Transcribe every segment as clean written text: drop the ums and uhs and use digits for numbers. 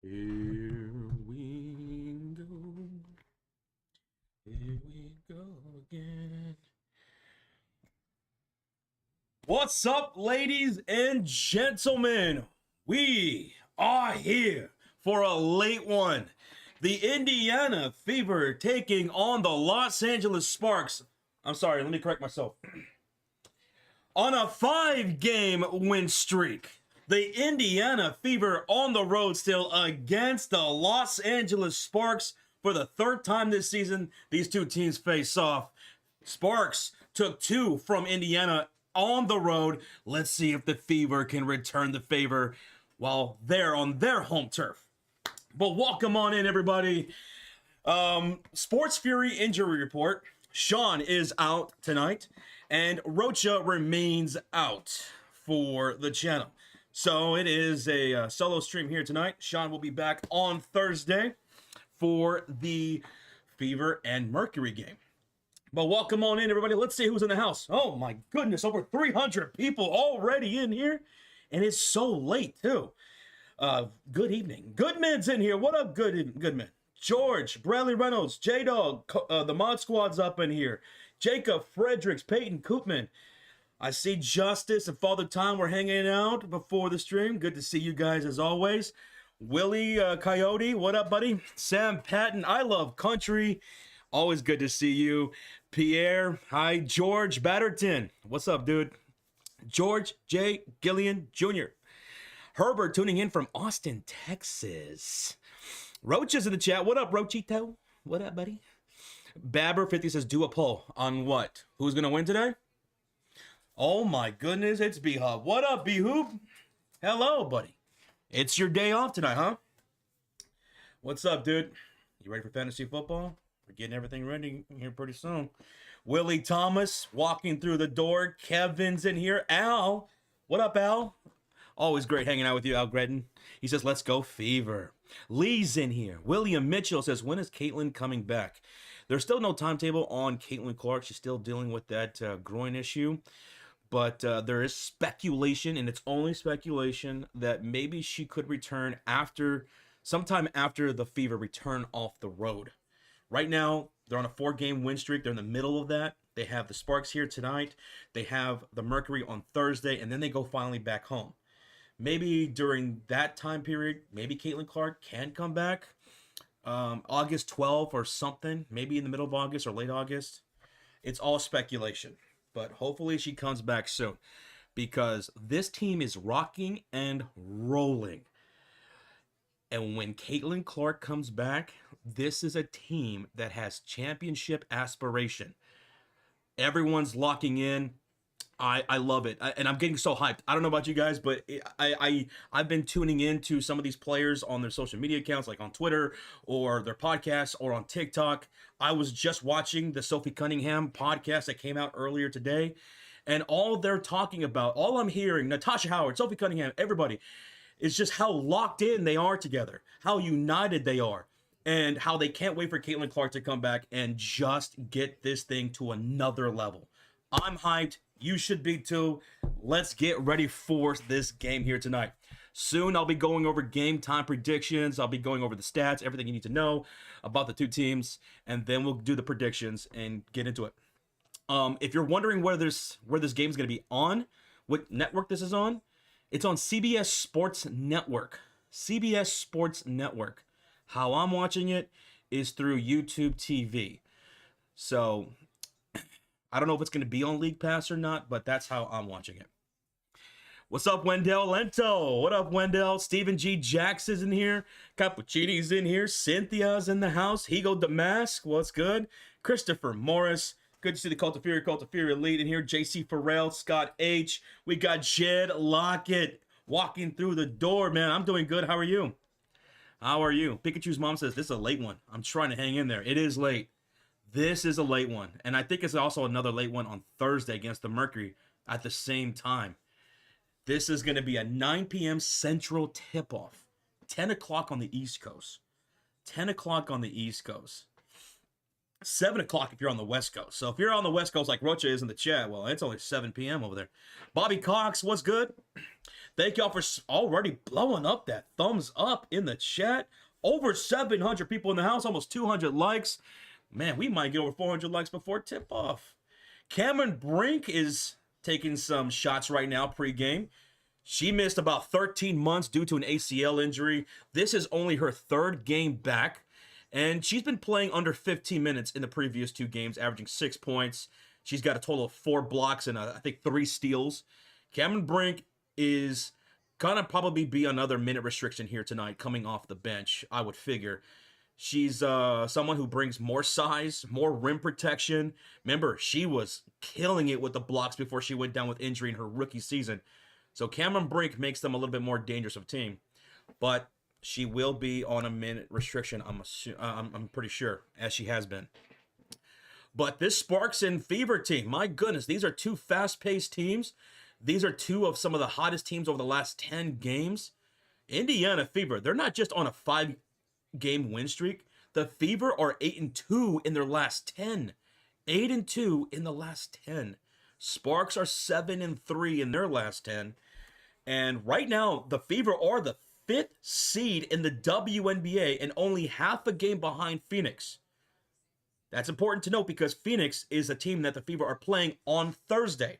Here we go. Here we go again. What's up, ladies and gentlemen? We are here for a late one. The Indiana Fever taking on the Los Angeles Sparks. I'm sorry, let me correct myself. On a 5-game win streak. The Indiana Fever on the road still against the Los Angeles Sparks for the third time this season. These two teams face off. Sparks took 2 from Indiana on the road. Let's see if the Fever can return the favor while they're on their home turf. But welcome on in, everybody. Sports Fury injury report. Sean is out tonight, and Rocha remains out for the channel. So it is a solo stream here tonight. Sean will be back on Thursday for the Fever and Mercury game. But welcome on in, everybody. Let's see who's in the house. Oh my goodness, over 300 people already in here, and it's so late too. Good evening. Goodman's in here. What up, Goodman? George, Bradley Reynolds, J-Dog, the Mod Squad's up in here. Jacob, Fredericks, Peyton, Koopman. I see Justice and Father Time were hanging out before the stream. Good to see you guys as always. Willie Coyote, what up, buddy? Sam Patton, I love country. Always good to see you. Pierre, hi. George Batterton, what's up, dude? George J. Gillian Jr. Herbert tuning in from Austin, Texas. Roach is in the chat. What up, Roachito? What up, buddy? Babber50 says, do a poll on what? Who's going to win today? Oh, my goodness. It's B-Hub. What up, B-Hoop? Hello, buddy. It's your day off tonight, huh? What's up, dude? You ready for fantasy football? We're getting everything ready here pretty soon. Willie Thomas walking through the door. Kevin's in here. Al. What up, Al? Always great hanging out with you, Al Gredden. He says, let's go Fever. Lee's in here. William Mitchell says, when is Caitlin coming back? There's still no timetable on Caitlin Clark. She's still dealing with that groin issue. But there is speculation, and it's only speculation, that maybe she could return sometime after the Fever return off the road. Right now, they're on a 4-game win streak. They're in the middle of that. They have the Sparks here tonight. They have the Mercury on Thursday, and then they go finally back home. Maybe during that time period, maybe Caitlin Clark can come back August 12th or something, maybe in the middle of August or late August. It's all speculation, but hopefully she comes back soon because this team is rocking and rolling. And when Caitlin Clark comes back, this is a team that has championship aspiration. Everyone's locking in. I love it, and I'm getting so hyped. I don't know about you guys, but I've been tuning into some of these players on their social media accounts, like on Twitter or their podcasts or on TikTok. I was just watching the Sophie Cunningham podcast that came out earlier today, and all they're talking about, all I'm hearing, Natasha Howard, Sophie Cunningham, everybody, is just how locked in they are together, how united they are, and how they can't wait for Caitlin Clark to come back and just get this thing to another level. I'm hyped. You should be too. Let's get ready for this game here tonight. Soon I'll be going over game time predictions. I'll be going over the stats, everything you need to know about the two teams, and then we'll do the predictions and get into it. If you're wondering where this game is going to be on, what network this is on, it's on CBS Sports Network. CBS Sports Network. How I'm watching it is through YouTube TV. So I don't know if it's going to be on League Pass or not, but that's how I'm watching it. What's up, Wendell Lento? What up, Wendell? Stephen G. Jackson's in here. Cappuccini's in here. Cynthia's in the house. Higo Damask, what's good? Christopher Morris. Good to see the Cult of Fury Elite in here. JC Farrell, Scott H. We got Jed Lockett walking through the door, man. I'm doing good. How are you? How are you? Pikachu's mom says, this is a late one. I'm trying to hang in there. It is late. This is a late one. And I think it's also another late one on Thursday against the Mercury at the same time. This is going to be a 9 p.m. Central tip-off. 10 o'clock on the East Coast. 10 o'clock on the East Coast. 7 o'clock if you're on the West Coast. So if you're on the West Coast like Rocha is in the chat, well, it's only 7 p.m. over there. Bobby Cox, what's good? Thank y'all for already blowing up that thumbs up in the chat. Over 700 people in the house, almost 200 likes. Man, we might get over 400 likes before tip-off. Cameron Brink is taking some shots right now pregame. She missed about 13 months due to an ACL injury. This is only her 3rd game back, and she's been playing under 15 minutes in the previous 2 games, averaging 6 points. She's got a total of 4 blocks and I think 3 steals. Cameron Brink is gonna probably be another minute restriction here tonight coming off the bench, I would figure. She's someone who brings more size, more rim protection. Remember, she was killing it with the blocks before she went down with injury in her rookie season. So Cameron Brink makes them a little bit more dangerous of a team. But she will be on a minute restriction, I'm pretty sure, as she has been. But this Sparks and Fever team, my goodness, these are 2 fast-paced teams. These are 2 of some of the hottest teams over the last 10 games. Indiana Fever, they're not just on a 5-game win streak. The Fever are 8-2 in their last 10. 8-2 in the last 10. Sparks are 7-3 in their last 10. And right now, the Fever are the 5th seed in the WNBA and only half a game behind Phoenix. That's important to note because Phoenix is a team that the Fever are playing on Thursday.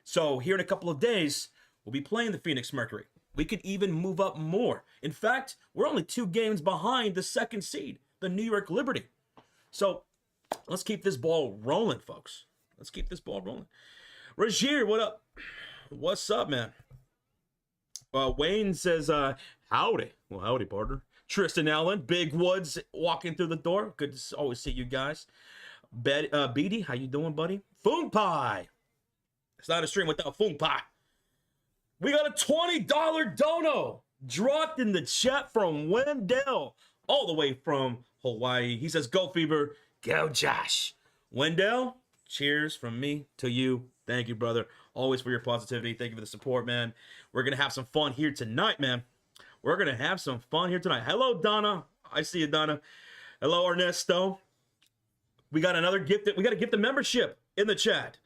So here in a couple of days, we'll be playing the Phoenix Mercury. We could even move up more. In fact, we're only 2 games behind the 2nd seed, the New York Liberty. So let's keep this ball rolling, folks. Let's keep this ball rolling. Rajir, what up? What's up, man? Wayne says, howdy. Well, howdy, partner. Tristan Allen, Big Woods walking through the door. Good to always see you guys. Beatty, how you doing, buddy? Foon Pie. It's not a stream without Foon Pie. We got a $20 dono dropped in the chat from Wendell, all the way from Hawaii. He says, go Fever, go Josh. Wendell, cheers from me to you. Thank you, brother. Always for your positivity. Thank you for the support, man. We're going to have some fun here tonight, man. We're going to have some fun here tonight. Hello, Donna. I see you, Donna. Hello, Ernesto. We got another gift. We got a gift of membership in the chat.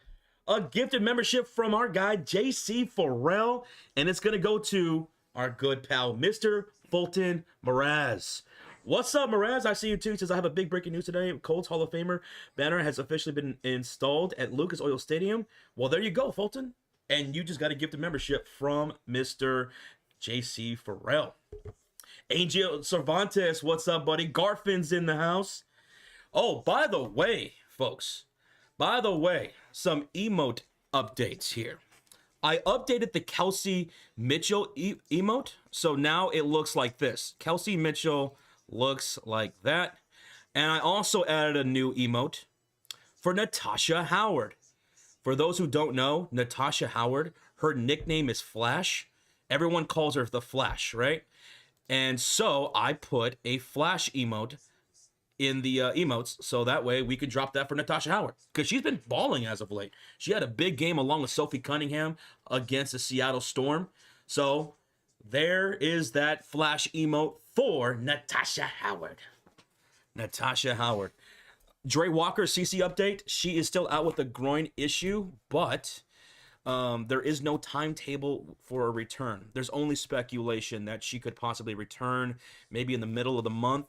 A gifted membership from our guy, JC Farrell. And it's going to go to our good pal, Mr. Fulton Mraz. What's up, Mraz? I see you too. He says, I have a big breaking news today. Colts Hall of Famer banner has officially been installed at Lucas Oil Stadium. Well, there you go, Fulton. And you just got a gifted membership from Mr. JC Farrell. Angel Cervantes, what's up, buddy? Garfin's in the house. Oh, by the way, folks. By the way, some emote updates here. I updated the Kelsey Mitchell emote. So now it looks like this. Kelsey Mitchell looks like that. And I also added a new emote for Natasha Howard. For those who don't know, Natasha Howard, her nickname is Flash. Everyone calls her the Flash, right? And so I put a Flash emote in the emotes, so that way we could drop that for Natasha Howard, because she's been balling as of late. She had a big game along with Sophie Cunningham against the Seattle Storm. So there is that Flash emote for Natasha Howard. Natasha Howard. Dre Walker, CC update. She is still out with a groin issue, but there is no timetable for a return. There's only speculation that she could possibly return maybe in the middle of the month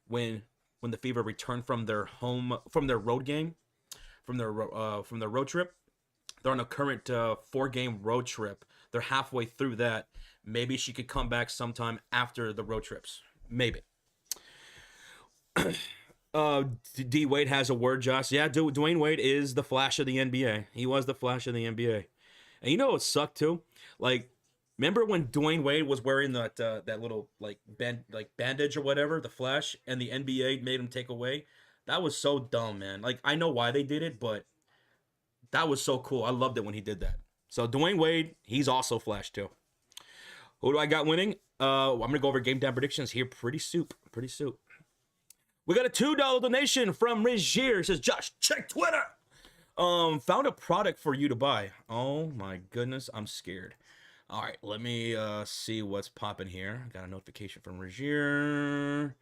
when the Fever return from their road game, from their road trip. They're on a current 4-game road trip. They're halfway through that. Maybe she could come back sometime after the road trips. Maybe. D Wade has a word, Josh. Yeah, Dwayne Wade is the Flash of the NBA. He was the Flash of the NBA. And you know what sucked too? Like, remember when Dwayne Wade was wearing that little bandage or whatever, the Flash, and the NBA made him take away? That was so dumb, man. Like, I know why they did it, but that was so cool. I loved it when he did that. So Dwayne Wade, he's also Flash too. Who do I got winning? I'm gonna go over game time predictions here pretty soon. We got a $2 donation from Regier. Says, Josh, check Twitter. Found a product for you to buy. Oh my goodness, I'm scared. All right, let me see what's popping here. Got a notification from Regier.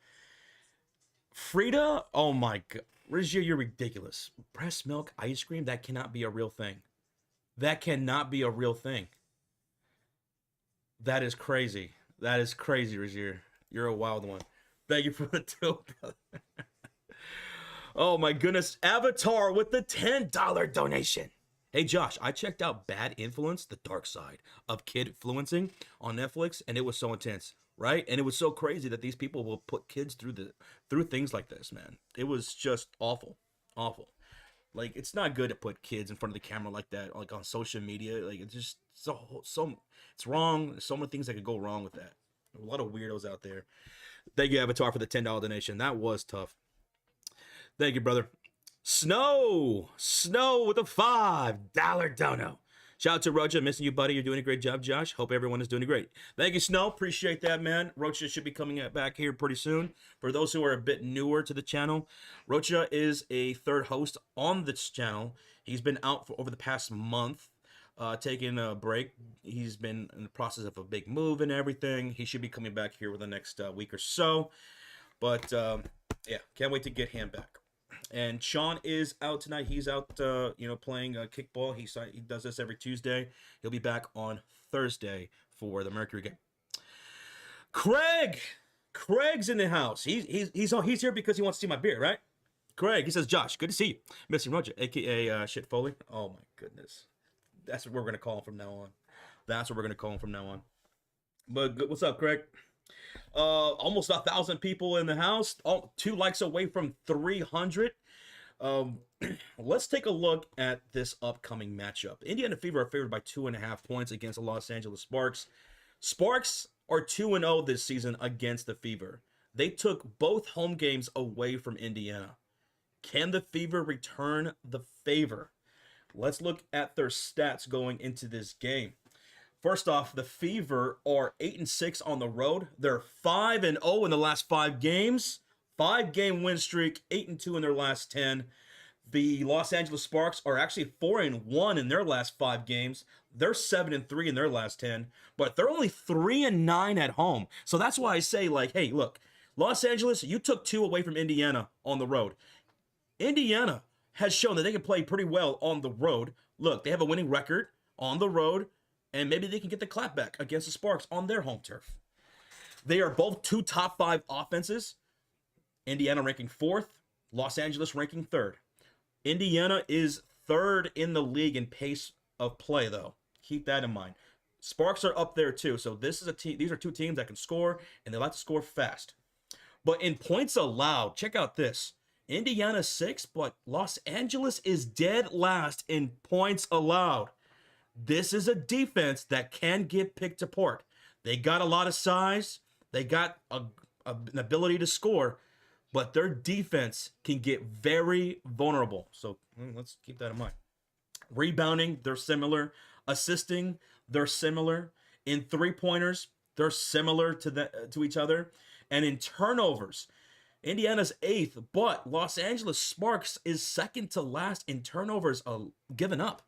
Frida, oh my god. Rizia, you're ridiculous. Breast milk ice cream, that cannot be a real thing. That cannot be a real thing. That is crazy. That is crazy, Rizia. You're a wild one. Thank you for the tip, brother. Oh my goodness. Avatar with the $10 donation. Hey Josh, I checked out Bad Influence, the dark side of kid influencing on Netflix, and it was so intense, right? And it was so crazy that these people will put kids through things like this, man. It was just awful. Awful. Like, it's not good to put kids in front of the camera like that, like on social media. Like, it's just so it's wrong. There's so many things that could go wrong with that. A lot of weirdos out there. Thank you, Avatar, for the $10 donation. That was tough. Thank you, brother. Snow with a $5 dono. Shout out to Rocha, missing you, buddy. You're doing a great job, Josh. Hope everyone is doing great. Thank you, Snow. Appreciate that, man. Rocha should be coming back here pretty soon. For those who are a bit newer to the channel, Rocha is a third host on this channel. He's been out for over the past month, taking a break. He's been in the process of a big move and everything. He should be coming back here within the next week or so. But yeah, can't wait to get him back. And Sean is out tonight. He's out, playing kickball. He does this every Tuesday. He'll be back on Thursday for the Mercury game. Craig's in the house. He's here because he wants to see my beard, right? Craig, he says, Josh, good to see you. Missing Roger, aka Shit Foley. Oh my goodness, that's what we're gonna call him from now on. But what's up, Craig? Almost 1,000 people in the house. 2 likes away from 300. Let's take a look at this upcoming matchup. Indiana Fever are favored by 2.5 points against the Los Angeles Sparks. Sparks are 2-0 this season against the Fever. They took both home games away from Indiana. Can the Fever return the favor? Let's look at their stats going into this game. First off, the Fever are 8-6 on the road. They're 5-0 in the last 5 games. 5-game win streak, 8-2 in their last 10. The Los Angeles Sparks are actually 4-1 in their last 5 games. They're 7-3 in their last 10, but they're only 3-9 at home. So that's why I say, like, hey, look, Los Angeles, you took 2 away from Indiana on the road. Indiana has shown that they can play pretty well on the road. Look, they have a winning record on the road, and maybe they can get the clap back against the Sparks on their home turf. They are both 2 top 5 offenses. Indiana ranking 4th, Los Angeles ranking 3rd. Indiana is 3rd in the league in pace of play, though. Keep that in mind. Sparks are up there too, so this is a team. These are 2 teams that can score, and they like to score fast. But in points allowed, check out this. Indiana 6th, but Los Angeles is dead last in points allowed. This is a defense that can get picked apart. They got a lot of size. They got an ability to score, but their defense can get very vulnerable. So let's keep that in mind. Rebounding, they're similar. Assisting, they're similar. In 3-pointers, they're similar to each other. And in turnovers, Indiana's 8th, but Los Angeles Sparks is 2nd to last in turnovers given up.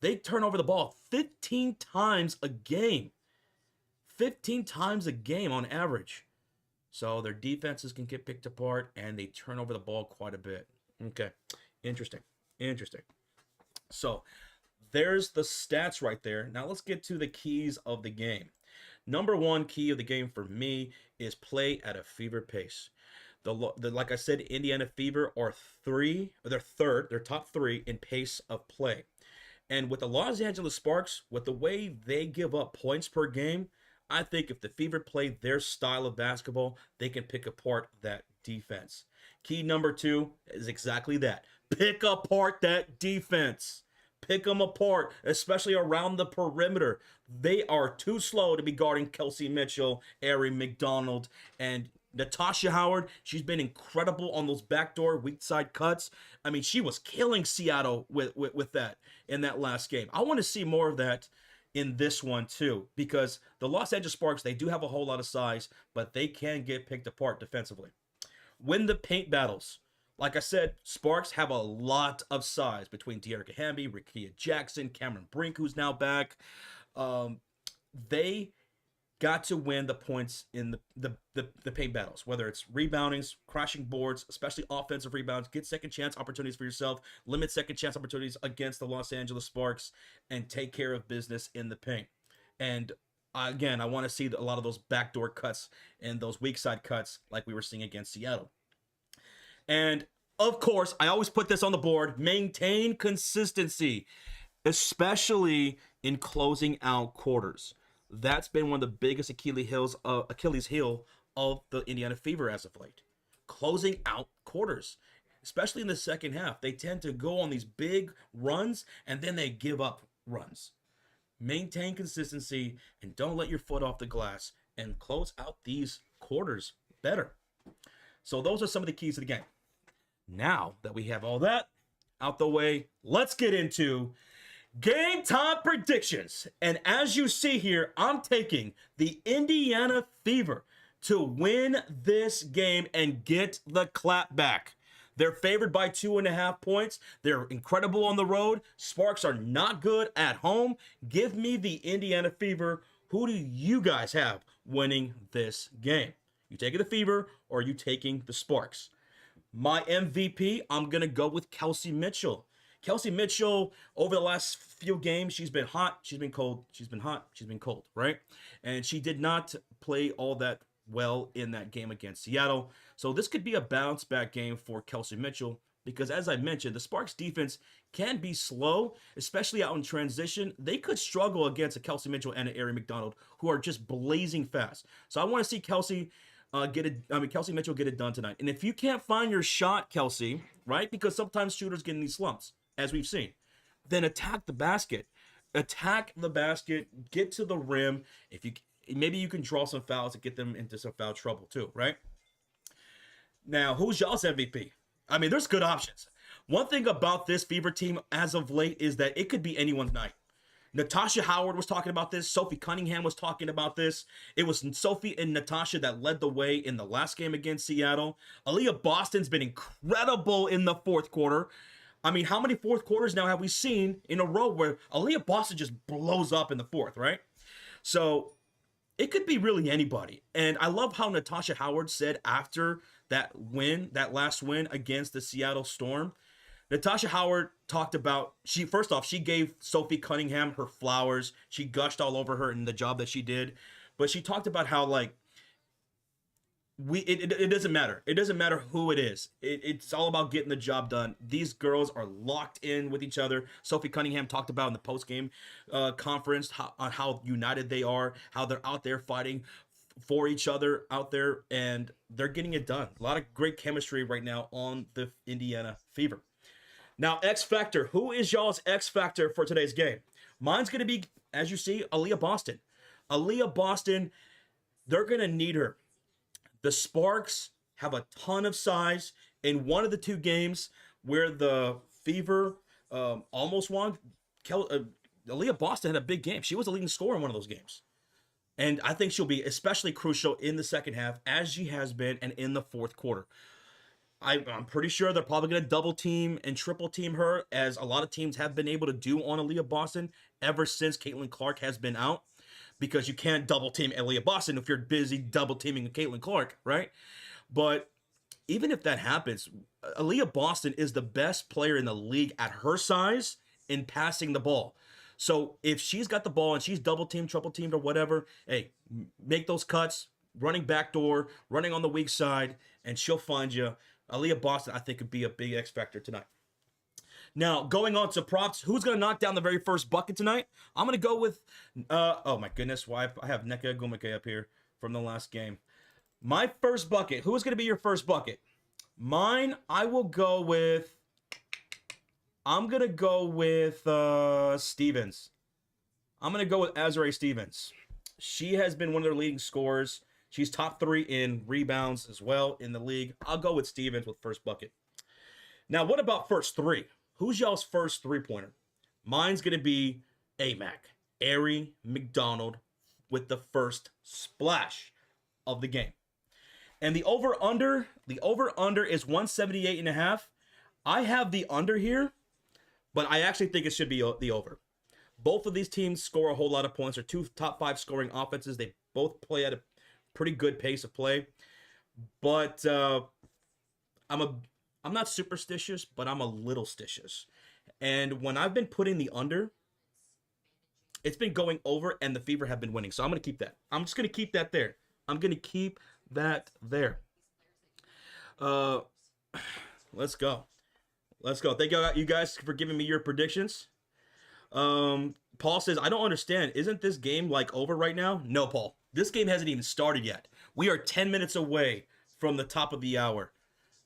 They turn over the ball 15 times a game. 15 times a game on average. So their defenses can get picked apart, and they turn over the ball quite a bit. Okay, interesting. So there's the stats right there. Now let's get to the keys of the game. Number 1 key of the game for me is play at a fever pace. Like I said, Indiana Fever are 3, or they're 3rd, they're top 3 in pace of play. And with the Los Angeles Sparks, with the way they give up points per game, I think if the Fever play their style of basketball, they can pick apart that defense. Key number 2 is exactly that. Pick apart that defense. Pick them apart, especially around the perimeter. They are too slow to be guarding Kelsey Mitchell, Ari McDonald, and Natasha Howard. She's been incredible on those backdoor weak side cuts. I mean, she was killing Seattle with that in that last game. I want to see more of that in this one too, because the Los Angeles Sparks, they do have a whole lot of size, but they can get picked apart defensively. Win the paint battles. Like I said, Sparks have a lot of size between De'Erica Hamby, Rickea Jackson, Cameron Brink, who's now back. They got to win the points in the paint battles, whether it's reboundings, crashing boards, especially offensive rebounds. Get second chance opportunities for yourself, limit second chance opportunities against the Los Angeles Sparks, and take care of business in the paint. And again, I want to see a lot of those backdoor cuts and those weak side cuts like we were seeing against Seattle. And of course, I always put this on the board: maintain consistency, especially in closing out quarters. That's been one of the biggest Achilles heel of the Indiana Fever as of late. Closing out quarters, especially in the second half. They tend to go on these big runs and then they give up runs. Maintain consistency and don't let your foot off the glass and close out these quarters better. So those are some of the keys to the game. Now that we have all that out the way, let's get into game time predictions. And as you see here, I'm taking the Indiana Fever to win this game and get the clap back. They're favored by 2.5 points. They're incredible on the road. Sparks are not good at home. Give me the Indiana Fever. Who do you guys have winning this game? You taking the Fever or are you taking the Sparks? My MVP, I'm going to go with Kelsey Mitchell. Kelsey Mitchell, over the last few games, she's been hot, she's been cold, she's been hot, she's been cold, right? And she did not play all that well in that game against Seattle. So this could be a bounce back game for Kelsey Mitchell because, as I mentioned, the Sparks defense can be slow, especially out in transition. They could struggle against a Kelsey Mitchell and an Ari McDonald who are just blazing fast. So I want to see Kelsey Mitchell get it done tonight. And if you can't find your shot, Kelsey, right? Because sometimes shooters get in these slumps, as we've seen, then attack the basket. Attack the basket, get to the rim. Maybe you can draw some fouls to get them into some foul trouble too, right? Now, who's y'all's MVP? I mean, there's good options. One thing about this Fever team as of late is that it could be anyone's night. Natasha Howard was talking about this. Sophie Cunningham was talking about this. It was Sophie and Natasha that led the way in the last game against Seattle. Aaliyah Boston's been incredible in the fourth quarter. I mean, how many fourth quarters now have we seen in a row where Aaliyah Boston just blows up in the fourth, right? So it could be really anybody. And I love how Natasha Howard said after that last win against the Seattle Storm, Natasha Howard talked about, she gave Sophie Cunningham her flowers. She gushed all over her in the job that she did. But she talked about how, like, it doesn't matter. It doesn't matter who it is. It's all about getting the job done. These girls are locked in with each other. Sophie Cunningham talked about in the post-game conference on how united they are, how they're out there fighting for each other out there, and they're getting it done. A lot of great chemistry right now on the Indiana Fever. Now, X Factor. Who is y'all's X Factor for today's game? Mine's going to be, as you see, Aaliyah Boston. Aaliyah Boston, they're going to need her. The Sparks have a ton of size. In one of the two games where the Fever almost won, Aaliyah Boston had a big game. She was the leading scorer in one of those games. And I think she'll be especially crucial in the second half, as she has been, and in the fourth quarter. I'm pretty sure they're probably going to double team and triple team her, as a lot of teams have been able to do on Aaliyah Boston ever since Caitlin Clark has been out, because you can't double team Aaliyah Boston if you're busy double teaming Caitlin Clark, right? But even if that happens, Aaliyah Boston is the best player in the league at her size in passing the ball. So if she's got the ball and she's double teamed, triple teamed, or whatever, hey, make those cuts, running backdoor, running on the weak side, and she'll find you. Aaliyah Boston, I think, could be a big X factor tonight. Now, going on to props, who's going to knock down the very first bucket tonight? I'm going to go with, oh my goodness, why I have Nneka Ogwumike up here from the last game. My first bucket, who is going to be your first bucket? Mine, I'm going to go with Stevens. I'm going to go with Azrae Stevens. She has been one of their leading scorers. She's top 3 in rebounds as well in the league. I'll go with Stevens with first bucket. Now, what about first 3? Who's y'all's first 3-pointer? Mine's going to be AMAC, Ari McDonald, with the first splash of the game. And the over-under is 178.5. I have the under here, but I actually think it should be the over. Both of these teams score a whole lot of points. They're 2 top 5 scoring offenses. They both play at a pretty good pace of play. But I'm a I'm not superstitious, but I'm a little stitious. And when I've been putting the under, it's been going over, and the Fever have been winning. So I'm gonna keep that. I'm just gonna keep that there. I'm gonna keep that there. Uh, let's go. Let's go. Thank you guys for giving me your predictions. Paul says, I don't understand. Isn't this game like over right now? No, Paul. This game hasn't even started yet. We are 10 minutes away from the top of the hour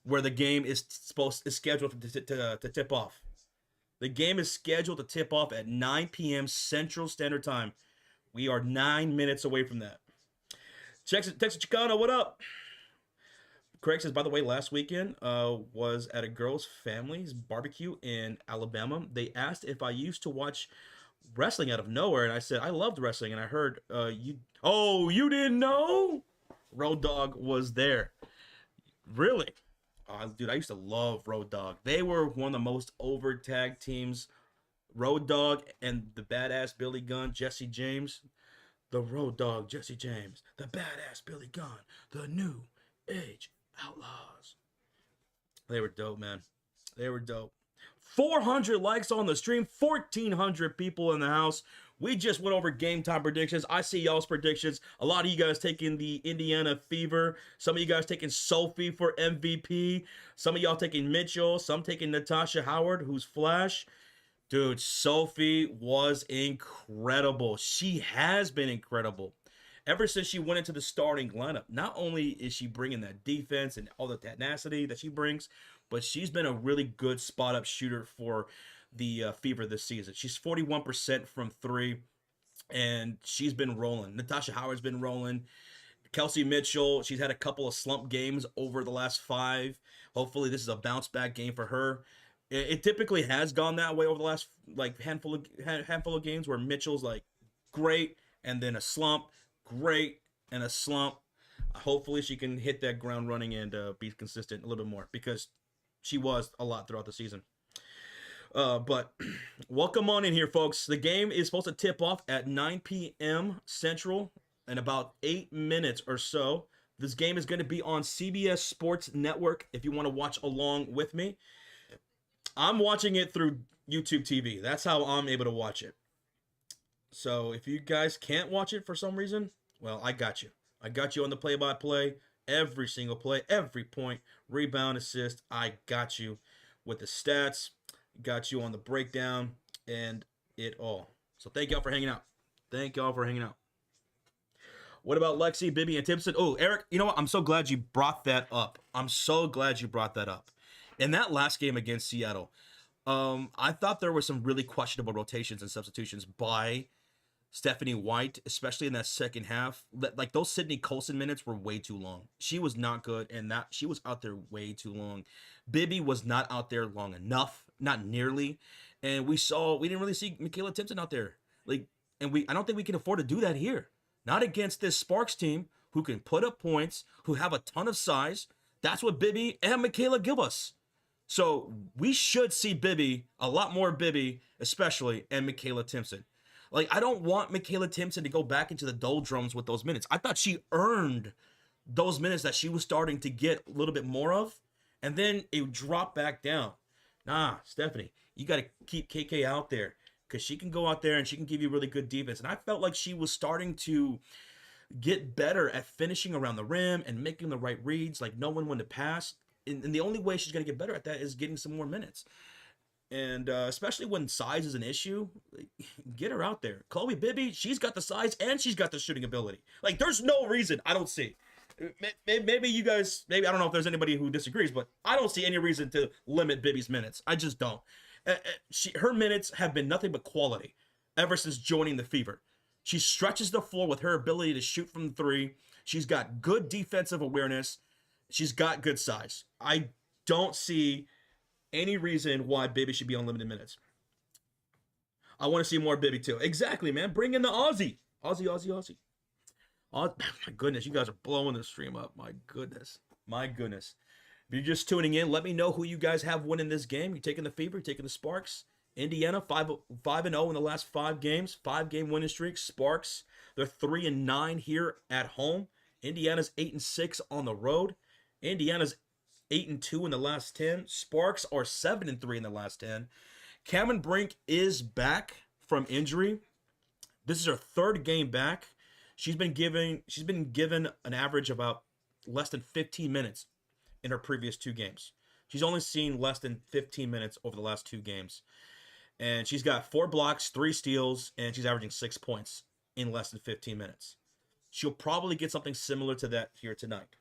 where the game is scheduled to tip off. The game is scheduled to tip off at 9 p.m. Central Standard Time. We are 9 minutes away from that. Texas Chicano, what up? Craig says, by the way, last weekend was at a girl's family's barbecue in Alabama. They asked if I used to watch wrestling out of nowhere, and I said I loved wrestling, and I heard you didn't know? Road Dogg was there. Really? Dude, I used to love Road Dogg. They were one of the most over tag teams. Road Dogg and the badass Billy Gunn, Jesse James. The Road Dogg, Jesse James. The badass Billy Gunn. The New Age Outlaws. They were dope, man. They were dope. 400 likes on the stream. 1,400 people in the house. We just went over game time predictions. I see y'all's predictions. A lot of you guys taking the Indiana Fever. Some of you guys taking Sophie for MVP. Some of y'all taking Mitchell. Some taking Natasha Howard, who's Flash. Dude, Sophie was incredible. She has been incredible. Ever since she went into the starting lineup, not only is she bringing that defense and all the tenacity that she brings, but she's been a really good spot-up shooter for the Fever this season. She's 41% from three, and she's been rolling. Natasha Howard's been rolling. Kelsey Mitchell, she's had a couple of slump games over the last 5. Hopefully this is a bounce-back game for her. It typically has gone that way over the last handful of games where Mitchell's great and then a slump, great and a slump. Hopefully she can hit that ground running and be consistent a little bit more, because she was a lot throughout the season. But welcome on in here, folks. The game is supposed to tip off at 9 p.m. Central in about 8 minutes or so. This game is going to be on CBS Sports Network if you want to watch along with me. I'm watching it through YouTube TV. That's how I'm able to watch it. So if you guys can't watch it for some reason, well, I got you. I got you on the play-by-play. Every single play, every point, rebound, assist. I got you with the stats. Got you on the breakdown and it all. So thank y'all for hanging out. Thank y'all for hanging out. What about Lexi, Bibby, and Timpson? Oh, Eric, you know what? I'm so glad you brought that up. I'm so glad you brought that up. In that last game against Seattle, I thought there were some really questionable rotations and substitutions by Stephanie White, especially in that second half. Like those Sydney Colson minutes were way too long. She was not good, and that she was out there way too long. Bibby was not out there long enough, not nearly. And we didn't really see Michaela Timpson out there. I don't think we can afford to do that here. Not against this Sparks team who can put up points, who have a ton of size. That's what Bibby and Michaela give us. So we should see Bibby, a lot more Bibby, especially, and Michaela Timpson. I don't want Michaela Timpson to go back into the doldrums with those minutes. I thought she earned those minutes that she was starting to get a little bit more of, and then it dropped back down. Nah, Stephanie, you got to keep KK out there, because she can go out there and she can give you really good defense. And I felt like she was starting to get better at finishing around the rim and making the right reads, knowing when to pass. And the only way she's going to get better at that is getting some more minutes. And especially when size is an issue, get her out there. Chloe Bibby, she's got the size and she's got the shooting ability. There's no reason I don't see. Maybe you guys, I don't know if there's anybody who disagrees, but I don't see any reason to limit Bibby's minutes. I just don't. Her minutes have been nothing but quality ever since joining the Fever. She stretches the floor with her ability to shoot from three. She's got good defensive awareness. She's got good size. I don't see any reason why Bibby should be on limited minutes. I want to see more Bibby too. Exactly, man. Bring in the Aussie. Aussie. Oh, my goodness, you guys are blowing the stream up. My goodness. If you're just tuning in, let me know who you guys have winning this game. You're taking the Fever, you're taking the Sparks. Indiana, 5-0 in the last 5 games. 5-game winning streak. Sparks, They're 3-9 here at home. Indiana's 8-6 on the road. Indiana's 8-2 in the last 10. Sparks are 7-3 in the last 10. Cameron Brink is back from injury. This is her third game back. She's been given an average of about less than 15 minutes in her previous 2 games. She's only seen less than 15 minutes over the last 2 games. And she's got 4 blocks, 3 steals, and she's averaging 6 points in less than 15 minutes. She'll probably get something similar to that here tonight.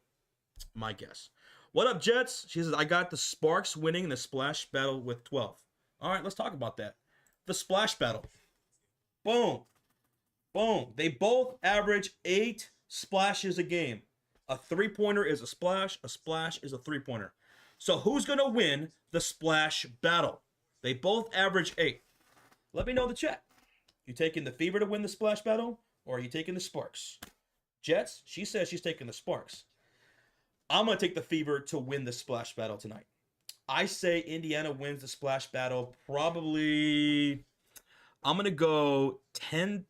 My guess. What up, Jets? She says, I got the Sparks winning the splash battle with 12. All right, let's talk about that. The splash battle. Boom. Boom. They both average 8 splashes a game. A 3-pointer is a splash is a 3-pointer. So who's going to win the splash battle? They both average 8. Let me know in the chat. You taking the Fever to win the splash battle, or are you taking the Sparks? Jets, she says she's taking the Sparks. I'm going to take the Fever to win the splash battle tonight. I say Indiana wins the splash battle probably. I'm going to go 10.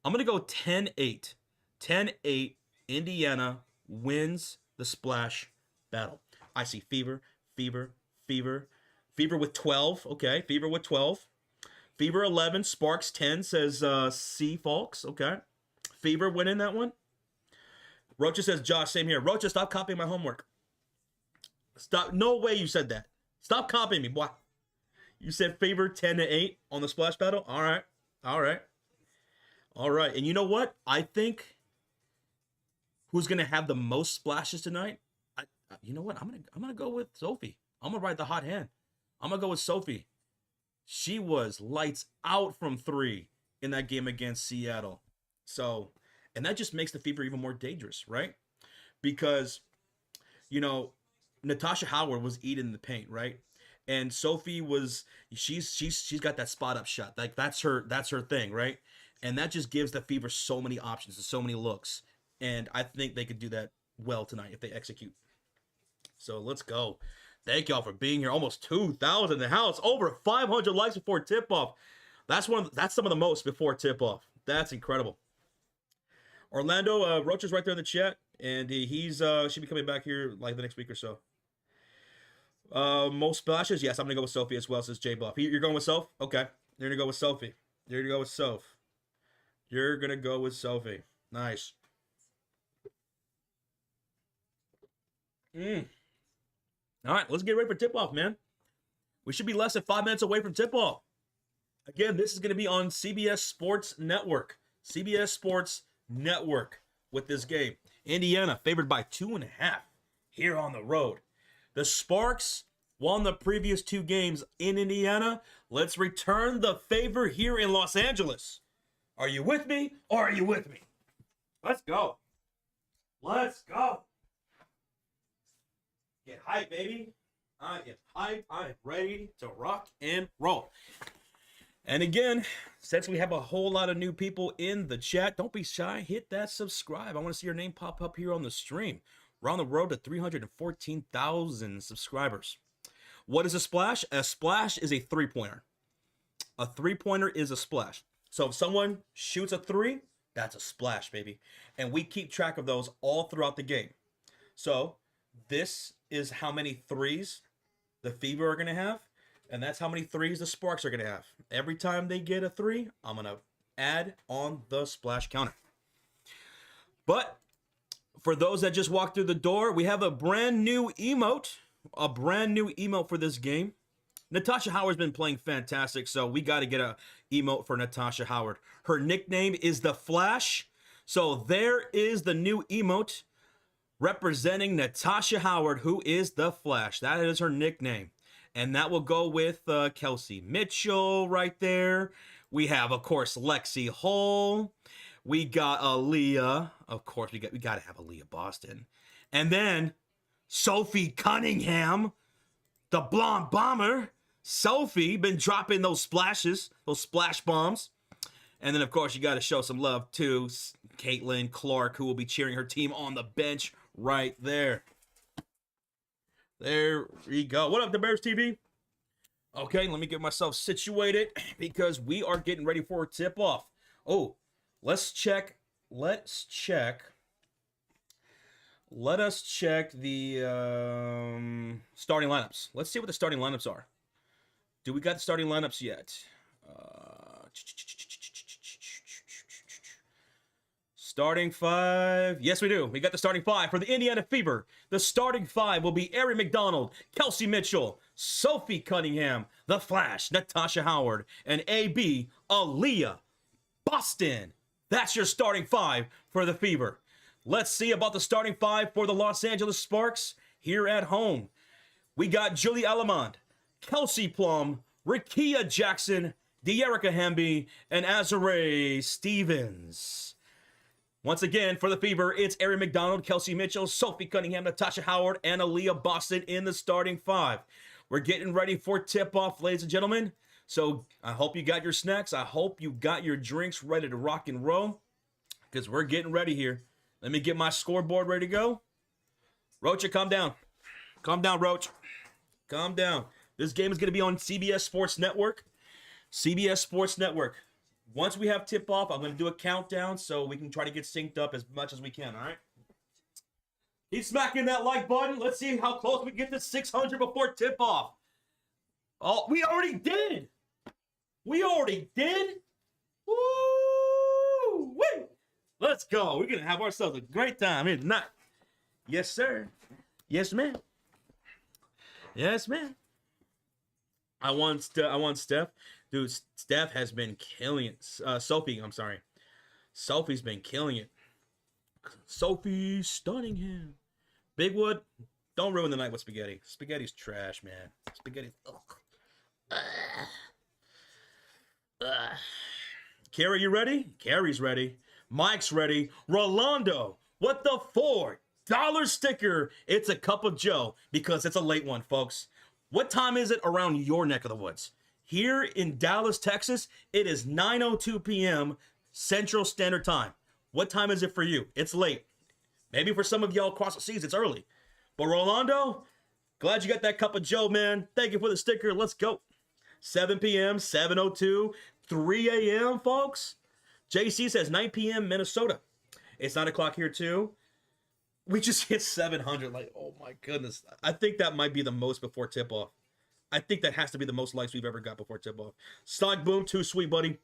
I'm going to go 10-8. 10-8. Indiana wins the splash battle. I see Fever with 12. Okay, Fever with 12. Fever 11. Sparks 10, says C. Folks. Okay. Fever winning that one. Rocha says, Josh, same here. Rocha, stop copying my homework. Stop. No way you said that. Stop copying me, boy. You said Fever 10-8 on the splash battle? All right. All right. All right. And you know what? I think who's going to have the most splashes tonight? You know what? I'm gonna go with Sophie. I'm going to ride the hot hand. I'm going to go with Sophie. She was lights out from 3 in that game against Seattle. So, and that just makes the Fever even more dangerous, right? Because, you know, Natasha Howard was eating the paint, right? And Sophie was, she's got that spot up shot. Like that's her thing, right? And that just gives the Fever so many options and so many looks. And I think they could do that well tonight if they execute. So let's go. Thank y'all for being here. Almost 2,000 in the house. Over 500 likes before tip-off. That's some of the most before tip-off. That's incredible. Orlando, Roach is right there in the chat. And he's should be coming back here like the next week or so. Most splashes? Yes, I'm going to go with Sophie as well, says J Buff. You're going with Soph? Okay. You're going to go with Sophie. You're going to go with Soph. You're going to go with Sophie. Nice. All right, let's get ready for tip-off, man. We should be less than 5 minutes away from tip-off. Again, this is going to be on CBS Sports Network. CBS Sports Network with this game. Indiana favored by 2.5 here on the road. The Sparks won the previous 2 games in Indiana. Let's return the favor here in Los Angeles. Are you with me or are you with me? Let's go. Let's go. Get hype, baby. I am hype. I am ready to rock and roll. And again, since we have a whole lot of new people in the chat, don't be shy. Hit that subscribe. I want to see your name pop up here on the stream. We're on the road to 314,000 subscribers. What is a splash? A splash is a 3-pointer. A 3-pointer is a splash. So if someone shoots a 3, that's a splash, baby. And we keep track of those all throughout the game. So this is how many 3s the Fever are going to have. And that's how many 3s the Sparks are going to have. Every time they get a 3, I'm going to add on the splash counter. But for those that just walked through the door, we have a brand new emote. A brand new emote for this game. Natasha Howard's been playing fantastic, so we got to get a emote for Natasha Howard. Her nickname is The Flash. So there is the new emote representing Natasha Howard, who is The Flash. That is her nickname. And that will go with Kelsey Mitchell right there. We have, of course, Lexi Hull. We got Aaliyah. Of course, we got to have Aaliyah Boston. And then Sophie Cunningham, the blonde bomber. Sophie been dropping those splashes, those splash bombs. And then, of course, you got to show some love to Caitlin Clark, who will be cheering her team on the bench right there. There we go. What up, the Bears TV? Okay, let me get myself situated because we are getting ready for a tip-off. Oh, Let's check. Let's check. Let us check the starting lineups. Let's see what the starting lineups are. Do we got the starting lineups yet? Starting five. Yes, we do. We got the starting five for the Indiana Fever. The starting five will be Ari McDonald, Kelsey Mitchell, Sophie Cunningham, The Flash, Natasha Howard, and AB, Aaliyah Boston. That's your starting five for the Fever. Let's see about the starting five for the Los Angeles Sparks here at home. We got Julie Alamond, Kelsey Plum, Rikia Jackson, Dearica Hamby, and Azare Stevens. Once again, for the Fever, it's Ari McDonald, Kelsey Mitchell, Sophie Cunningham, Natasha Howard, and Aaliyah Boston in the starting five. We're getting ready for tip-off, ladies and gentlemen. So I hope you got your snacks. I hope you got your drinks ready to rock and roll, because we're getting ready here. Let me get my scoreboard ready to go. Rocha, calm down. Calm down, Roach. Calm down. This game is going to be on CBS Sports Network. CBS Sports Network. Once we have tip-off, I'm going to do a countdown so we can try to get synced up as much as we can, all right? Keep smacking that like button. Let's see how close we get to 600 before tip-off. Oh, we already did. We already did. Woo! Wait. Let's go. We're going to have ourselves a great time here tonight. Yes, sir. Yes, ma'am. Yes, ma'am. I want Steph. Dude, Steph has been killing it. Sophie, I'm sorry. Sophie's been killing it. Sophie stunning him. Bigwood, don't ruin the night with spaghetti. Spaghetti's trash, man. Spaghetti's... Carrie, you ready? Carrie's ready. Mike's ready. Rolando, what the $4 sticker? It's a cup of Joe because it's a late one, folks. What time is it around your neck of the woods? Here in Dallas, Texas, it is 9:02 p.m. Central Standard Time. What time is it for you? It's late. Maybe for some of y'all across the seas, it's early. But Rolando, glad you got that cup of Joe, man. Thank you for the sticker. Let's go. 7 p.m., 7:02, 3 a.m., folks. JC says 9 p.m. Minnesota. It's 9 o'clock here, too. We just hit 700. Like, oh, my goodness. I think that might be the most before tip-off. I think that has to be the most likes we've ever got before tip-off. Sonic Boom, too sweet, buddy.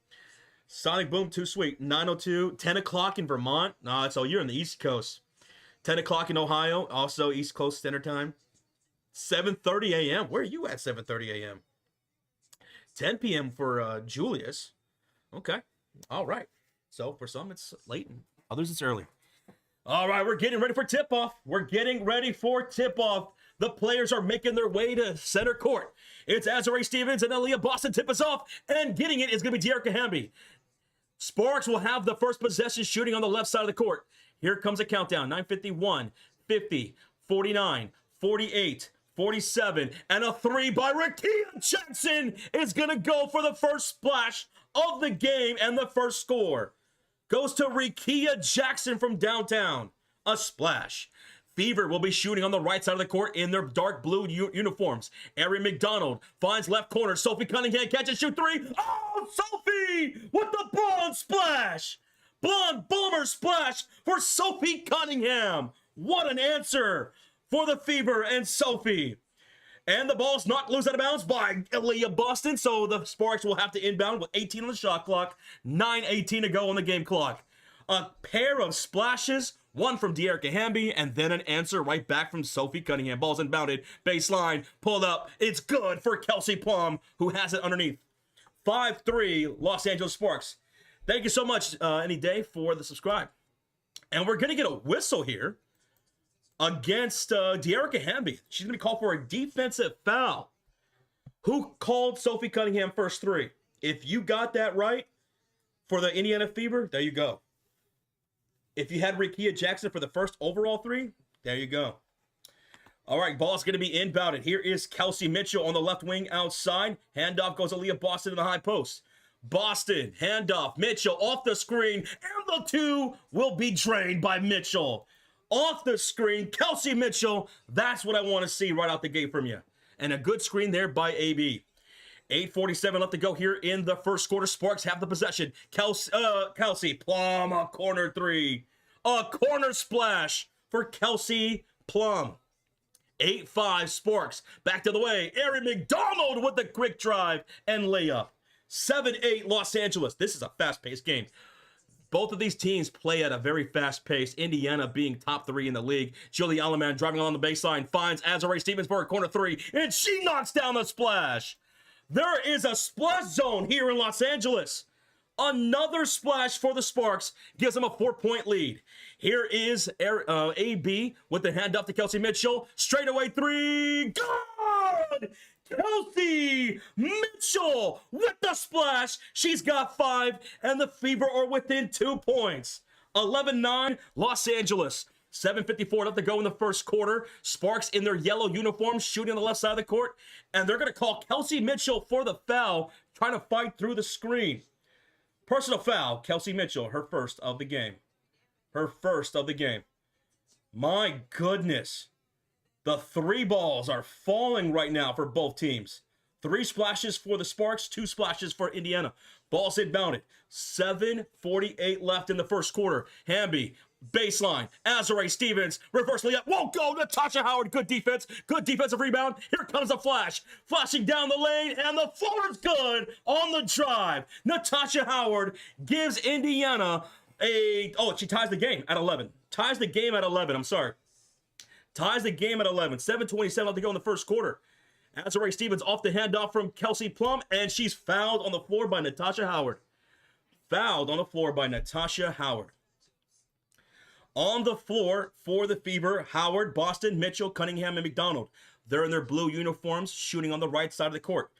Sonic Boom, too sweet. 9:02, 10 o'clock in Vermont. No, so you're in the East Coast. 10 o'clock in Ohio, also East Coast Standard Time. 7:30 a.m. Where are you at 7:30 a.m.? 10 p.m. for Julius. Okay. All right. So for some, it's late, and others, it's early. All right, we're getting ready for tip-off. We're getting ready for tip-off. The players are making their way to center court. It's Azare Stevens and Aaliyah Boston tip us off, and getting it is going to be Dearica Hamby. Sparks will have the first possession shooting on the left side of the court. Here comes a countdown. 9:51, 50, 49, 48, 47, and a three by Rikia Jackson is going to go for the first splash of the game, and the first score goes to Rikia Jackson from downtown. A splash. Fever will be shooting on the right side of the court in their dark blue uniforms. Ari McDonald finds left corner. Sophie Cunningham catches, shoot three. Oh, Sophie with the blonde splash. Blonde bomber splash for Sophie Cunningham. What an answer for the Fever and Sophie. And the ball's knocked loose out of bounds by Aaliyah Boston, so the Sparks will have to inbound with 18 on the shot clock, 9:18 to go on the game clock. A pair of splashes, one from Dearica Hamby, and then an answer right back from Sophie Cunningham. Ball's inbounded, baseline, pulled up. It's good for Kelsey Plum, who has it underneath. 5-3 Los Angeles Sparks. Thank you so much, Any Day, for the subscribe. And we're going to get a whistle here against Dearica Hamby. She's going to call for a defensive foul. Who called Sophie Cunningham first three? If you got that right for the Indiana Fever, there you go. If you had Rikia Jackson for the first overall three, there you go. All right, ball's going to be inbounded. Here is Kelsey Mitchell on the left wing outside. Handoff goes Aaliyah Boston in the high post. Boston, handoff, Mitchell off the screen, and the two will be drained by Mitchell. Off the screen, Kelsey Mitchell. That's what I want to see right out the gate from you. And a good screen there by AB. 8:47 left to go here in the first quarter. Sparks have the possession. Kelsey Plum, a corner three. A corner splash for Kelsey Plum. 8-5 Sparks. Back to the way. Aaron McDonald with the quick drive and layup. 7-8 Los Angeles. This is a fast-paced game. Both of these teams play at a very fast pace. Indiana being top 3 in the league. Julie Alleman driving along the baseline finds Azurá Stevens for a corner 3, and she knocks down the splash. There is a splash zone here in Los Angeles. Another splash for the Sparks gives them a 4-point lead. Here is AB with the hand up to Kelsey Mitchell. Straightaway 3. Good! Kelsey Mitchell with the splash. She's got 5, and the Fever are within 2 points. 11-9 Los Angeles. 7:54 left to go in the first quarter. Sparks in their yellow uniforms shooting on the left side of the court, and they're going to call Kelsey Mitchell for the foul, trying to fight through the screen. Personal foul, Kelsey Mitchell, her first of the game. Her first of the game. My goodness. The 3 balls are falling right now for both teams. 3 splashes for the Sparks, 2 splashes for Indiana. Ball's inbounded. 7:48 left in the first quarter. Hamby, baseline. Azurá Stevens, reverse layup. Won't go. Natasha Howard, good defense. Good defensive rebound. Here comes a flash. Flashing down the lane, and the floor is good on the drive. Natasha Howard gives Indiana she ties the game at 11. Ties the game at 11, I'm sorry. Ties the game at 11. 7:27 left to go in the first quarter. Azurá Stevens off the handoff from Kelsey Plum, and she's fouled on the floor by Natasha Howard. Fouled on the floor by Natasha Howard. On the floor for the Fever, Howard, Boston, Mitchell, Cunningham, and McDonald. They're in their blue uniforms, shooting on the right side of the court.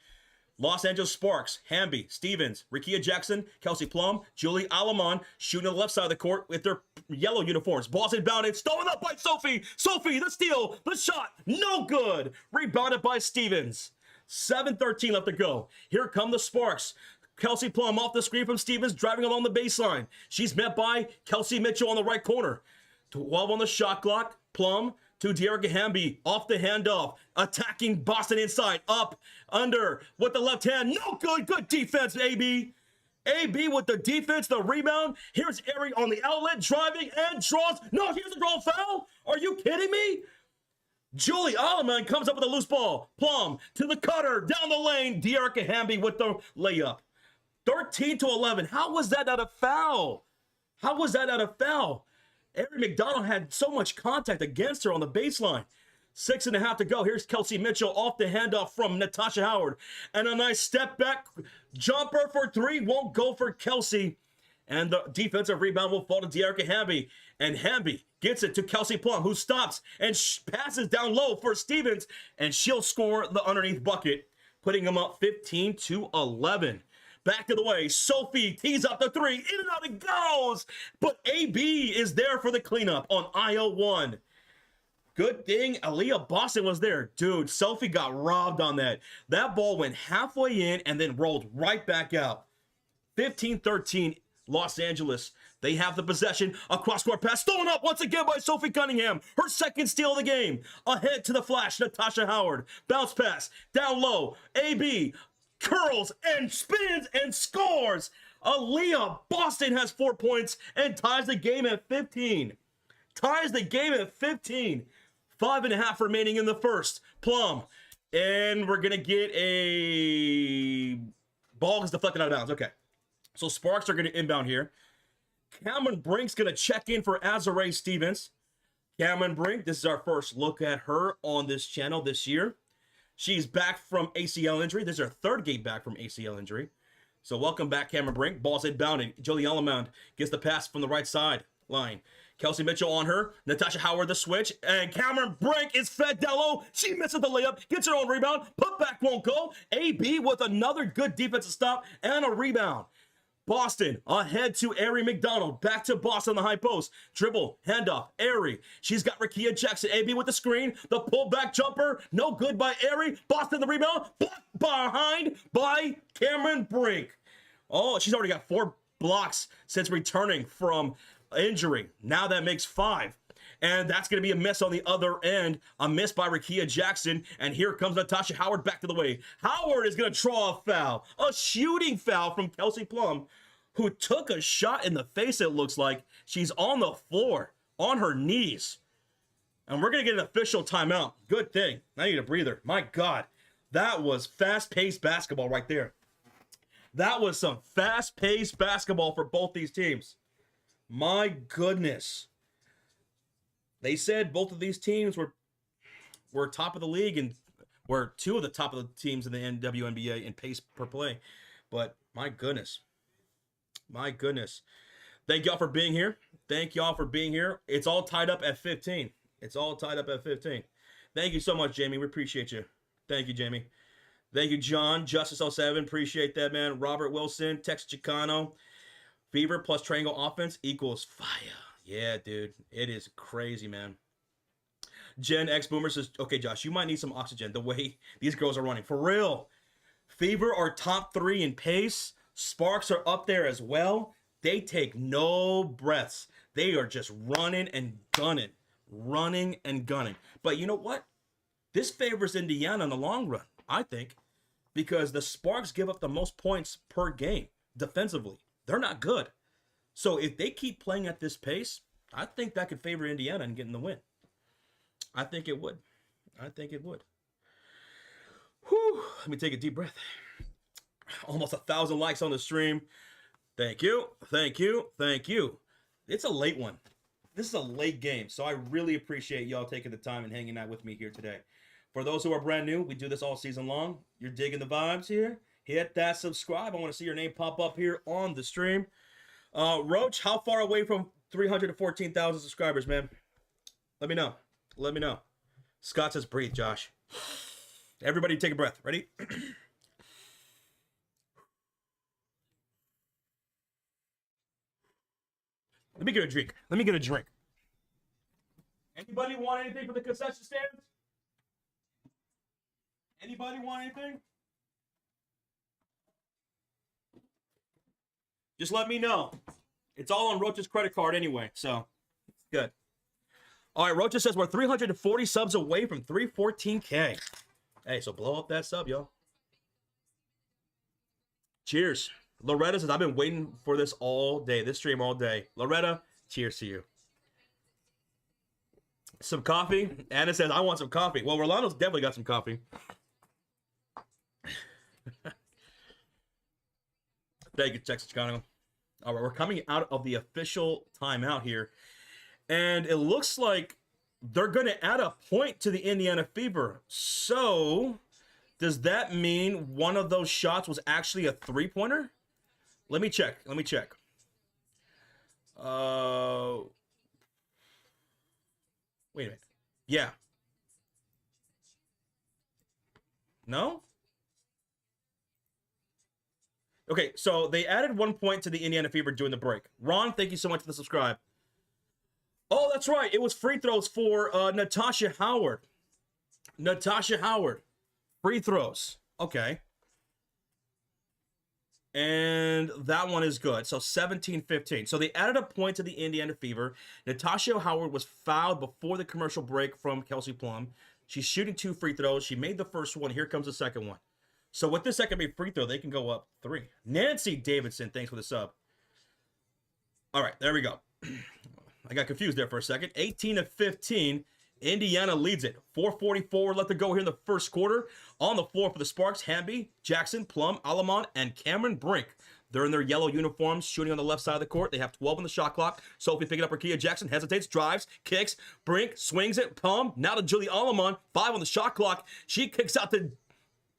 Los Angeles Sparks, Hamby, Stevens, Rikia Jackson, Kelsey Plum, Julie Alleman shooting on the left side of the court with their yellow uniforms. Ball's inbounded, stolen up by Sophie. Sophie, the steal, the shot, no good. Rebounded by Stevens. 7:13 left to go. Here come the Sparks. Kelsey Plum off the screen from Stevens, driving along the baseline. She's met by Kelsey Mitchell on the right corner. 12 on the shot clock. Plum to Dearica Hamby off the handoff, attacking Boston inside, up, under, with the left hand. No good. Good defense, AB. AB with the defense, the rebound. Here's Ari on the outlet, driving and draws. No, here's a draw foul. Are you kidding me? Julie Alleman comes up with a loose ball. Plum to the cutter, down the lane. Dearica Hamby with the layup. 13-11. How was that not a foul? How was that not a foul? Ari McDonald had so much contact against her on the baseline. 6.5 to go. Here's Kelsey Mitchell off the handoff from Natasha Howard. And a nice step back jumper for 3. Won't go for Kelsey. And the defensive rebound will fall to Dearica Hamby. And Hamby gets it to Kelsey Plum, who stops and passes down low for Stevens. And she'll score the underneath bucket, putting them up 15-11. Back to the way. Sophie tees up the 3. In and out it goes. But AB is there for the cleanup on aisle 1. Good thing Aaliyah Boston was there. Dude, Sophie got robbed on that. That ball went halfway in and then rolled right back out. 15-13 Los Angeles. They have the possession. A cross-court pass stolen up once again by Sophie Cunningham. Her second steal of the game. Ahead to the flash, Natasha Howard. Bounce pass. Down low. AB curls and spins and scores. Aaliyah Boston has 4 points and ties the game at 15. Ties the game at 15. 5.5 remaining in the first. Plum. And we're going to get a ball is deflected out of bounds. Okay. So Sparks are going to inbound here. Cameron Brink's going to check in for Azurá Stevens. Cameron Brink, this is our first look at her on this channel this year. She's back from ACL injury. This is her 3rd game back from ACL injury. So welcome back, Cameron Brink. Ball's inbounded. Julie Alleman gets the pass from the right side line. Kelsey Mitchell on her. Natasha Howard the switch. And Cameron Brink is fed down low. She misses the layup. Gets her own rebound. Put back won't go. AB with another good defensive stop and a rebound. Boston ahead to Ari McDonald. Back to Boston on the high post. Dribble, handoff, Ari. She's got Rikia Jackson. AB with the screen. The pullback jumper. No good by Ari. Boston the rebound. Behind by Cameron Brink. Oh, she's already got 4 blocks since returning from injury. Now that makes 5. And that's going to be a miss on the other end. A miss by Rickea Jackson. And here comes Natasha Howard back to the way. Howard is going to draw a foul. A shooting foul from Kelsey Plum, who took a shot in the face, it looks like. She's on the floor, on her knees. And we're going to get an official timeout. Good thing. I need a breather. My God. That was fast-paced basketball right there. That was some fast-paced basketball for both these teams. My goodness. They said both of these teams were top of the league and were two of the top of the teams in the WNBA in pace per play. But my goodness. My goodness. Thank y'all for being here. Thank y'all for being here. It's all tied up at 15. It's all tied up at 15. Thank you so much, Jamie. We appreciate you. Thank you, Jamie. Thank you, John. Justice07. Appreciate that, man. Robert Wilson. Tex Chicano. Fever plus triangle offense equals fire. Yeah, dude. It is crazy, man. Jen X Boomer says, okay, Josh, you might need some oxygen the way these girls are running. For real. Fever are top 3 in pace. Sparks are up there as well. They take no breaths. They are just running and gunning. Running and gunning. But you know what? This favors Indiana in the long run, I think, because the Sparks give up the most points per game defensively. They're not good. So if they keep playing at this pace, I think that could favor Indiana in getting the win. I think it would. I think it would. Whew. Let me take a deep breath. Almost 1,000 likes on the stream. Thank you. Thank you. Thank you. It's a late one. This is a late game, so I really appreciate y'all taking the time and hanging out with me here today. For those who are brand new, we do this all season long. You're digging the vibes here? Hit that subscribe. I want to see your name pop up here on the stream. Roach, how far away from 314,000 subscribers, man? Let me know. Let me know. Scott says, breathe, Josh. Everybody take a breath. Ready? Let me get a drink. Let me get a drink. Anybody want anything for the concession stand? Anybody want anything? Just let me know. It's all on Roach's credit card anyway, so it's good. All right, Roach says we're 340 subs away from 314K. Hey, so blow up that sub, yo. Cheers. Loretta says, I've been waiting for this all day, this stream all day. Loretta, cheers to you. Some coffee. Anna says, I want some coffee. Well, Rolano's definitely got some coffee. Thank you, Texas Chicano. All right, we're coming out of the official timeout here. And it looks like they're going to add a point to the Indiana Fever. So, does that mean one of those shots was actually a three-pointer? Let me check. Let me check. Wait a minute. Yeah. No? Okay, so they added 1 point to the Indiana Fever during the break. Ron, thank you so much for the subscribe. Oh, that's right. It was free throws for Natasha Howard. Natasha Howard. Free throws. Okay. And that one is good. So 17-15. So they added a point to the Indiana Fever. Natasha Howard was fouled before the commercial break from Kelsey Plum. She's shooting 2 free throws. She made the first one. Here comes the second one. So with this second free throw, they can go up 3. Nancy Davidson, thanks for the sub. All right, there we go. I got confused there for a second. 18-15. Indiana leads it. 4:44 left to go here in the first quarter. On the floor for the Sparks, Hamby, Jackson, Plum, Alamont, and Cameron Brink. They're in their yellow uniforms, shooting on the left side of the court. They have 12 on the shot clock. Sophie picking up Rickea Jackson, hesitates, drives, kicks. Brink swings it. Plum, now to Julie Alamont. 5 on the shot clock. She kicks out to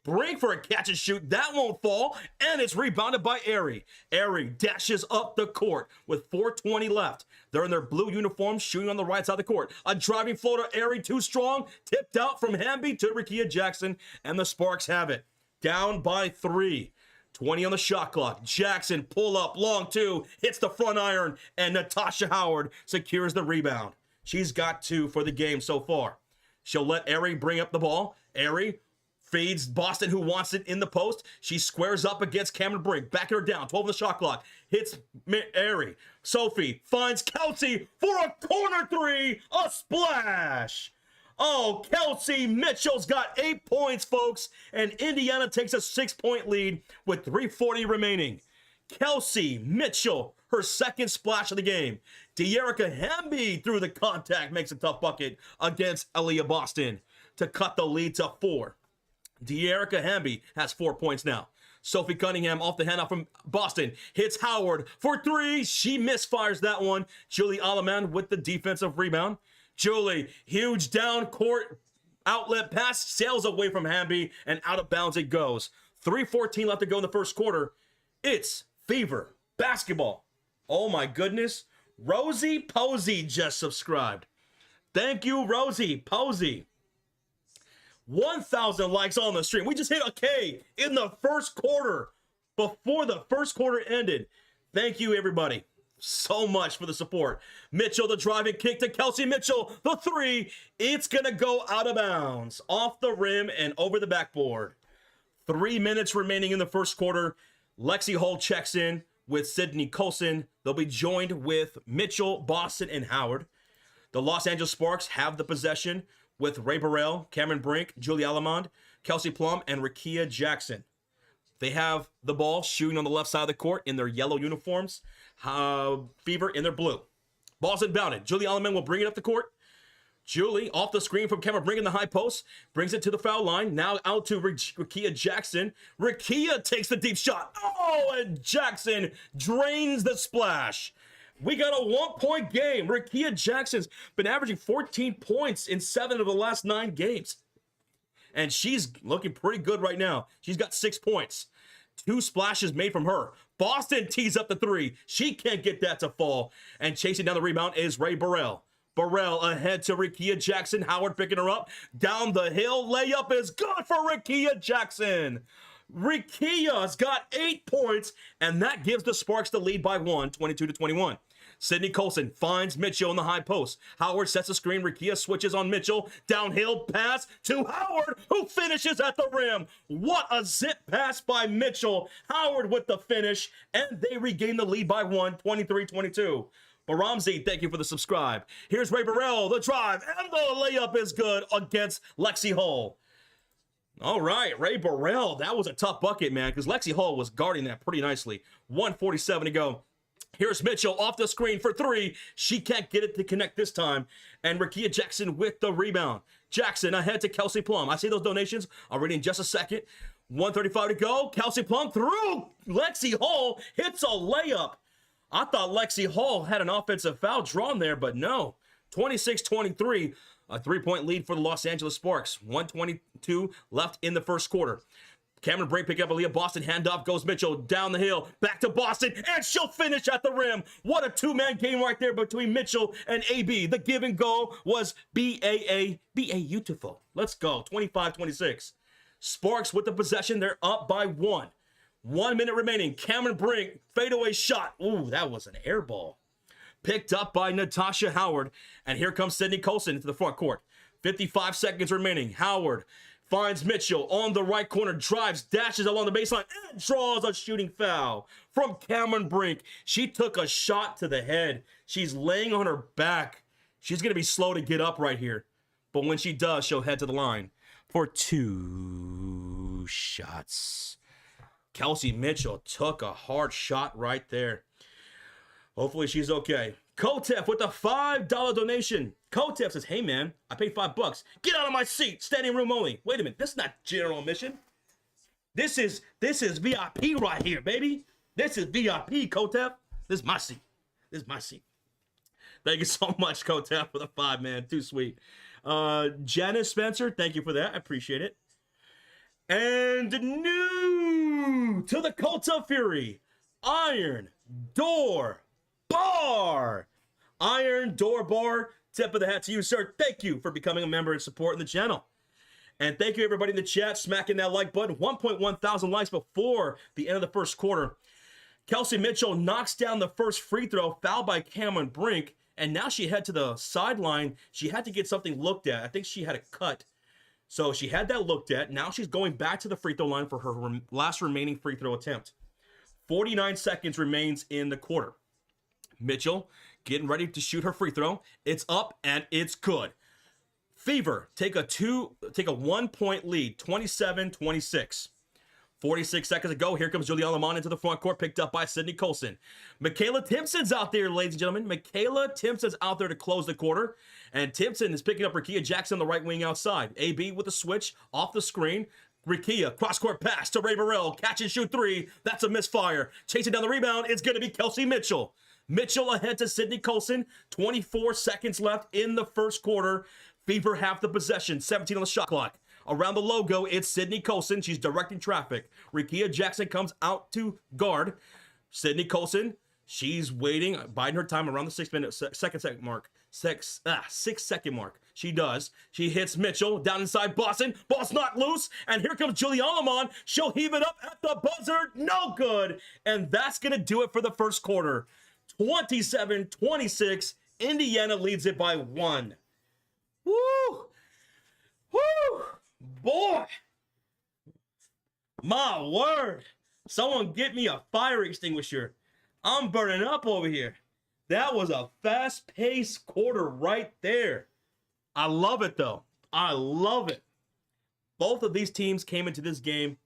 Brink for a catch and shoot. That won't fall. And it's rebounded by Aerie. Aerie dashes up the court with 4:20 left. They're in their blue uniforms, shooting on the right side of the court. A driving floater, Aerie too strong. Tipped out from Hamby to Rickea Jackson. And the Sparks have it. Down by 3. 20 on the shot clock. Jackson pull up, long 2. Hits the front iron. And Natasha Howard secures the rebound. She's got 2 for the game so far. She'll let Aerie bring up the ball. Aerie fades Boston, who wants it in the post. She squares up against Cameron Brink, backing her down, 12 on the shot clock. Hits Airy. Sophie finds Kelsey for a corner three, a splash. Oh, Kelsey Mitchell's got 8 points, folks, and Indiana takes a 6-point lead with 3:40 remaining. Kelsey Mitchell, her second splash of the game. De'Erica Hamby through the contact makes a tough bucket against Aaliyah Boston to cut the lead to 4. De'Erica Hamby has 4 points now. Sophie Cunningham off the handoff from Boston hits Howard for 3. She misfires that one. Julie Alleman with the defensive rebound. Julie, huge down court outlet pass, sails away from Hamby, and out of bounds it goes. 3:14 left to go in the first quarter. It's Fever basketball. Oh my goodness. Rosie Posey just subscribed. Thank you, Rosie Posey. 1,000 likes on the stream. We just hit a K in the first quarter before the first quarter ended. Thank you, everybody, so much for the support. Mitchell, the driving kick to Kelsey Mitchell. The 3, it's going to go out of bounds, off the rim and over the backboard. 3 minutes remaining in the first quarter. Lexi Hull checks in with Sydney Colson. They'll be joined with Mitchell, Boston, and Howard. The Los Angeles Sparks have the possession with Ray Burrell, Cameron Brink, Julie Allemond, Kelsey Plum, and Rakia Jackson. They have the ball shooting on the left side of the court in their yellow uniforms. Fever in their blue. Ball's inbounded. Julie Allemond will bring it up the court. Julie, off the screen from Cameron Brink in the high post, brings it to the foul line. Now out to Rakia Jackson. Rakia takes the deep shot. Oh, and Jackson drains the splash. We got a 1-point game. Rakia Jackson's been averaging 14 points in 7 of the last 9 games. And she's looking pretty good right now. She's got 6 points. 2 splashes made from her. Boston tees up the 3. She can't get that to fall. And chasing down the rebound is Ray Burrell. Burrell ahead to Rakia Jackson. Howard picking her up. Down the hill. Layup is good for Rakia Jackson. Rakia's got 8 points, and that gives the Sparks the lead by 1, 22-21. Sydney Colson finds Mitchell in the high post. Howard sets a screen. Rakia switches on Mitchell. Downhill pass to Howard, who finishes at the rim. What a zip pass by Mitchell. Howard with the finish, and they regain the lead by 1, 23-22. Baramzi, thank you for the subscribe. Here's Ray Burrell, the drive, and the layup is good against Lexi Hull. All right, Ray Burrell, that was a tough bucket, man, because Lexi Hull was guarding that pretty nicely. 1:47 to go. Here's Mitchell off the screen for 3. She can't get it to connect this time. And Rakia Jackson with the rebound. Jackson ahead to Kelsey Plum. I see those donations. I'll read in just a second. 1:35 to go. Kelsey Plum through Lexi Hull hits a layup. I thought Lexi Hull had an offensive foul drawn there, but no. 26-23, a 3-point lead for the Los Angeles Sparks. 1:22 left in the first quarter. Cameron Brink pick up Aaliyah Boston. Handoff goes Mitchell down the hill. Back to Boston, and she'll finish at the rim. What a 2-man game right there between Mitchell and AB. The give and go was beautiful. Let's go. 25-26. Sparks with the possession. They're up by 1. 1 minute remaining. Cameron Brink, fadeaway shot. Ooh, that was an air ball. Picked up by Natasha Howard. And here comes Sydney Colson into the front court. 55 seconds remaining. Howard finds Mitchell on the right corner, drives, dashes along the baseline, and draws a shooting foul from Cameron Brink. She took a shot to the head. She's laying on her back. She's going to be slow to get up right here. But when she does, she'll head to the line for 2 shots. Kelsey Mitchell took a hard shot right there. Hopefully she's okay. Kotef with a $5 donation. Kotef says, hey man, I paid $5. Get out of my seat. Standing room only. Wait a minute. This is not general admission. This is VIP right here, baby. This is VIP, Kotef. This is my seat. This is my seat. Thank you so much, Kotef, for the 5, man. Too sweet. Janice Spencer, thank you for that. I appreciate it. And new to the Cult of Fury, Iron Door Bar. Iron Door Bar, tip of the hat to you, sir. Thank you for becoming a member and supporting the channel. And thank you, everybody in the chat, smacking that like button. 1.1 thousand likes before the end of the first quarter. Kelsey Mitchell knocks down the first free throw, fouled by Cameron Brink, and now she head to the sideline. She had to get something looked at. I think she had a cut. So she had that looked at. Now she's going back to the free throw line for her last remaining free throw attempt. 49 seconds remains in the quarter. Mitchell getting ready to shoot her free throw. It's up and it's good. Fever take a 1-point lead, 27-26. 46 seconds ago, here comes Juliana Lamont into the front court, picked up by Sydney Colson. Michaela Timpson's out there, ladies and gentlemen. Michaela Timpson's out there to close the quarter. And Timpson is picking up Rikia Jackson on the right wing outside. AB with the switch off the screen. Rikia, cross-court pass to Ray Burrell. Catch and shoot three. That's a misfire. Chasing down the rebound, it's going to be Kelsey Mitchell. Mitchell ahead to Sydney Colson. 24 seconds left in the first quarter. Fever have the possession. 17 on the shot clock. Around the logo, it's Sydney Colson. She's directing traffic. Rikia Jackson comes out to guard. Sydney Colson, she's waiting, biding her time around the 6-second mark. 6-second mark. She does. She hits Mitchell down inside Boston. Ball's not loose. And here comes Juliana Lamont. She'll heave it up at the buzzer. No good. And that's going to do it for the first quarter. 27-26. Indiana leads it by 1. Woo! Woo! Boy, my word. Someone get me a fire extinguisher. I'm burning up over here. That was a fast-paced quarter right there. I love it, though. I love it. Both of these teams came into this game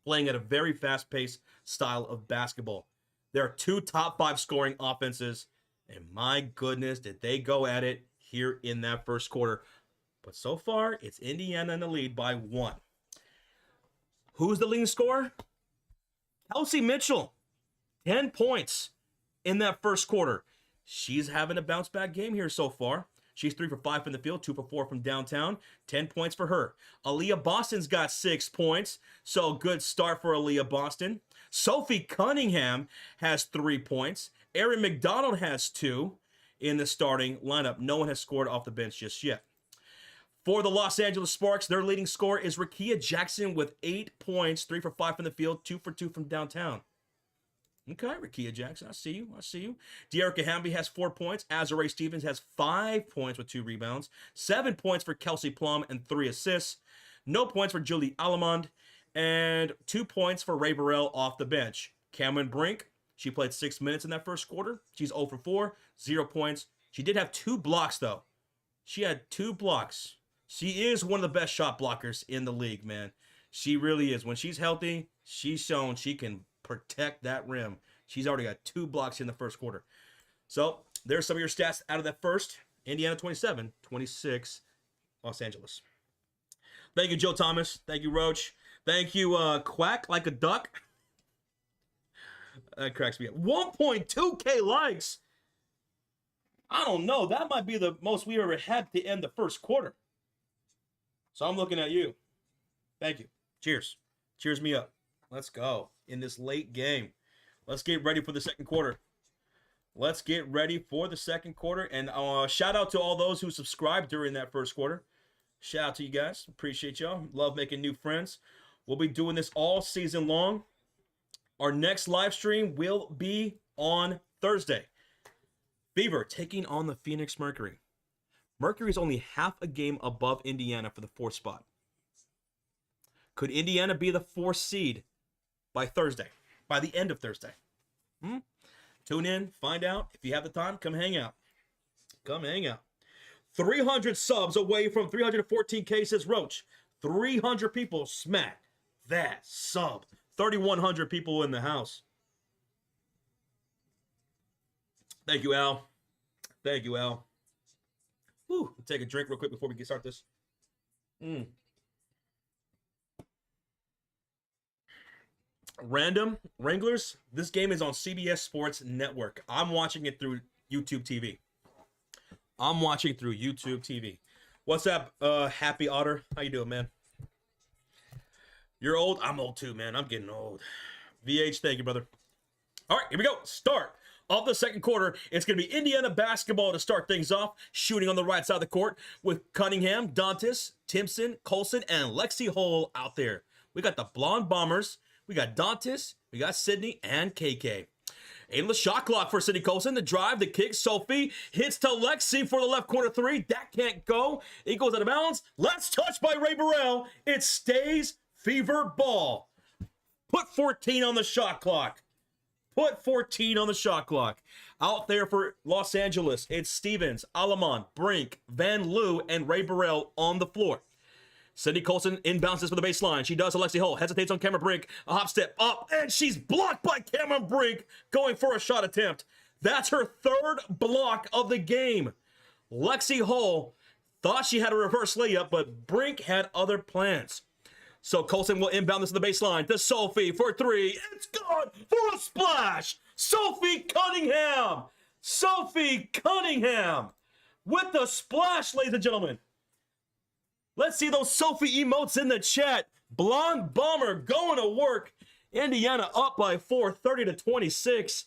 playing at a very fast-paced style of basketball. There are 2 top 5 scoring offenses, and my goodness, did they go at it here in that first quarter. But so far, it's Indiana in the lead by 1. Who's the leading scorer? Kelsey Mitchell. 10 points in that first quarter. She's having a bounce-back game here so far. She's 3 for 5 from the field, 2 for 4 from downtown. 10 points for her. Aaliyah Boston's got 6 points, so good start for Aaliyah Boston. Sophie Cunningham has 3 points. Erin McDonald has 2 in the starting lineup. No one has scored off the bench just yet. For the Los Angeles Sparks, their leading scorer is Rikia Jackson with 8 points, 3 for 5 from the field, 2 for 2 from downtown. Okay, Rikia Jackson, I see you. I see you. De'Erica Hamby has 4 points. Azurá Stevens has 5 points with 2 rebounds. 7 points for Kelsey Plum and 3 assists. No points for Julie Alamond. And 2 points for Ray Burrell off the bench. Cameron Brink, she played 6 minutes in that first quarter. She's 0 for 4, 0 points. She did have 2 blocks, though. She had 2 blocks. She is one of the best shot blockers in the league, man. She really is. When she's healthy, she's shown she can protect that rim. She's already got 2 blocks in the first quarter. So there's some of your stats out of that first. Indiana 27, 26, Los Angeles. Thank you, Joe Thomas. Thank you, Roach. Thank you, Quack Like a Duck. That cracks me up. 1.2K likes. I don't know. That might be the most we ever had to end the first quarter. So I'm looking at you. Thank you. Cheers. Cheers me up. Let's go in this late game. Let's get ready for the second quarter. Let's get ready for the second quarter. And shout out to all those who subscribed during that first quarter. Shout out to you guys. Appreciate y'all. Love making new friends. We'll be doing this all season long. Our next live stream will be on Thursday. Fever taking on the Phoenix Mercury. Mercury is only half a game above Indiana for the 4th spot. Could Indiana be the 4th seed by Thursday? By the end of Thursday? Tune in, find out. If you have the time, come hang out. Come hang out. 300 subs away from 314K, says Roach. 300 people smack that sub. 3,100 people in the house. Thank you, Al. Thank you, Al. Whew. Take a drink real quick before we get start this. Random Wranglers. This game is on CBS Sports Network. I'm watching it through YouTube TV. I'm watching through YouTube TV. What's up, Happy Otter? How you doing, man? You're old? I'm old too, man. I'm getting old. VH, thank you, brother. All right, here we go. Start of the second quarter. It's going to be Indiana basketball to start things off. Shooting on the right side of the court with Cunningham, Dantas, Timpson, Colson, and Lexi Hull out there. We got the Blonde Bombers. We got Dantas. We got Sydney and KK. 8 on the shot clock for Sydney Colson. The drive, the kick. Sophie hits to Lexi for the left corner 3. That can't go. It goes out of bounds. Last touch by Ray Burrell. It stays Fever ball. Put 14 on the shot clock. Put 14 on the shot clock. Out there for Los Angeles, it's Stevens, Alamon, Brink, Van Loo, and Ray Burrell on the floor. Sydney Colson inbounces for the baseline. She does. Alexi Hull hesitates on Cameron Brink. A hop step up, and she's blocked by Cameron Brink going for a shot attempt. That's her 3rd block of the game. Lexi Hull thought she had a reverse layup, but Brink had other plans. So Colson will inbound this to the baseline to Sophie for 3. It's good for a splash. Sophie Cunningham. Sophie Cunningham with the splash, ladies and gentlemen. Let's see those Sophie emotes in the chat. Blonde Bomber going to work. Indiana up by 4, 30-26.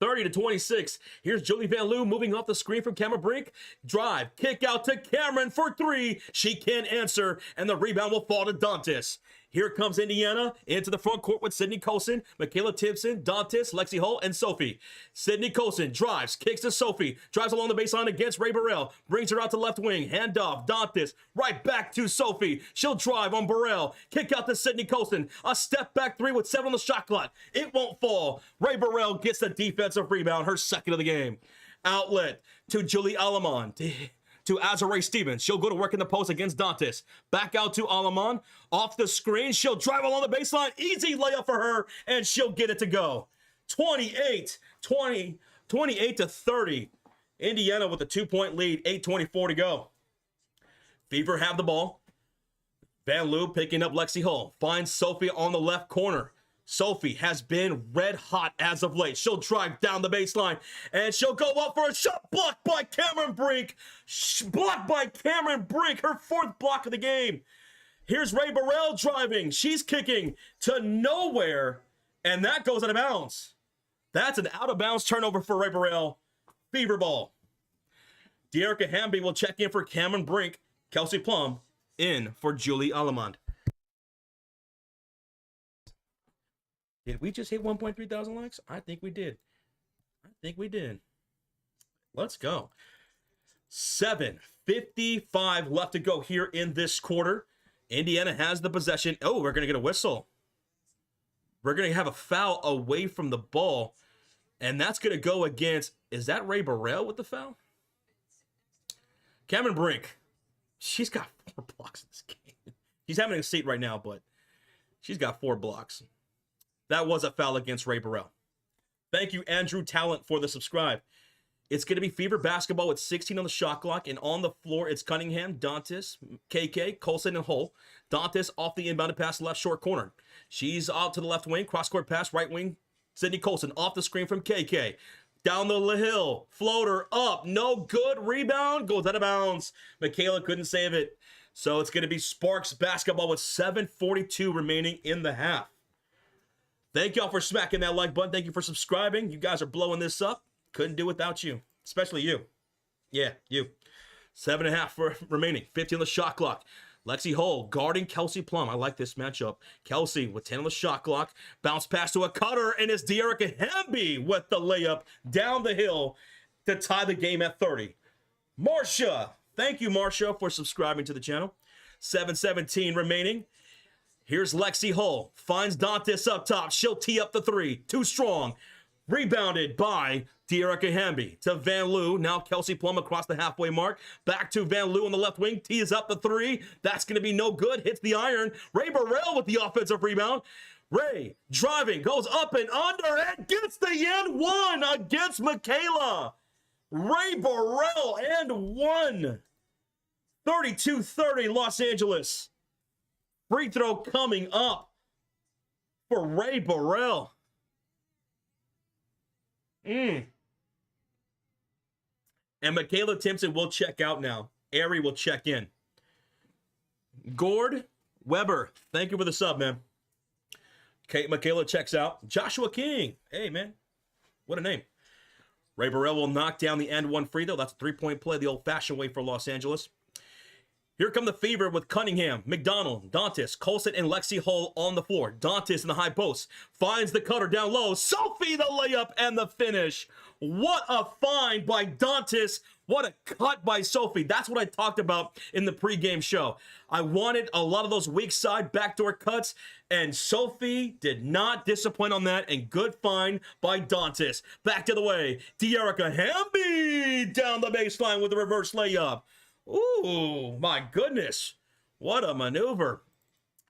30-26. Here's Julie Van Loo moving off the screen from Cameron Brink. Drive, kick out to Cameron for 3. She can't answer, and the rebound will fall to Dantas. Here comes Indiana into the front court with Sydney Colson, Michaela Timpson, Dantas, Lexi Hull, and Sophie. Sydney Colson drives, kicks to Sophie, drives along the baseline against Ray Burrell, brings her out to left wing, handoff, Dantas, right back to Sophie. She'll drive on Burrell, kick out to Sydney Colson, a step back 3 with 7 on the shot clock. It won't fall. Ray Burrell gets the defensive rebound, her 2nd of the game. Outlet to Julie Alamon. To Azarae Stevens. She'll go to work in the post against Dantas. Back out to Alamon. Off the screen. She'll drive along the baseline. Easy layup for her, and she'll get it to go. 28-30. Indiana with a 2-point lead. 8:24 to go. Fever have the ball. Van Loo picking up Lexi Hull. Finds Sophie on the left corner. Sophie has been red hot as of late. She'll drive down the baseline, and she'll go up for a shot blocked by Cameron Brink. Blocked by Cameron Brink, her 4th block of the game. Here's Ray Burrell driving. She's kicking to nowhere, and that goes out of bounds. That's an out-of-bounds turnover for Ray Burrell. Fever ball. Dearica Hamby will check in for Cameron Brink. Kelsey Plum in for Julie Alamond. Did we just hit 1.3 thousand likes? I think we did. Let's go. 7:55 left to go here in this quarter. Indiana has the possession. Oh, we're going to get a whistle. We're going to have a foul away from the ball. And that's going to go against, is that Ray Burrell with the foul? Cameron Brink. She's got 4 blocks in this game. She's having a seat right now, but she's got 4 blocks. That was a foul against Ray Burrell. Thank you, Andrew Talent, for the subscribe. It's going to be Fever basketball with 16 on the shot clock, and on the floor, it's Cunningham, Dantas, KK, Colson, and Hull. Dantas off the inbounded pass, left short corner. She's out to the left wing, cross-court pass, right wing, Sydney Colson off the screen from KK. Down the hill, floater up, no good, rebound, goes out of bounds. Michaela couldn't save it. So it's going to be Sparks basketball with 7:42 remaining in the half. Thank y'all for smacking that like button. Thank you for subscribing. You guys are blowing this up. Couldn't do without you, especially you. Yeah, you. 7.5 for remaining. 15 on the shot clock. Lexi Hull guarding Kelsey Plum. I like this matchup. Kelsey with 10 on the shot clock. Bounce pass to a cutter, and it's Dearica Hamby with the layup down the hill to tie the game at 30. Marcia. Thank you, Marcia, for subscribing to the channel. 7:17 remaining. Here's Lexi Hull. Finds Dantas up top. She'll tee up the 3. Too strong. Rebounded by Dearica Hamby to Van Loo. Now Kelsey Plum across the halfway mark. Back to Van Loo on the left wing. Tees up the 3. That's going to be no good. Hits the iron. Ray Burrell with the offensive rebound. Ray driving. Goes up and under and gets the and 1 against Michaela. Ray Burrell and 1. 32-30 Los Angeles. Free throw coming up for Ray Burrell. And Michaela Timpson will check out now. Ari will check in. Gord Weber, thank you for the sub, man. Kate Michaela checks out. Joshua King. Hey, man. What a name. Ray Burrell will knock down the and 1 free throw. That's a 3-point play the old-fashioned way for Los Angeles. Here come the Fever with Cunningham, McDonald, Dantas, Colson, and Lexi Hull on the floor. Dantas in the high post finds the cutter down low. Sophie the layup and the finish. What a find by Dantas. What a cut by Sophie. That's what I talked about in the pregame show. I wanted a lot of those weak side backdoor cuts, and Sophie did not disappoint on that, and good find by Dantas. Back to the way, De'Erica Hamby down the baseline with the reverse layup. Ooh, my goodness. What a maneuver.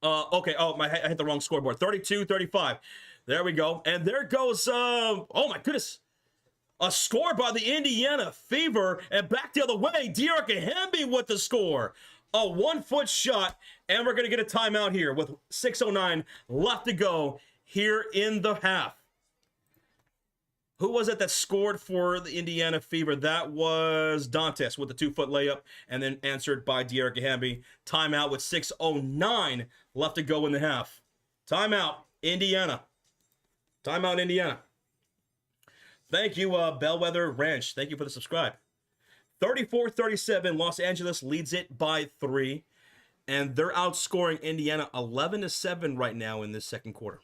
Okay, I hit the wrong scoreboard. 32-35. There we go. And there goes, oh my goodness. A score by the Indiana Fever. And back the other way, De'Erica Hamby with the score. A 1-foot shot. And we're going to get a timeout here with 6:09 left to go here in the half. Who was it that scored for the Indiana Fever? That was Dantas with the 2-foot layup, and then answered by De'Erica Hamby. Timeout with 6:09 left to go in the half. Timeout, Indiana. Timeout, Indiana. Thank you, Bellwether Ranch. Thank you for the subscribe. 34-37, Los Angeles leads it by 3, and they're outscoring Indiana 11-7 right now in this second quarter.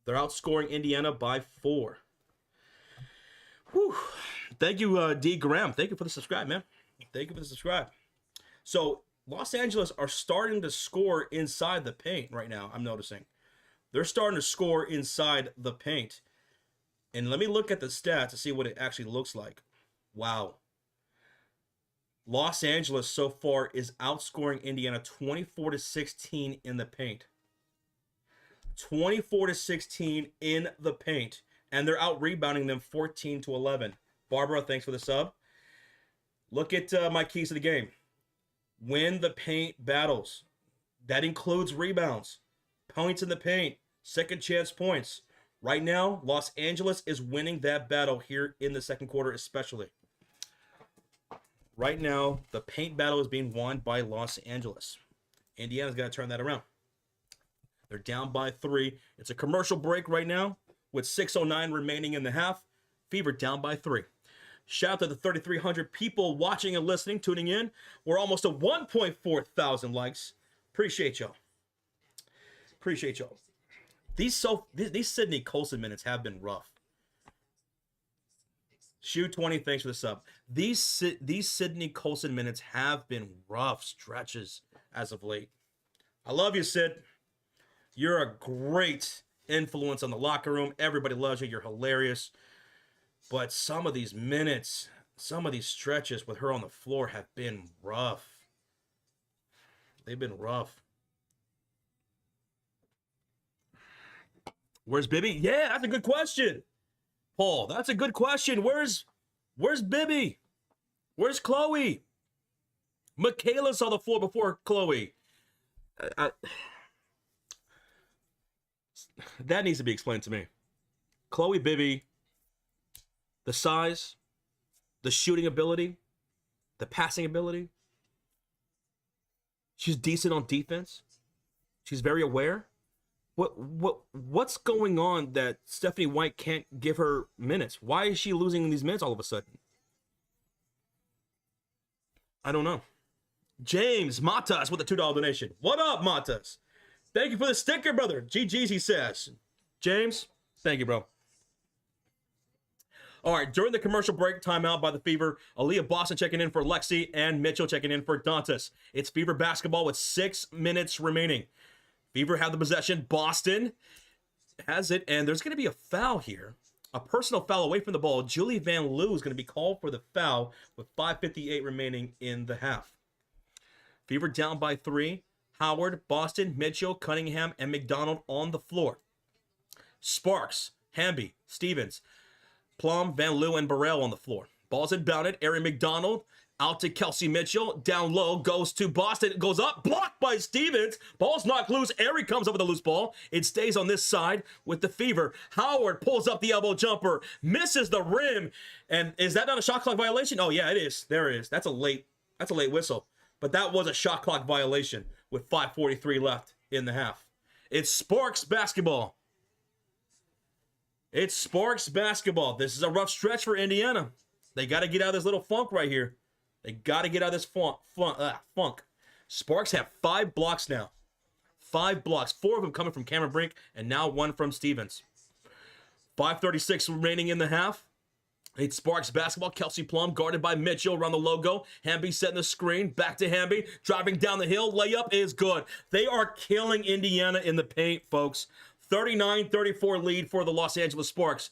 They're outscoring Indiana by 4. Whew. Thank you, D. Graham. Thank you for the subscribe, man. Thank you for the subscribe. So, Los Angeles are starting to score inside the paint right now, I'm noticing. They're starting to score inside the paint. And let me look at the stats to see what it actually looks like. Wow. Los Angeles so far is outscoring Indiana 24-16 in the paint. 24-16 in the paint. And they're out-rebounding them 14-11. Barbara, thanks for the sub. Look at my keys to the game. Win the paint battles. That includes rebounds, points in the paint, second chance points. Right now, Los Angeles is winning that battle here in the second quarter especially. Right now, the paint battle is being won by Los Angeles. Indiana's got to turn that around. They're down by 3. It's a commercial break right now with 6:09 remaining in the half. Fever down by 3. Shout out to the 3,300 people watching and listening, tuning in. We're almost at 1.4 thousand likes. Appreciate y'all. Appreciate y'all. These Sydney Colson minutes have been rough. Shoe 20, thanks for the sub. These Sydney Colson minutes have been rough stretches as of late. I love you, Sid. You're a great influence on the locker room. Everybody loves you. You're hilarious. But some of these minutes, some of these stretches with her on the floor have been rough. They've been rough. Where's Bibby? Yeah, that's a good question. Paul, that's a good question. Where's Bibby? Where's Chloe? Michaela's on the floor before Chloe. That needs to be explained to me. Chloe Bibby, the size, the shooting ability, the passing ability. She's decent on defense. She's very aware. What's going on that Stephanie White can't give her minutes? Why is she losing these minutes all of a sudden? I don't know. James Matas with a $2 donation. What up, Matas? Thank you for the sticker, brother. GG's, he says. James, thank you, bro. All right, during the commercial break, timeout by the Fever, Aaliyah Boston checking in for Lexi and Mitchell checking in for Dantas. It's Fever basketball with 6 minutes remaining. Fever have the possession. Boston has it, and there's going to be a foul here. A personal foul away from the ball. Julie Van Loo is going to be called for the foul with 5:58 remaining in the half. Fever down by 3. Howard, Boston, Mitchell, Cunningham, and McDonald on the floor. Sparks, Hamby, Stevens, Plum, Van Loo, and Burrell on the floor. Ball's inbounded. Erin McDonald out to Kelsey Mitchell. Down low, goes to Boston. Goes up, blocked by Stevens. Ball's knocked loose. Erin comes up with a loose ball. It stays on this side with the Fever. Howard pulls up the elbow jumper. Misses the rim. And is that not a shot clock violation? Oh, yeah, it is. There it is. That's a late whistle. But that was a shot clock violation with 5:43 left in the half. It's Sparks basketball. It's Sparks basketball. This is a rough stretch for Indiana. They got to get out of this little funk right here. They got to get out of this funk. Sparks have 5 blocks now. 5 blocks. 4 of them coming from Cameron Brink, and now 1 from Stevens. 5:36 remaining in the half. It's Sparks basketball. Kelsey Plum guarded by Mitchell around the logo. Hamby setting the screen. Back to Hamby. Driving down the hill. Layup is good. They are killing Indiana in the paint, folks. 39-34 lead for the Los Angeles Sparks.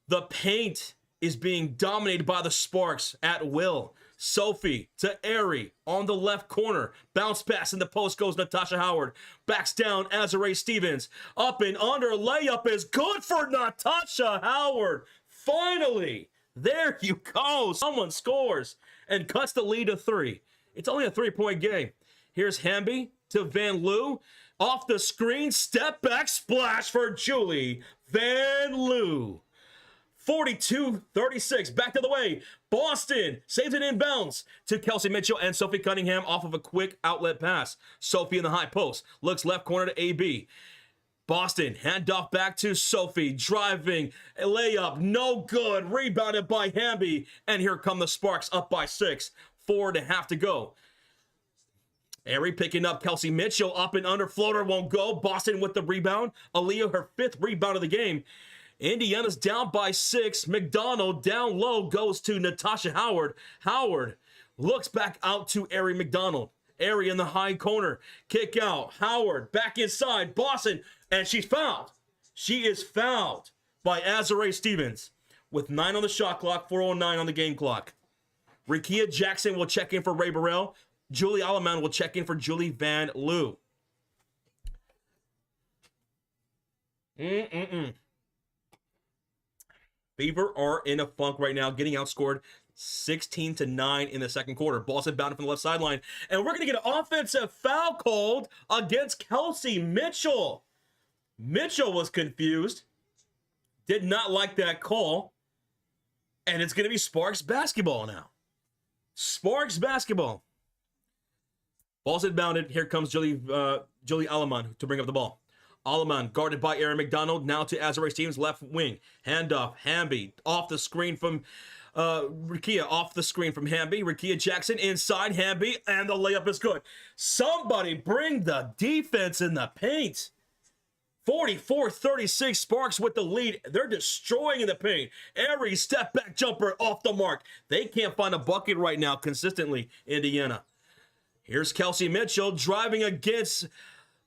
The paint is being dominated by the Sparks at will. Sophie to Airy on the left corner. Bounce pass in the post goes Natasha Howard. Backs down Azare Stevens. Up and under. Layup is good for Natasha Howard. Finally, there you go. Someone scores and cuts the lead to 3. It's only a 3-point game. Here's Hamby to Van Loo. Off the screen, step back splash for Julie Van Loo. 42-36, back to the way. Boston saves it inbounds to Kelsey Mitchell and Sophie Cunningham off of a quick outlet pass. Sophie in the high post, looks left corner to AB. Boston, handoff back to Sophie, driving, a layup, no good, rebounded by Hamby, and here come the Sparks up by 6, 4.5 to go. Airy picking up Kelsey Mitchell, up and under, floater won't go. Boston with the rebound. Aaliyah, her 5th rebound of the game. Indiana's down by 6. McDonald down low goes to Natasha Howard. Howard looks back out to Airy McDonald. Airy in the high corner. Kick out. Howard back inside. Boston. And she's fouled. She is fouled by Azare Stevens with 9 on the shot clock, 4:09 on the game clock. Rikia Jackson will check in for Ray Burrell. Julie Alaman will check in for Julie Van Loo. Fever are in a funk right now, getting outscored 16-9 in the second quarter. Boston bounded from the left sideline. And we're going to get an offensive foul called against Kelsey Mitchell. Mitchell was confused. Did not like that call. And it's going to be Sparks basketball now. Sparks basketball. Ball's inbounded. Here comes Julie Alaman to bring up the ball. Alaman guarded by Aaron McDonald. Now to Azare Stevens, left wing. Handoff. Hamby off the screen from Rikia. Off the screen from Hamby. Rikia Jackson inside Hamby. And the layup is good. Somebody bring the defense in the paint. 44-36, Sparks with the lead. They're destroying in the paint. Airy step back jumper off the mark. They can't find a bucket right now consistently, Indiana. Here's Kelsey Mitchell driving against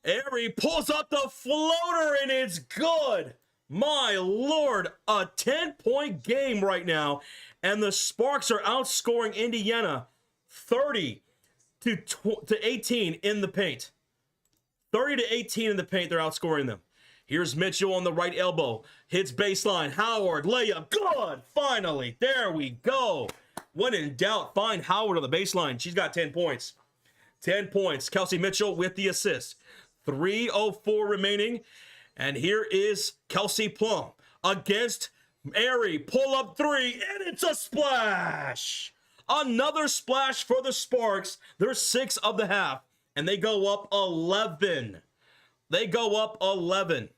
Airy. Pulls up the floater and it's good. My Lord, a 10-point game right now. And the Sparks are outscoring Indiana 30-18 in the paint. 30-18 in the paint, they're outscoring them. Here's Mitchell on the right elbow. Hits baseline. Howard, layup. Good. Finally. There we go. When in doubt, find Howard on the baseline. She's got 10 points. 10 points. Kelsey Mitchell with the assist. 3:04 remaining. And here is Kelsey Plum against Airy. Pull up 3, and it's a splash. Another splash for the Sparks. They're 6 of the half, and they go up 11. They go up 11.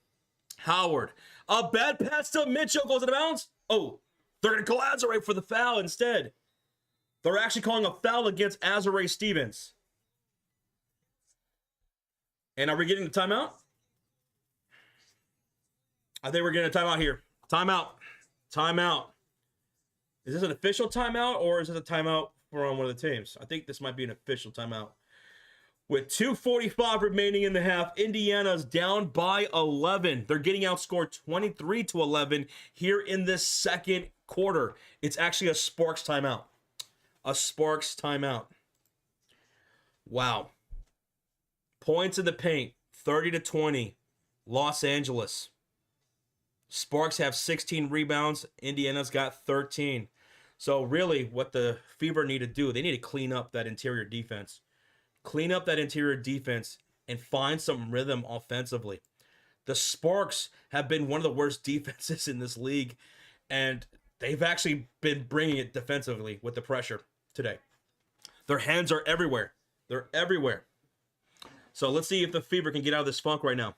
Howard. A bad pass to Mitchell goes out of bounds. Oh, they're going to call Azare for the foul instead. They're actually calling a foul against Azare Stevens. And are we getting the timeout? I think we're getting a timeout here. Timeout. Timeout. Is this an official timeout or is this a timeout from one of the teams? I think this might be an official timeout. With 2:45 remaining in the half, Indiana's down by 11. They're getting outscored 23-11 here in this second quarter. It's actually a Sparks timeout. A Sparks timeout. Wow. Points in the paint, 30-20. Los Angeles. Sparks have 16 rebounds. Indiana's got 13. So really what the Fever need to do, they need to clean up that interior defense. Clean up that interior defense and find some rhythm offensively. The Sparks have been one of the worst defenses in this league, and they've actually been bringing it defensively with the pressure today. Their hands are everywhere. They're everywhere. So let's see if the Fever can get out of this funk right now.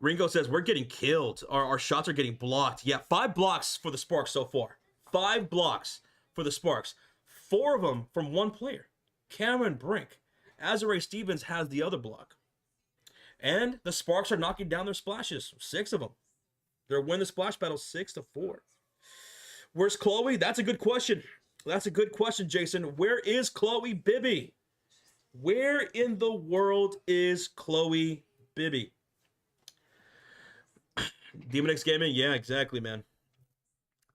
Ringo says, we're getting killed. Our shots are getting blocked. Yeah, 5 blocks for the Sparks so far. 5 blocks for the Sparks. 4 of them from one player. Cameron Brink. Azare Stevens has the other block. And the Sparks are knocking down their splashes. 6 of them. They're winning the splash battle 6-4. Where's Chloe? That's a good question. That's a good question, Jason. Where is Chloe Bibby? Where in the world is Chloe Bibby? Demon X Gaming? Yeah, exactly, man.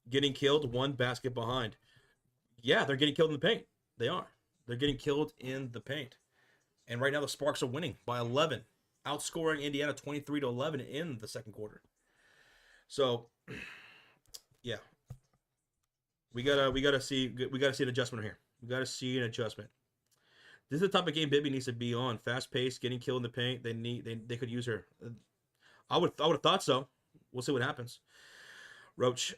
Getting killed, 1 basket behind. Yeah, they're getting killed in the paint. They are. They're getting killed in the paint. And right now the Sparks are winning by 11. Outscoring Indiana 23-11 in the second quarter. So, yeah. We gotta see an adjustment here. We gotta see an adjustment. This is the type of game Bibby needs to be on. Fast paced, getting killed in the paint. They could use her. I would have thought so. We'll see what happens. Roach.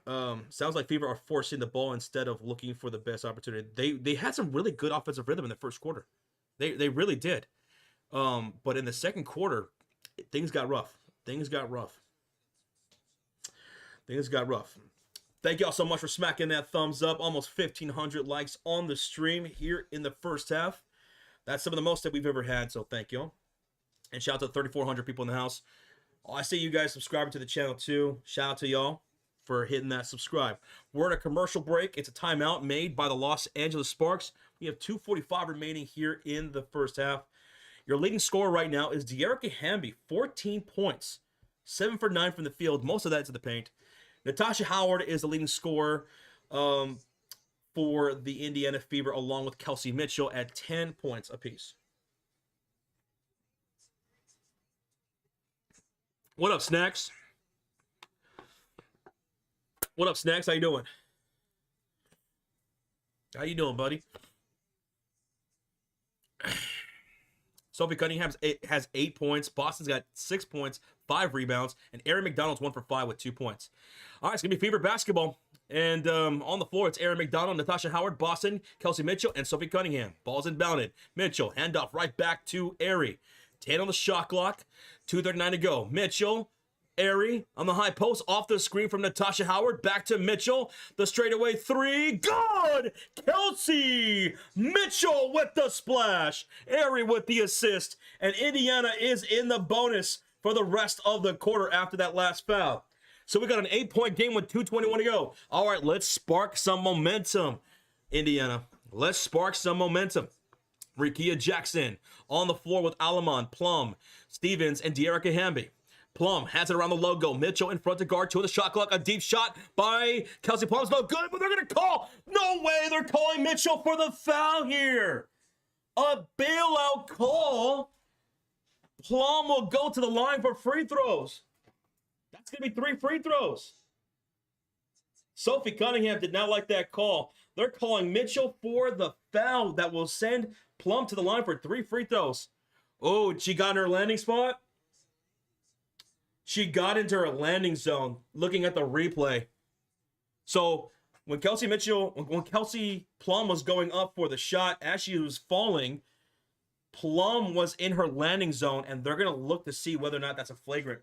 Sounds like Fever are forcing the ball instead of looking for the best opportunity. They had some really good offensive rhythm in the first quarter. They really did. But in the second quarter, things got rough. Things got rough. Thank y'all so much for smacking that thumbs up. Almost 1,500 likes on the stream here in the first half. That's some of the most that we've ever had, so thank y'all. And shout out to 3,400 people in the house. Oh, I see you guys subscribing to the channel too. Shout out to y'all for hitting that subscribe. We're in a commercial break. It's a timeout made by the Los Angeles Sparks. We have 2:45 remaining here in the first half. Your leading scorer right now is De'Arica Hamby, 14 points. 7 for 9 from the field. Most of that to the paint. Natasha Howard is the leading scorer for the Indiana Fever, along with Kelsey Mitchell at 10 points apiece. What up, Snacks? What up, Snacks? How you doing? How you doing, buddy? Sophie Cunningham has 8 points. Boston's got 6 points, 5 rebounds, and Aaron McDonald's 1 for 5 with 2 points. All right, it's going to be Fever basketball. And on the floor, it's Aaron McDonald, Natasha Howard, Boston, Kelsey Mitchell, and Sophie Cunningham. Ball's inbounded. Mitchell, handoff right back to Airy. 10 on the shot clock, 2:39 to go. Mitchell, Airy on the high post, off the screen from Natasha Howard, back to Mitchell. The straightaway 3, good! Kelsey Mitchell with the splash. Airy with the assist. And Indiana is in the bonus for the rest of the quarter after that last foul. So we got an 8-point game with 2:21 to go. All right, let's spark some momentum, Indiana. Let's spark some momentum. Rikia Jackson on the floor with Alamon, Plum, Stevens, and De'Arica Hamby. Plum has it around the logo. Mitchell in front to guard, 2 on the shot clock. A deep shot by Kelsey Plum's no good, but they're going to call. No way, they're calling Mitchell for the foul here. A bailout call. Plum will go to the line for free throws. That's going to be 3 free throws. Sophie Cunningham did not like that call. They're calling Mitchell for the foul that will send Plum to the line for 3 free throws. Oh, she got in her landing spot. She got into her landing zone looking at the replay. So when Kelsey Plum was going up for the shot, as she was falling, Plum was in her landing zone, and they're going to look to see whether or not that's a flagrant.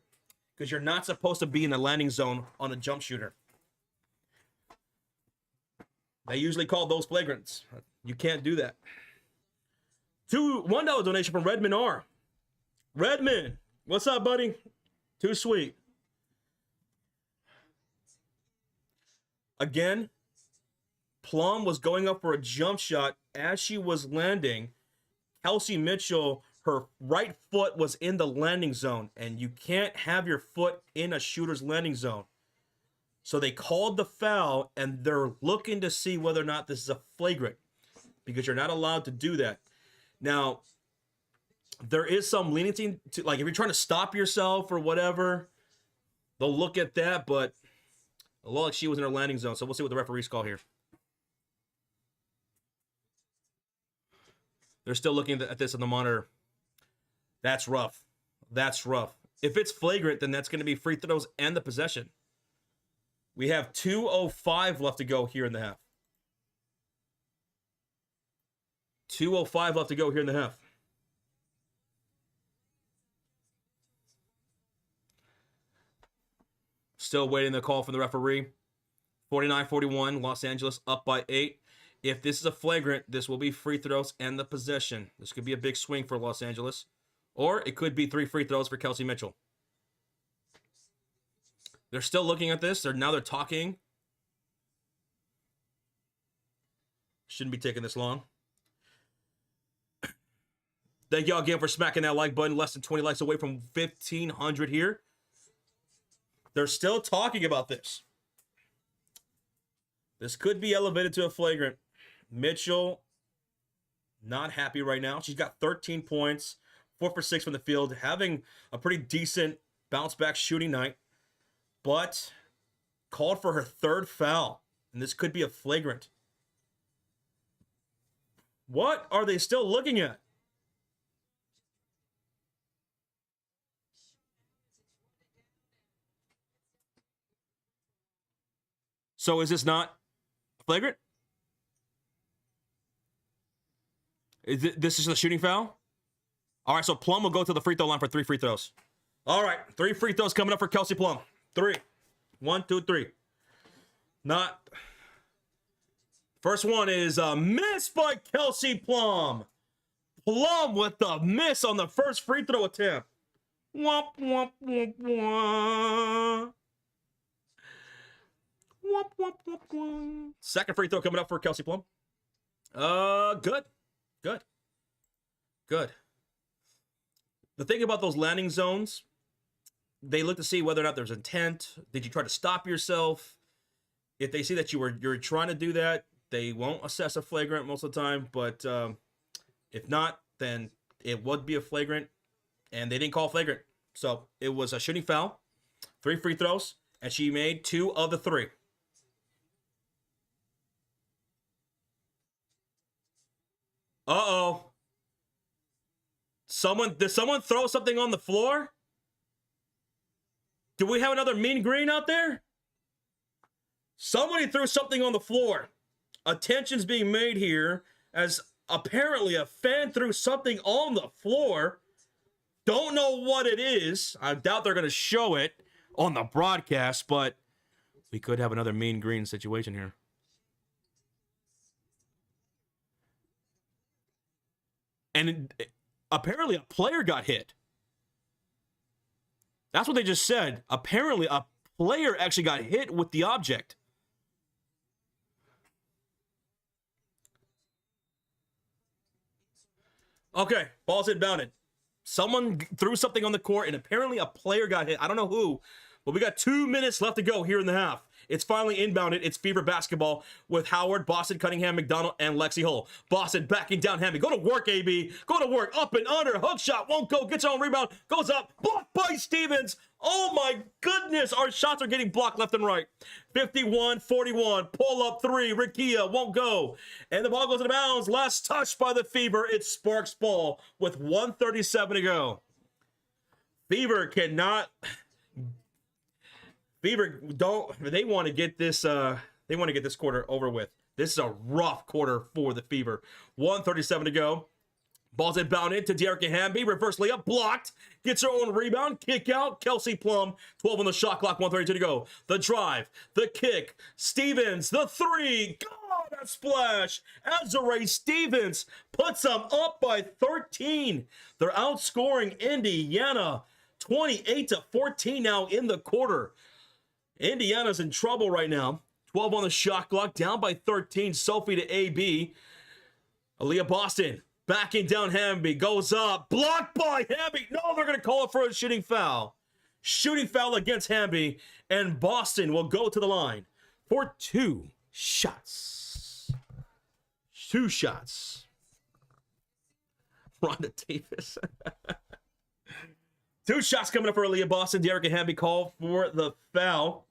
Because you're not supposed to be in the landing zone on a jump shooter. They usually call those flagrants. You can't do that. $1 donation from Redmond R. Redmond, what's up, buddy? Too sweet. Again, Plum was going up for a jump shot. As she was landing, Kelsey Mitchell, her right foot was in the landing zone, and you can't have your foot in a shooter's landing zone. So they called the foul, and they're looking to see whether or not this is a flagrant, because you're not allowed to do that. Now, there is some leniency to, like, if you're trying to stop yourself or whatever, they'll look at that, but it looked like she was in her landing zone, so we'll see what the referees call here. They're still looking at this on the monitor. That's rough. That's rough. If it's flagrant, then that's going to be free throws and the possession. We have 2:05 left to go here in the half. 2:05 left to go here in the half. Still waiting the call from the referee. 49-41, Los Angeles up by 8. If this is a flagrant, this will be free throws and the possession. This could be a big swing for Los Angeles. Or it could be 3 free throws for Kelsey Mitchell. They're still looking at this. Now they're talking. Shouldn't be taking this long. Thank y'all again for smacking that like button. Less than 20 likes away from 1,500 here. They're still talking about this. This could be elevated to a flagrant. Mitchell, not happy right now. She's got 13 points, 4 for 6 from the field, having a pretty decent bounce-back shooting night, but called for her 3rd foul, and this could be a flagrant. What are they still looking at? So is this not flagrant? This is a shooting foul? All right, so Plum will go to the free throw line for 3 free throws. All right, 3 free throws coming up for Kelsey Plum. 3. 1, 2, 3. Not. First one is a miss by Kelsey Plum. Plum with the miss on the first free throw attempt. Womp, womp, womp, womp. Womp, womp, womp, womp. Second free throw coming up for Kelsey Plum. Good. The thing about those landing zones, they look to see whether or not there's intent. Did you try to stop yourself? If they see that you're trying to do that, they won't assess a flagrant most of the time. But if not, then it would be a flagrant, and they didn't call flagrant. So it was a shooting foul, 3 free throws, and she made 2 of the 3. Uh-oh. Did someone throw something on the floor? Do we have another mean green out there? Somebody threw something on the floor. Attention's being made here as apparently a fan threw something on the floor. Don't know what it is. I doubt they're going to show it on the broadcast, but we could have another mean green situation here. And apparently a player got hit. That's what they just said. Apparently a player actually got hit with the object. Okay, ball's inbounded. Someone threw something on the court, and apparently a player got hit. I don't know who, but we got 2 minutes left to go here in the half. It's finally inbounded. It's Fever basketball with Howard, Boston, Cunningham, McDonald, and Lexi Hull. Boston backing down Hamby. Go to work, AB. Go to work. Up and under. Hook shot. Won't go. Gets on rebound. Goes up. Blocked by Stevens. Oh, my goodness. Our shots are getting blocked left and right. 51-41. Pull up 3. Rikia won't go. And the ball goes into bounds. Last touch by the Fever. It's Sparks ball with 1:37 to go. Fever cannot... Fever they want to get this quarter over with. This is a rough quarter for the Fever. 1:37 to go. Ball's inbounded to Dearica Hamby. Reverse layup blocked. Gets her own rebound. Kick out. Kelsey Plum. 12 on the shot clock. 1:32 to go. The drive. The kick. Stevens. The 3. God, a splash. Azure Stevens puts them up by 13. They're outscoring Indiana 28-14 now in the quarter. Indiana's in trouble right now. 12 on the shot clock, down by 13. Sophie to AB. Aaliyah Boston backing down Hamby. Goes up. Blocked by Hamby. No, they're going to call it for a shooting foul. Shooting foul against Hamby. And Boston will go to the line for 2 shots. 2 shots. Rhonda Davis. 2 shots coming up for Aaliyah Boston. Dearica Hamby called for the foul.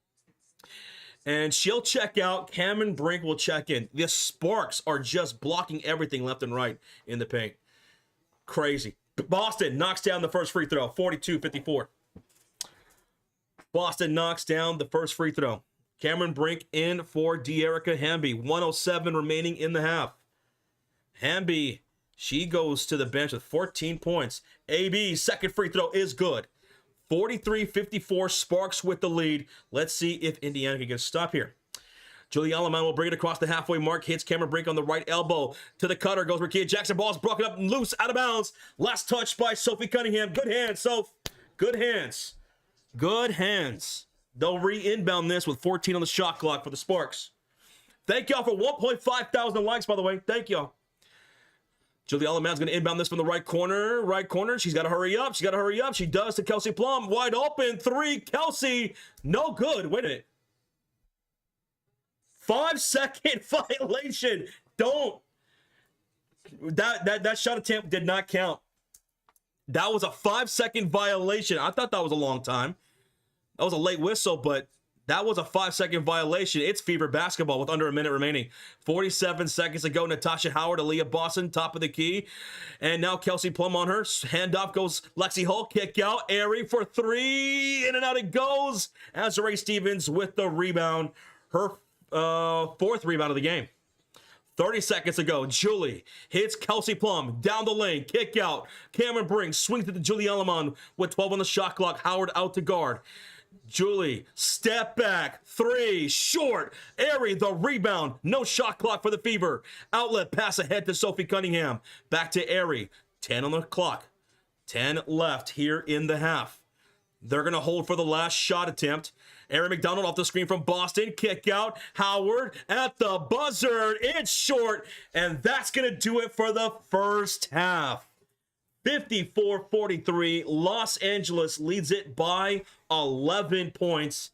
And she'll check out. Cameron Brink will check in. The Sparks are just blocking everything left and right in the paint. Crazy. Boston knocks down the first free throw. 42-54. Boston knocks down the first free throw. Cameron Brink in for Dearica Hamby. 1:07 remaining in the half. Hamby, she goes to the bench with 14 points. AB's second free throw is good. 43-54, Sparks with the lead. Let's see if Indiana can get a stop here. Julie Alleman will bring it across the halfway mark, hits Cameron Brink on the right elbow. To the cutter goes Rakia Jackson. Ball's broken up and loose, out of bounds. Last touch by Sophie Cunningham. Good hands, Soph. Good hands. Good hands. They'll re-inbound this with 14 on the shot clock for the Sparks. Thank y'all for 1.5 thousand likes, by the way. Thank y'all. Julie Alleman's going to inbound this from the right corner. Right corner. She's got to hurry up. She's got to hurry up. She does to Kelsey Plum. Wide open. 3. Kelsey. No good. Wait a minute. 5-second violation. Don't. That shot attempt did not count. That was a 5-second violation. I thought that was a long time. That was a late whistle, but that was a 5-second violation. It's Fever basketball with under a minute remaining. 47 seconds to go. Natasha Howard, Aaliyah Boston, top of the key. And now Kelsey Plum on her. Handoff goes Lexi Hull. Kick out. Airy for 3. In and out it goes. Azurá Stevens with the rebound. Her 4th rebound of the game. 30 seconds to go. Julie hits Kelsey Plum down the lane. Kick out. Cameron Brink swings it to Julie Alleman with 12 on the shot clock. Howard out to guard. Julie, step back. 3, short. Airy, the rebound. No shot clock for the Fever. Outlet pass ahead to Sophie Cunningham. Back to Airy. 10 on the clock. 10 left here in the half. They're going to hold for the last shot attempt. Aaron McDonald off the screen from Boston. Kick out. Howard at the buzzer. It's short. And that's going to do it for the first half. 54-43. Los Angeles leads it by 11 points.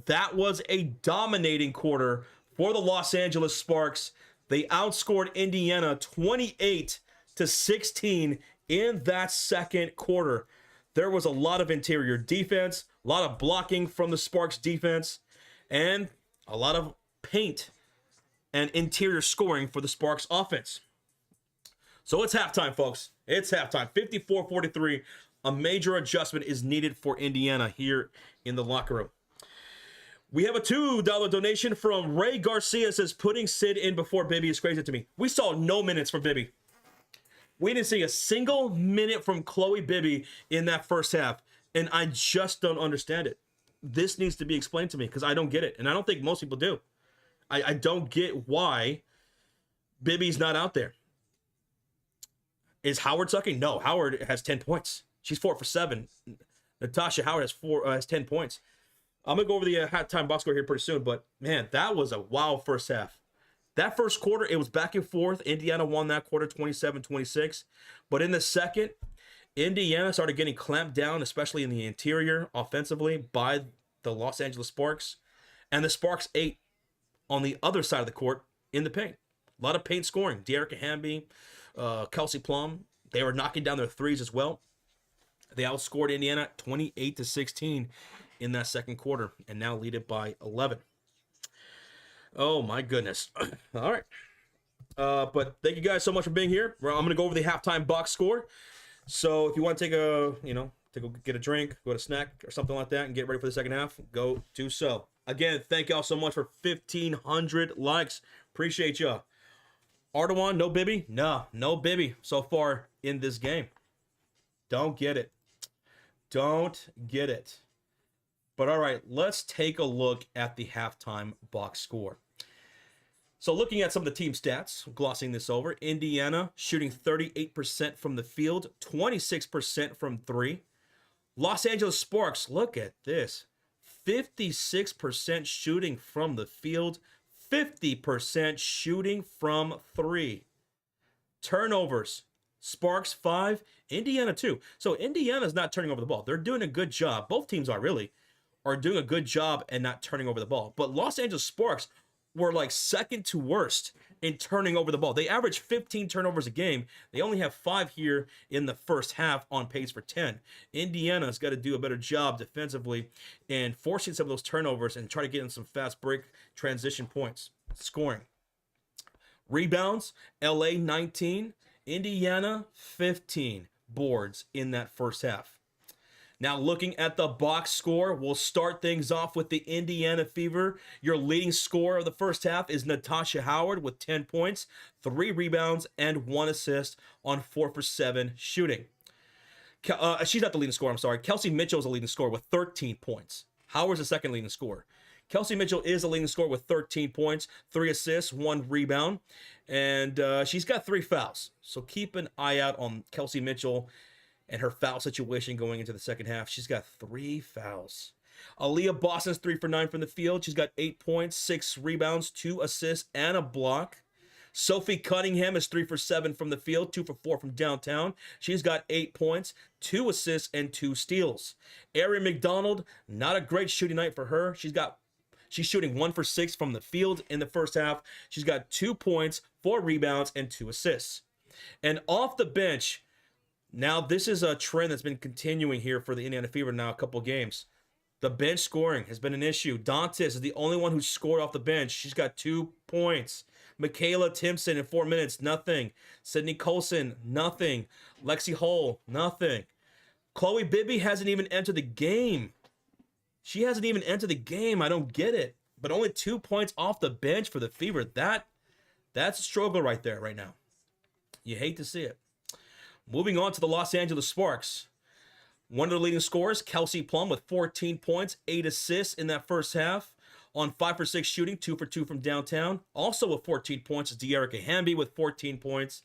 That was a dominating quarter for the Los Angeles Sparks. They outscored Indiana 28-16 in that second quarter. There was a lot of interior defense, a lot of blocking from the Sparks defense, and a lot of paint and interior scoring for the Sparks offense. So it's halftime, folks. It's halftime. 54-43. A major adjustment is needed for Indiana here in the locker room. We have a $2 donation from Ray Garcia. Says, putting Sid in before Bibby is crazy to me. We saw no minutes from Bibby. We didn't see a single minute from Chloe Bibby in that first half. And I just don't understand it. This needs to be explained to me because I don't get it. And I don't think most people do. I don't get why Bibby's not out there. Is Howard sucking? No, Howard has 10 points. She's 4 for 7. Natasha Howard has 10 points. I'm going to go over the halftime box score here pretty soon. But, man, that was a wild first half. That first quarter, it was back and forth. Indiana won that quarter 27-26. But in the second, Indiana started getting clamped down, especially in the interior offensively, by the Los Angeles Sparks. And the Sparks ate on the other side of the court in the paint. A lot of paint scoring. Dearica Hamby, Kelsey Plum, they were knocking down their threes as well. They outscored Indiana 28-16 in that second quarter and now lead it by 11. Oh, my goodness. All right. But thank you guys so much for being here. I'm going to go over the halftime box score. So if you want to take a, to go get a drink, go to a snack or something like that and get ready for the second half, go do so. Again, thank y'all so much for 1,500 likes. Appreciate y'all. Ardawan, no Bibby? No Bibby so far in this game. Don't get it. Don't get it. But all right, let's take a look at the halftime box score. So looking at some of the team stats, glossing this over, Indiana shooting 38% from the field, 26% from 3. Los Angeles Sparks, look at this. 56% shooting from the field, 50% shooting from 3. Turnovers, Sparks 5, Indiana 2. So Indiana's not turning over the ball. They're doing a good job. Both teams are doing a good job and not turning over the ball. But Los Angeles Sparks were like second to worst in turning over the ball. They average 15 turnovers a game. They only have 5 here in the first half, on pace for 10. Indiana's got to do a better job defensively and forcing some of those turnovers and try to get in some fast break transition points. Scoring. Rebounds, LA 19, Indiana 15 boards in that first half. Now looking at the box score, we'll start things off with the Indiana Fever. Your leading scorer of the first half is Natasha Howard with 10 points, 3 rebounds, and 1 assist on 4 for 7 shooting. She's not the leading scorer, I'm sorry. Kelsey Mitchell is the leading scorer with 13 points. Howard's the second leading scorer. Kelsey Mitchell is the leading scorer with 13 points, 3 assists, 1 rebound, and she's got 3 fouls. So keep an eye out on Kelsey Mitchell and her foul situation going into the second half. She's got 3 fouls. Aaliyah Boston's 3 for 9 from the field. She's got 8 points, 6 rebounds, 2 assists, and a block. Sophie Cunningham is 3 for 7 from the field, 2 for 4 from downtown. She's got 8 points, 2 assists, and 2 steals. Ari McDonald, not a great shooting night for her. She's shooting 1 for 6 from the field in the first half. She's got 2 points, 4 rebounds, and 2 assists. And off the bench, now this is a trend that's been continuing here for the Indiana Fever now a couple games. The bench scoring has been an issue. Dantas is the only one who scored off the bench. She's got 2 points. Michaela Timpson in 4 minutes, nothing. Sydney Colson, nothing. Lexi Hull, nothing. Chloe Bibby hasn't even entered the game. She hasn't even entered the game. I don't get it. But only 2 points off the bench for the Fever. That's a struggle right there, right now. You hate to see it. Moving on to the Los Angeles Sparks. One of the leading scorers, Kelsey Plum, with 14 points, 8 assists in that first half. On 5 for 6 shooting, 2 for 2 from downtown. Also with 14 points is De'Erica Hamby with 14 points,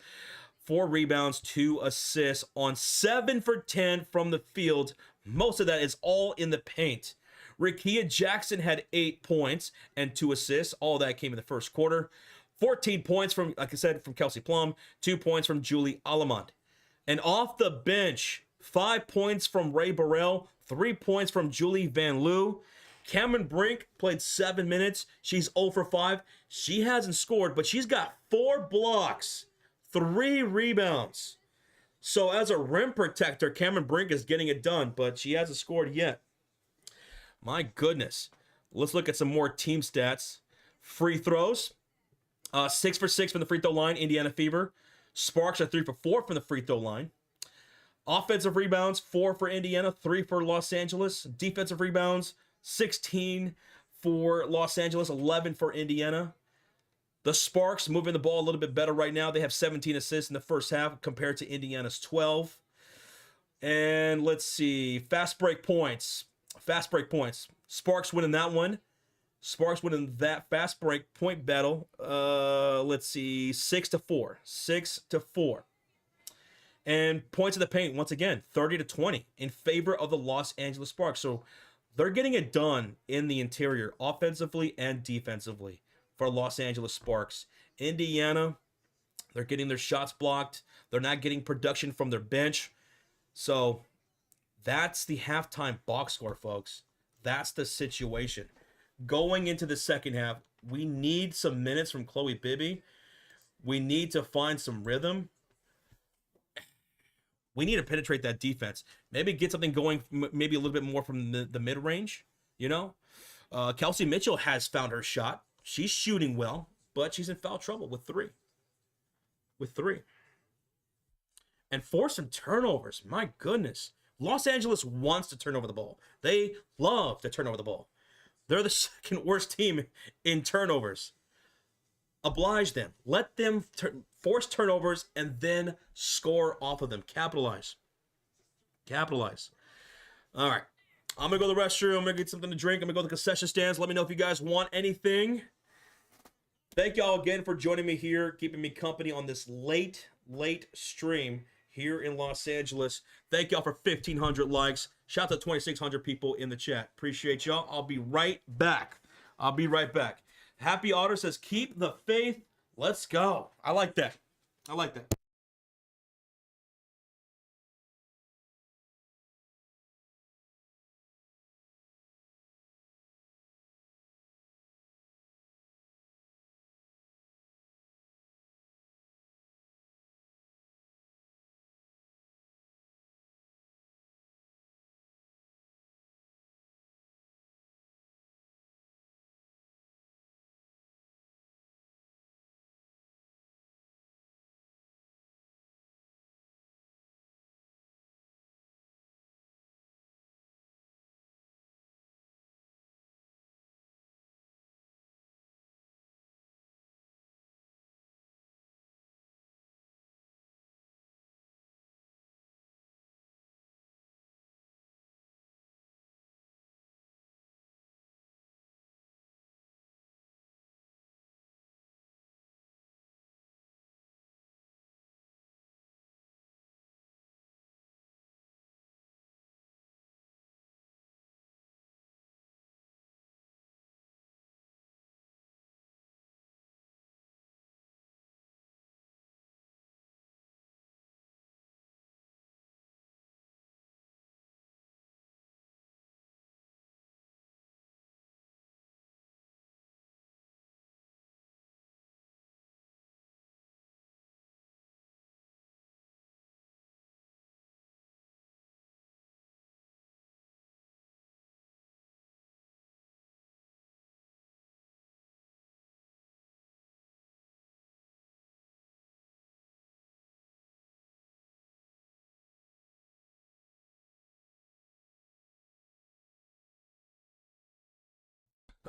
4 rebounds, 2 assists. On 7 for 10 from the field. Most of that is all in the paint. Rickea Jackson had 8 points and 2 assists. All that came in the first quarter. 14 points from, like I said, from Kelsey Plum. 2 points from Julie Alamond. And off the bench, 5 points from Ray Burrell, 3 points from Julie Van Loo. Cameron Brink played 7 minutes. She's 0 for 5. She hasn't scored, but she's got 4 blocks, 3 rebounds. So as a rim protector, Cameron Brink is getting it done, but she hasn't scored yet. My goodness. Let's look at some more team stats. Free throws. 6 for 6 from the free throw line, Indiana Fever. Sparks are 3 for 4 from the free throw line. Offensive rebounds, 4 for Indiana, 3 for Los Angeles. Defensive rebounds, 16 for Los Angeles, 11 for Indiana. The Sparks moving the ball a little bit better right now. They have 17 assists in the first half compared to Indiana's 12. And let's see, fast break points. Sparks winning that one. Sparks winning that fast break point battle. Let's see, 6-4. 6-4. And points in the paint, once again, 30-20 in favor of the Los Angeles Sparks. So they're getting it done in the interior, offensively and defensively, for Los Angeles Sparks. Indiana, they're getting their shots blocked. They're not getting production from their bench. So that's the halftime box score, folks. That's the situation. Going into the second half, we need some minutes from Chloe Bibby. We need to find some rhythm. We need to penetrate that defense. Maybe get something going, maybe a little bit more from the mid-range, you know? Kelsey Mitchell has found her shot. She's shooting well, but she's in foul trouble with 3. And force some turnovers. My goodness. Los Angeles wants to turn over the ball. They love to turn over the ball. They're the second worst team in turnovers. Oblige them. Let them force turnovers and then score off of them. Capitalize. All right. I'm going to go to the restroom. I'm going to get something to drink. I'm going to go to the concession stands. Let me know if you guys want anything. Thank y'all again for joining me here, keeping me company on this late stream here in Los Angeles. Thank y'all for 1,500 likes. Shout out to 2,600 people in the chat. Appreciate y'all. I'll be right back. Happy Otter says, keep the faith. Let's go. I like that.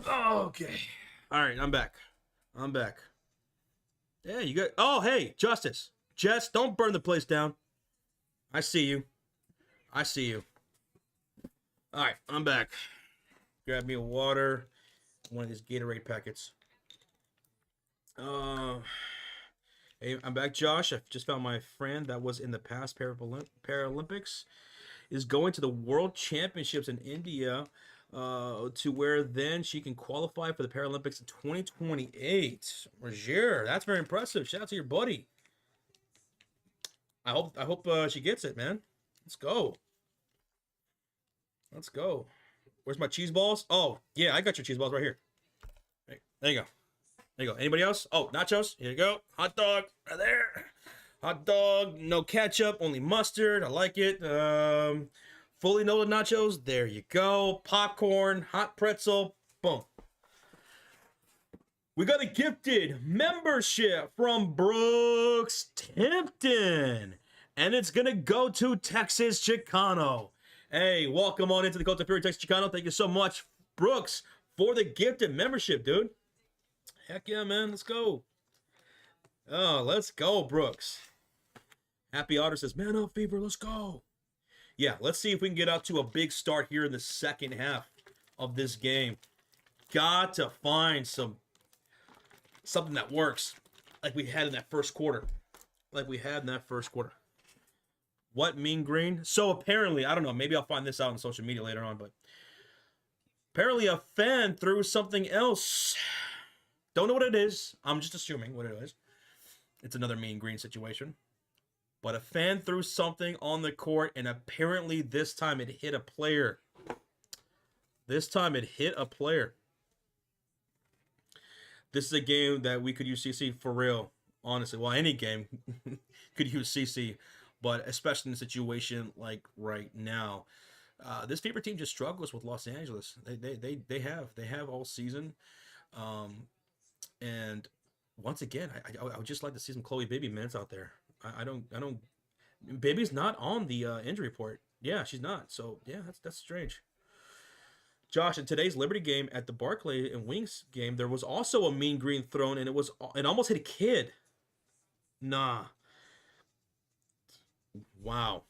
Okay. All right, I'm back. I'm back. Yeah, you got. Oh, hey, Justice. Jess, don't burn the place down. I see you. I see you. All right, I'm back. Grab me a water. One of these Gatorade packets. Hey, I'm back, Josh. I just found my friend that was in the past Paralympics is going to the World Championships in India, to where then she can qualify for the Paralympics in 2028. Roger, that's very impressive. Shout out to your buddy. I hope she gets it, man. Let's go. Let's go. Where's my cheese balls? Oh, yeah, I got your cheese balls right here. There you go. There you go. Anybody else? Oh, nachos. Here you go. Hot dog right there. Hot dog, no ketchup, only mustard. I like it. Fully loaded nachos. There you go. Popcorn, hot pretzel. Boom. We got a gifted membership from Brooks Timpton. And it's going to go to Texas Chicano. Hey, welcome on into the Cult of Fury, Texas Chicano. Thank you so much, Brooks, for the gifted membership, dude. Heck yeah, man. Let's go. Oh, let's go, Brooks. Happy Otter says, man up, Fever. Let's go. Yeah, let's see if we can get out to a big start here in the second half of this game. Got to find something that works like we had in that first quarter. What mean green? So apparently, I don't know, maybe I'll find this out on social media later on, but apparently a fan threw something else. Don't know what it is. I'm just assuming what it is. It's another mean green situation. But a fan threw something on the court, and apparently this time it hit a player. This is a game that we could use CC for real, honestly. Well, any game could use CC, but especially in a situation like right now. This Fever team just struggles with Los Angeles. They have all season. And once again, I would just like to see some Chloe Baby minutes out there. I don't. Baby's not on the injury report. Yeah, she's not. So yeah, that's strange. Josh, in today's Liberty game at the Barclay and Wings game, there was also a mean green thrown, and it almost hit a kid. Nah. Wow.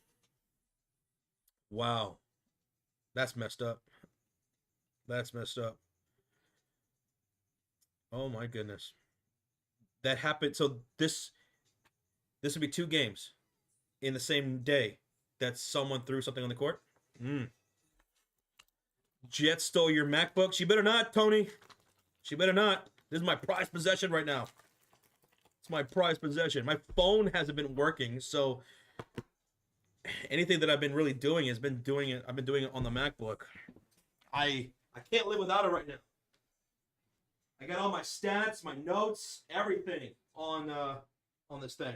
That's messed up. Oh my goodness. That happened. So this would be 2 games in the same day that someone threw something on the court. Jet stole your MacBook. She better not, Tony. She better not. This is my prized possession right now. It's my prized possession. My phone hasn't been working, so anything that I've been really doing I've been doing it on the MacBook. I can't live without it right now. I got all my stats, my notes, everything on this thing.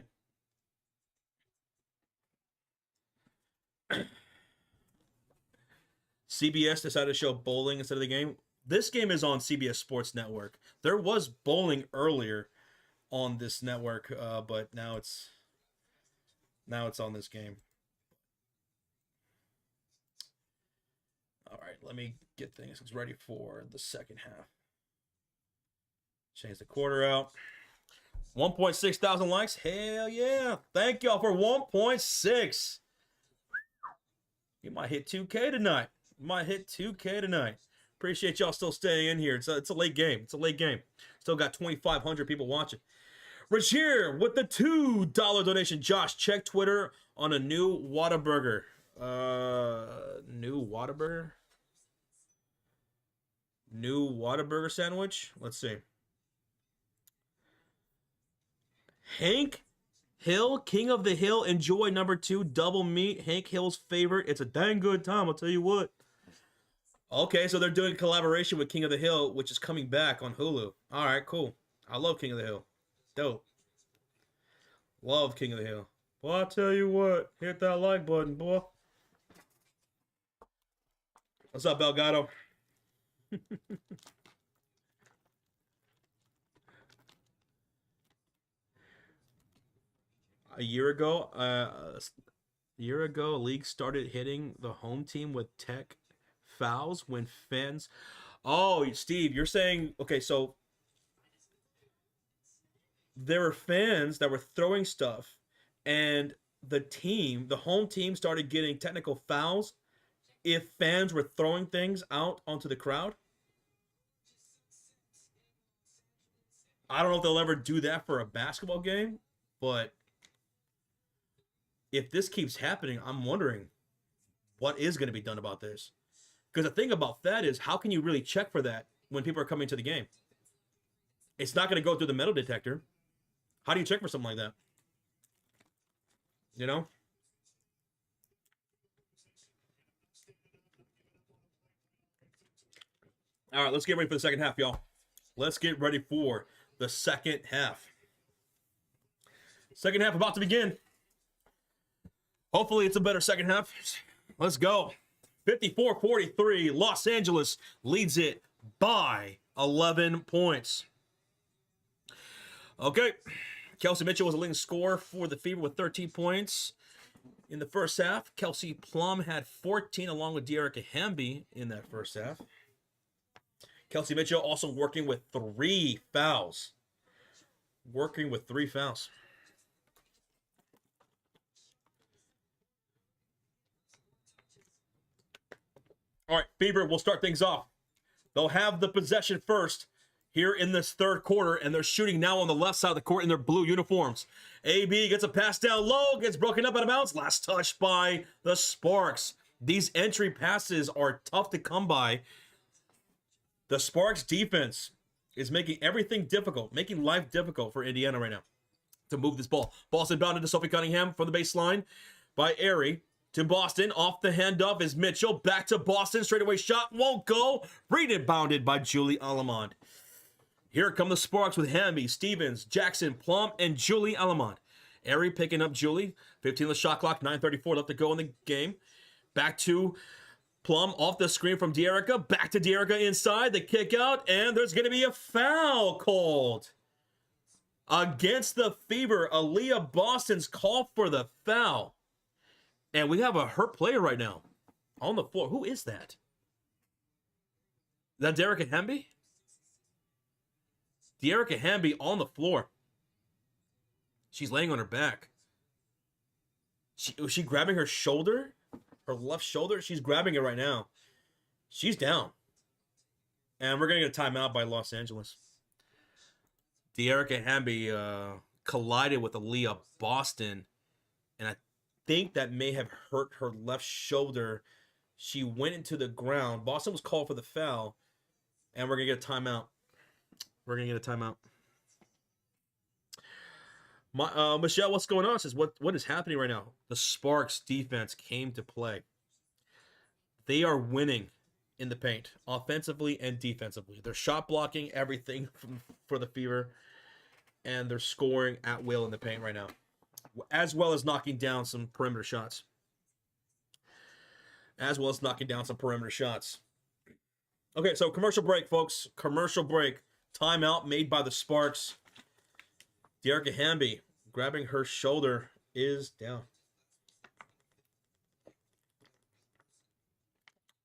CBS decided to show bowling instead of the game. This game is on CBS Sports Network. There was bowling earlier on this network, but now it's on this game. All right, let me get things ready for the second half. Change the quarter out. 1.6 thousand likes. Hell yeah. Thank y'all for 1.6. You might hit 2K tonight. Appreciate y'all still staying in here. It's a late game. Still got 2,500 people watching. Rashir with the $2 donation. Josh, check Twitter on a new Whataburger. New Whataburger sandwich. Let's see. Hank Hill, King of the Hill. Enjoy number 2, double meat. Hank Hill's favorite. It's a dang good time, I'll tell you what. Okay, so they're doing a collaboration with King of the Hill, which is coming back on Hulu. All right, cool. I love King of the Hill. Dope. Love King of the Hill. Well, I'll tell you what. Hit that like button, boy. What's up, Belgado? A year ago, league started hitting the home team with tech fouls when fans Oh, Steve, you're saying, okay, so there were fans that were throwing stuff, and the home team, started getting technical fouls if fans were throwing things out onto the crowd. I don't know if they'll ever do that for a basketball game, but if this keeps happening, I'm wondering what is going to be done about this. Because the thing about that is, how can you really check for that when people are coming to the game? It's not going to go through the metal detector. How do you check for something like that? You know? All right, let's get ready for the second half, y'all. Let's get ready for the second half. Second half about to begin. Hopefully it's a better second half. Let's go. 54-43, Los Angeles leads it by 11 points. Okay, Kelsey Mitchell was the leading scorer for the Fever with 13 points in the first half. Kelsey Plum had 14 along with De'Arica Hamby in that first half. Kelsey Mitchell also working with 3 fouls. Working with 3 fouls. All right, Fever will start things off. They'll have the possession first here in this third quarter, and they're shooting now on the left side of the court in their blue uniforms. AB gets a pass down low, gets broken up out of bounds. Last touch by the Sparks. These entry passes are tough to come by. The Sparks defense is making everything difficult, making life difficult for Indiana right now to move this ball. Ball's inbounded to Sophie Cunningham from the baseline by Airy. To Boston, off the handoff is Mitchell. Back to Boston, straightaway shot, won't go. Rebounded by Julie Alamond. Here come the Sparks with Hamby, Stevens, Jackson, Plum, and Julie Alamond. Airy picking up Julie. 15 on the shot clock, 9:34 left to go in the game. Back to Plum off the screen from De'Arica. Back to De'Arica inside, the kick out, and there's going to be a foul called against the Fever. Aaliyah Boston's called for the foul. And we have a hurt player right now on the floor. Who is that? Is that De'Arica Hamby? De'Arica Hamby on the floor. She's laying on her back. Was she grabbing her shoulder? Her left shoulder? She's grabbing it right now. She's down. And we're going to get a timeout by Los Angeles. De'Arica Hamby collided with Aaliyah Boston. And I think that may have hurt her left shoulder. She went into the ground. Boston was called for the foul. And we're going to get a timeout. We're going to get a timeout. Michelle, what's going on? Says what is happening right now? The Sparks defense came to play. They are winning in the paint, offensively and defensively. They're shot blocking everything for the Fever, and they're scoring at will in the paint right now, as well as knocking down some perimeter shots. Okay, so commercial break, folks. Commercial break. Timeout made by the Sparks. De'Arica Hamby grabbing her shoulder is down.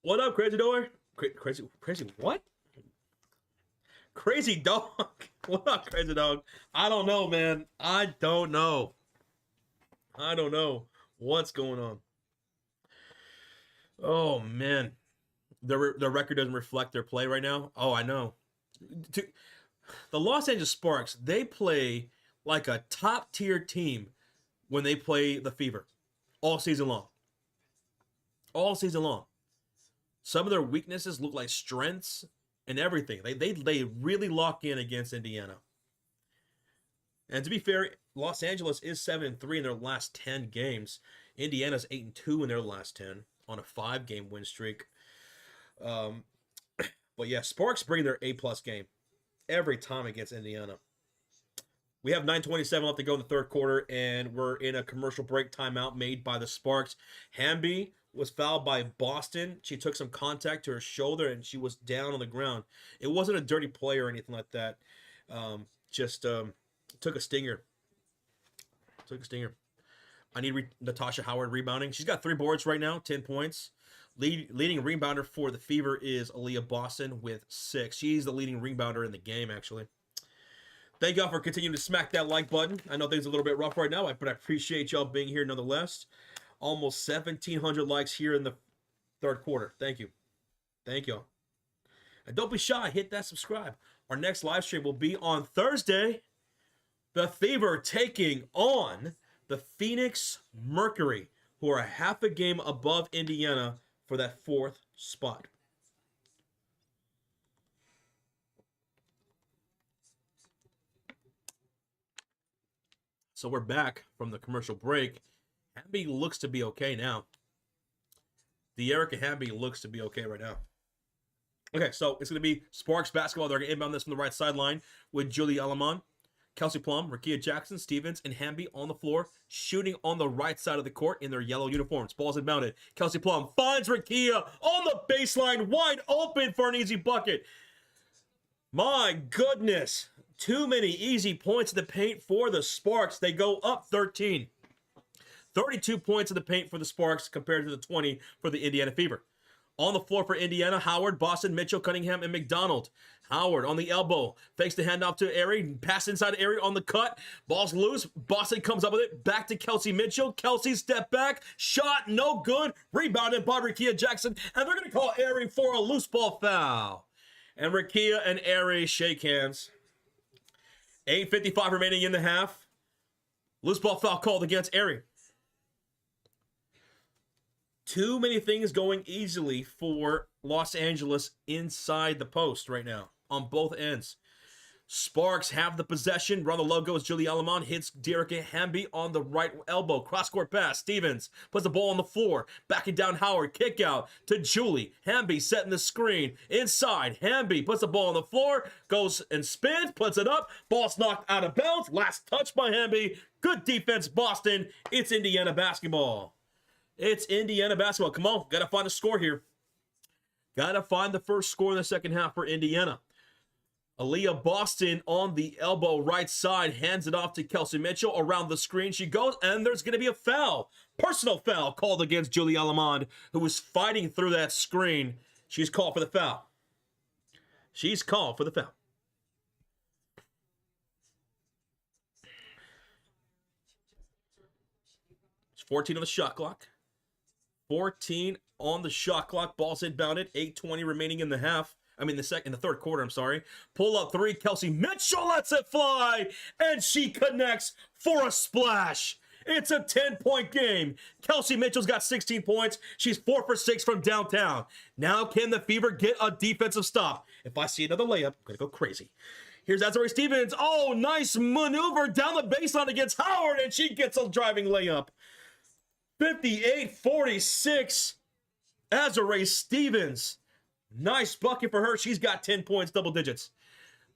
What up, Crazy Dog? Crazy what? Crazy Dog. What up, Crazy Dog? I don't know, man. I don't know what's going on. Oh, man. The record doesn't reflect their play right now. Oh, I know. The Los Angeles Sparks, they play like a top-tier team when they play the Fever all season long. All season long. Some of their weaknesses look like strengths and everything. They really lock in against Indiana. And to be fair, Los Angeles is 7-3 in their last 10 games. Indiana's 8-2 in their last 10 on a 5-game win streak. But yeah, Sparks bring their A-plus game every time against Indiana. We have 9:27 left to go in the third quarter, and we're in a commercial break timeout made by the Sparks. Hamby was fouled by Boston. She took some contact to her shoulder, and she was down on the ground. It wasn't a dirty play or anything like that. Just took a stinger. I need Natasha Howard rebounding. She's got 3 boards right now, 10 points. Leading rebounder for the Fever is Aaliyah Boston with 6. She's the leading rebounder in the game, actually. Thank y'all for continuing to smack that like button. I know things are a little bit rough right now, but I appreciate y'all being here nonetheless. Almost 1,700 likes here in the third quarter. Thank you. Thank y'all. And don't be shy. Hit that subscribe. Our next live stream will be on Thursday. The Fever taking on the Phoenix Mercury, who are half a game above Indiana for that 4th spot. So we're back from the commercial break. Hamby looks to be okay now. De'Erica Hamby looks to be okay right now. Okay, so it's going to be Sparks basketball. They're going to inbound this from the right sideline with Julie Alamon, Kelsey Plum, Rakia Jackson, Stevens, and Hamby on the floor, shooting on the right side of the court in their yellow uniforms. Ball's inbounded. Kelsey Plum finds Rakia on the baseline, wide open for an easy bucket. My goodness. Too many easy points in the paint for the Sparks. They go up 13. 32 points in the paint for the Sparks compared to the 20 for the Indiana Fever. On the floor for Indiana, Howard, Boston, Mitchell, Cunningham, and McDonald. Howard on the elbow. Fakes the handoff to Airy. Pass inside Airy on the cut. Ball's loose. Boston comes up with it. Back to Kelsey Mitchell. Kelsey step back. Shot no good. Rebounded by Rakia Jackson. And they're going to call Airy for a loose ball foul. And Rakia and Airy shake hands. 8:55 remaining in the half. Loose ball foul called against Airy. Too many things going easily for Los Angeles inside the post right now on both ends. Sparks have the possession. Run the logo as Julie Alamon hits De'Erica Hamby on the right elbow. Cross-court pass. Stevens puts the ball on the floor. Backing down Howard. Kick out to Julie. Hamby setting the screen. Inside. Hamby puts the ball on the floor. Goes and spins. Puts it up. Ball's knocked out of bounds. Last touch by Hamby. Good defense, Boston. It's Indiana basketball. It's Indiana basketball. Come on. Got to find a score here. Got to find the first score in the second half for Indiana. Aaliyah Boston on the elbow right side hands it off to Kelsey Mitchell. Around the screen she goes, and there's going to be a foul. Personal foul called against Julie Alamond, who was fighting through that screen. She's called for the foul. She's called for the foul. It's 14 on the shot clock. 14 on the shot clock. Ball's inbounded. 8:20 remaining in the half. In the third quarter, I'm sorry. Pull up three. Kelsey Mitchell lets it fly, and she connects for a splash. It's a 10-point game. Kelsey Mitchell's got 16 points. She's 4 for 6 from downtown. Now can the Fever get a defensive stop? If I see another layup, I'm going to go crazy. Here's Azure Stevens. Oh, nice maneuver down the baseline against Howard, and she gets a driving layup. 58-46. Azure Stevens. Nice bucket for her. She's got 10 points, double digits.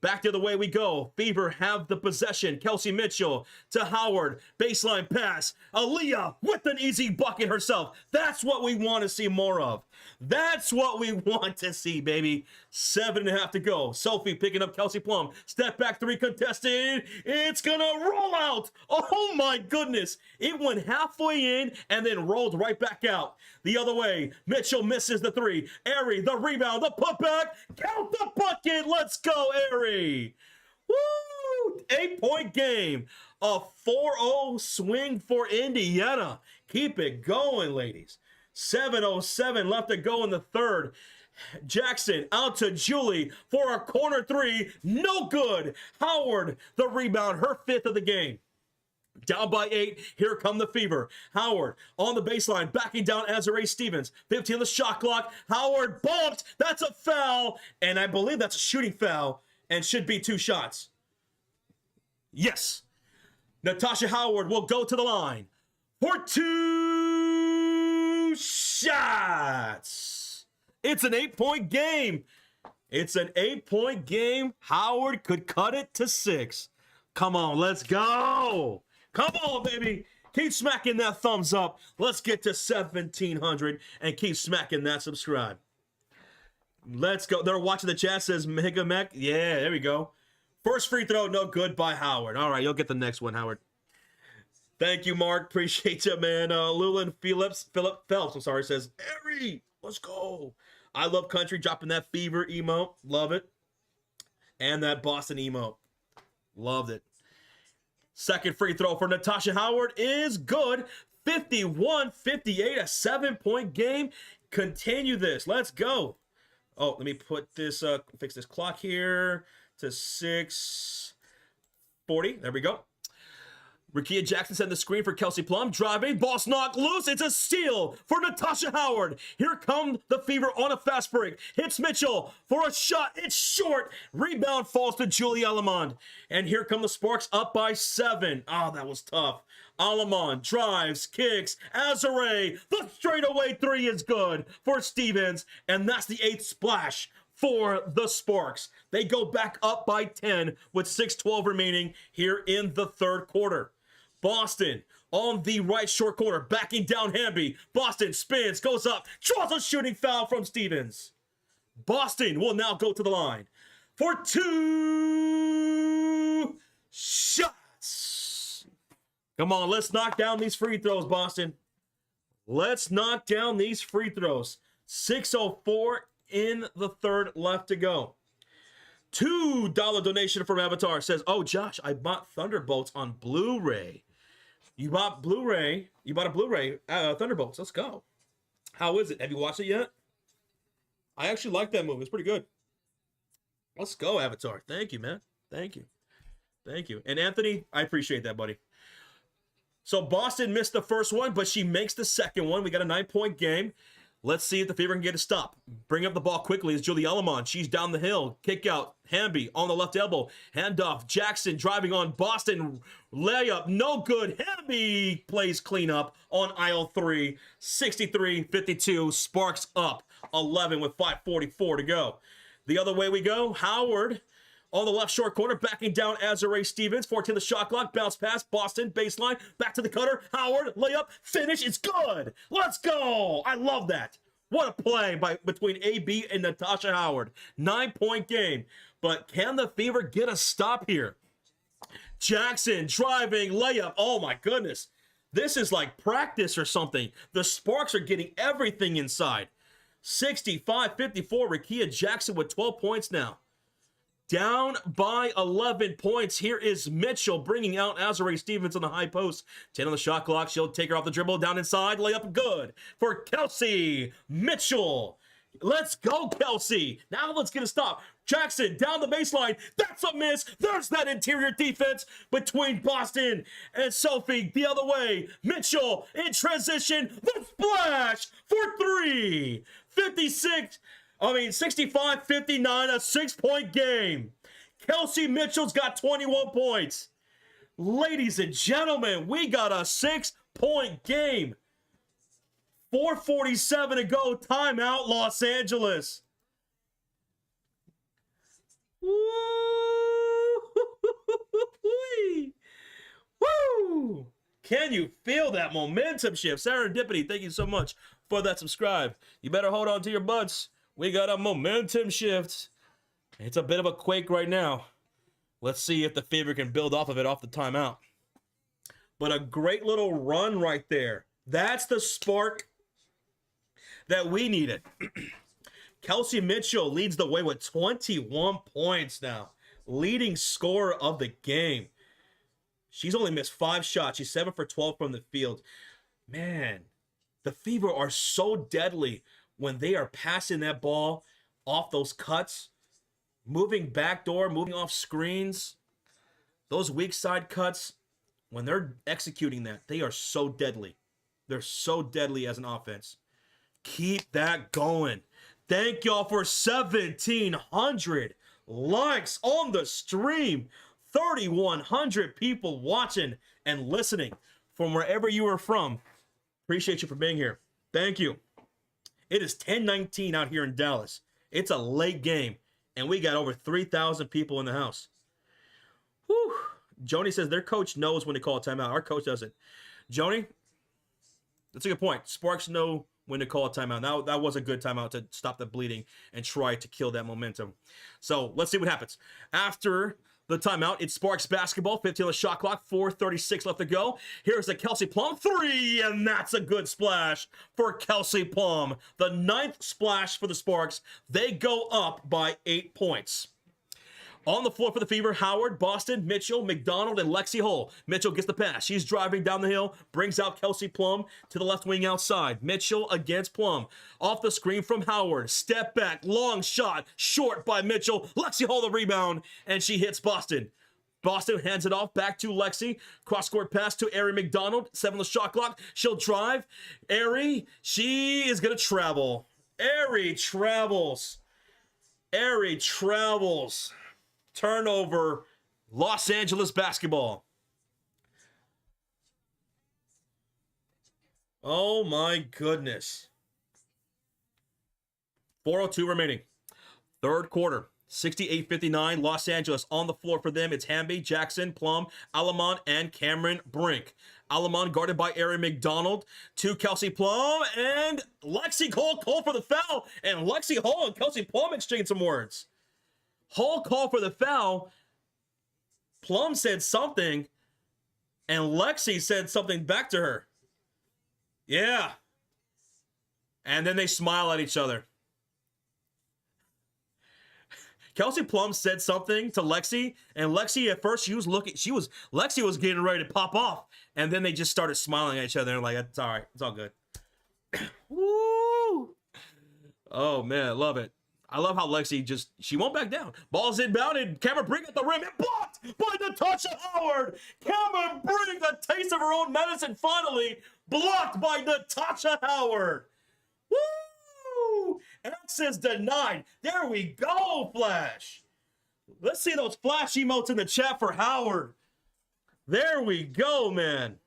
Back the other way we go. Fever have the possession. Kelsey Mitchell to Howard. Baseline pass. Aaliyah with an easy bucket herself. That's what we want to see more of. That's what we want to see, baby. 7.5 to go. Sophie picking up Kelsey Plum. Step back three contested. It's going to roll out. Oh, my goodness. It went halfway in and then rolled right back out. The other way. Mitchell misses the three. Airy, the rebound, the putback. Count the bucket. Let's go, Airy. Woo! 8-point game. A 4-0 swing for Indiana. Keep it going, ladies. 7:07 left to go in the third. Jackson out to Julie for a corner three. No good. Howard, the rebound, her 5th of the game. Down by 8. Here come the Fever. Howard on the baseline, backing down Azure Stevens. 15 on the shot clock. Howard bumped. That's a foul. And I believe that's a shooting foul and should be 2 shots. Yes. Natasha Howard will go to the line for 2 shots. It's an 8-point game. It's an 8-point game. Howard could cut it to 6. Come on, let's go. Come on, baby. Keep smacking that thumbs up. Let's get to 1,700 and keep smacking that subscribe. Let's go. They're watching the chat. Says Mega Mech. Yeah, there we go. First free throw, no good by Howard. All right, you'll get the next one, Howard. Thank you, Mark. Appreciate you, man. Lulin Philip Phelps, I'm sorry, says, Harry, let's go. I love country, dropping that fever emote. Love it. And that Boston emote. Loved it. Second free throw for Natasha Howard is good. 51-58, a 7-point game. Continue this. Let's go. Oh, let me put this, fix this clock here to 6:40. There we go. Rickea Jackson setting the screen for Kelsey Plum. Driving, ball's knocked loose. It's a steal for Natasha Howard. Here come the Fever on a fast break. Hits Mitchell for a shot. It's short. Rebound falls to Julie Alamond. And here come the Sparks up by 7. Oh, that was tough. Alamond drives, kicks. Azare, the straightaway 3 is good for Stevens. And that's the 8th splash for the Sparks. They go back up by 10 with 6:12 remaining here in the third quarter. Boston on the right short corner, backing down Hamby. Boston spins, goes up, draws a shooting foul from Stevens. Boston will now go to the line for 2 shots. Come on, let's knock down these free throws, Boston. Let's knock down these free throws. 6:04 in the third left to go. $2 donation from Avatar says, oh, Josh, I bought Thunderbolts on Blu-ray. You bought Blu-ray. You bought a Blu-ray, Thunderbolts. Let's go. How is it? Have you watched it yet? I actually like that movie. It's pretty good. Let's go, Avatar. Thank you, man. Thank you. Thank you. And Anthony, I appreciate that, buddy. So Boston missed the first one, but she makes the second one. We got a 9-point game. Let's see if the Fever can get a stop. Bring up the ball quickly is Julie Alamond. She's down the hill. Kick out. Hamby on the left elbow. Handoff. Jackson driving on Boston. Layup. No good. Hamby plays cleanup on aisle 3. 63-52. Sparks up 11 with 5:44 to go. The other way we go. Howard on the left short corner, backing down Azare Stevens. 14 the shot clock. Bounce pass. Boston baseline. Back to the cutter. Howard layup. Finish. It's good. Let's go. I love that. What a play between AB and Natasha Howard. 9-point game. But can the Fever get a stop here? Jackson driving layup. Oh my goodness. This is like practice or something. The Sparks are getting everything inside. 65-54. Rickea Jackson with 12 points now. Down by 11 points. Here is Mitchell bringing out Azare Stevens on the high post. 10 on the shot clock. She'll take her off the dribble. Down inside. Layup good for Kelsey Mitchell. Let's go, Kelsey. Now let's get a stop. Jackson down the baseline. That's a miss. There's that interior defense between Boston and Sophie. The other way. Mitchell in transition. The splash for 3. 65-59, a 6-point game. Kelsey Mitchell's got 21 points. Ladies and gentlemen, we got a 6-point game. 4:47 to go. Timeout, Los Angeles. Woo! Can you feel that momentum shift? Serendipity, thank you so much for that subscribe. You better hold on to your butts. We got a momentum shift. It's a bit of a quake right now. Let's see if the Fever can build off of it off the timeout. But a great little run right there. That's the spark that we needed. Kelsey Mitchell leads the way with 21 points now. Leading scorer of the game. She's only missed 5 shots. She's 7 for 12 from the field. Man, the Fever are so deadly when they are passing that ball off those cuts, moving backdoor, moving off screens. Those weak side cuts, when they're executing that, they are so deadly. They're so deadly as an offense. Keep that going. Thank y'all for 1,700 likes on the stream. 3,100 people watching and listening from wherever you are from. Appreciate you for being here. Thank you. It is 10:19 out here in Dallas. It's a late game, and we got over 3,000 people in the house. Whew. Joni says their coach knows when to call a timeout. Our coach doesn't. Joni, that's a good point. Sparks know when to call a timeout. Now, that was a good timeout to stop the bleeding and try to kill that momentum. So let's see what happens. After the timeout. It's Sparks basketball, 15 on the shot clock, 4:36 left to go. Here's the Kelsey Plum three, and that's a good splash for Kelsey Plum. The 9th splash for the Sparks. They go up by 8 points. On the floor for the Fever, Howard, Boston, Mitchell, McDonald, and Lexi Hull. Mitchell gets the pass. She's driving down the hill, brings out Kelsey Plum to the left wing outside. Mitchell against Plum. Off the screen from Howard. Step back, long shot, short by Mitchell. Lexi Hull the rebound, and she hits Boston. Boston hands it off back to Lexi. Cross-court pass to Ari McDonald. 7 on the shot clock. She'll drive. Ari, she is going to travel. Ari travels. Ari travels. Turnover, Los Angeles basketball. Oh my goodness. 4:02 remaining. Third quarter, 68-59, Los Angeles. On the floor for them, it's Hamby, Jackson, Plum, Alamon, and Cameron Brink. Alamon guarded by Ari McDonald to Kelsey Plum, and Lexi Hull called for the foul, and Lexi Hull and Kelsey Plum exchanged some words. Hull called for the foul. Plum said something, and Lexi said something back to her. Yeah. And then they smile at each other. Kelsey Plum said something to Lexi, and Lexi at first Lexi was getting ready to pop off, and then they just started smiling at each other and like, it's all right, it's all good. Woo! Oh man, I love it. I love how Lexi she won't back down. Ball's inbounded. Cameron Brink at the rim and blocked by Natasha Howard. Cameron Brink, a taste of her own medicine finally, blocked by Natasha Howard. Woo! Access denied. There we go, Flash. Let's see those Flash emotes in the chat for Howard. There we go, man.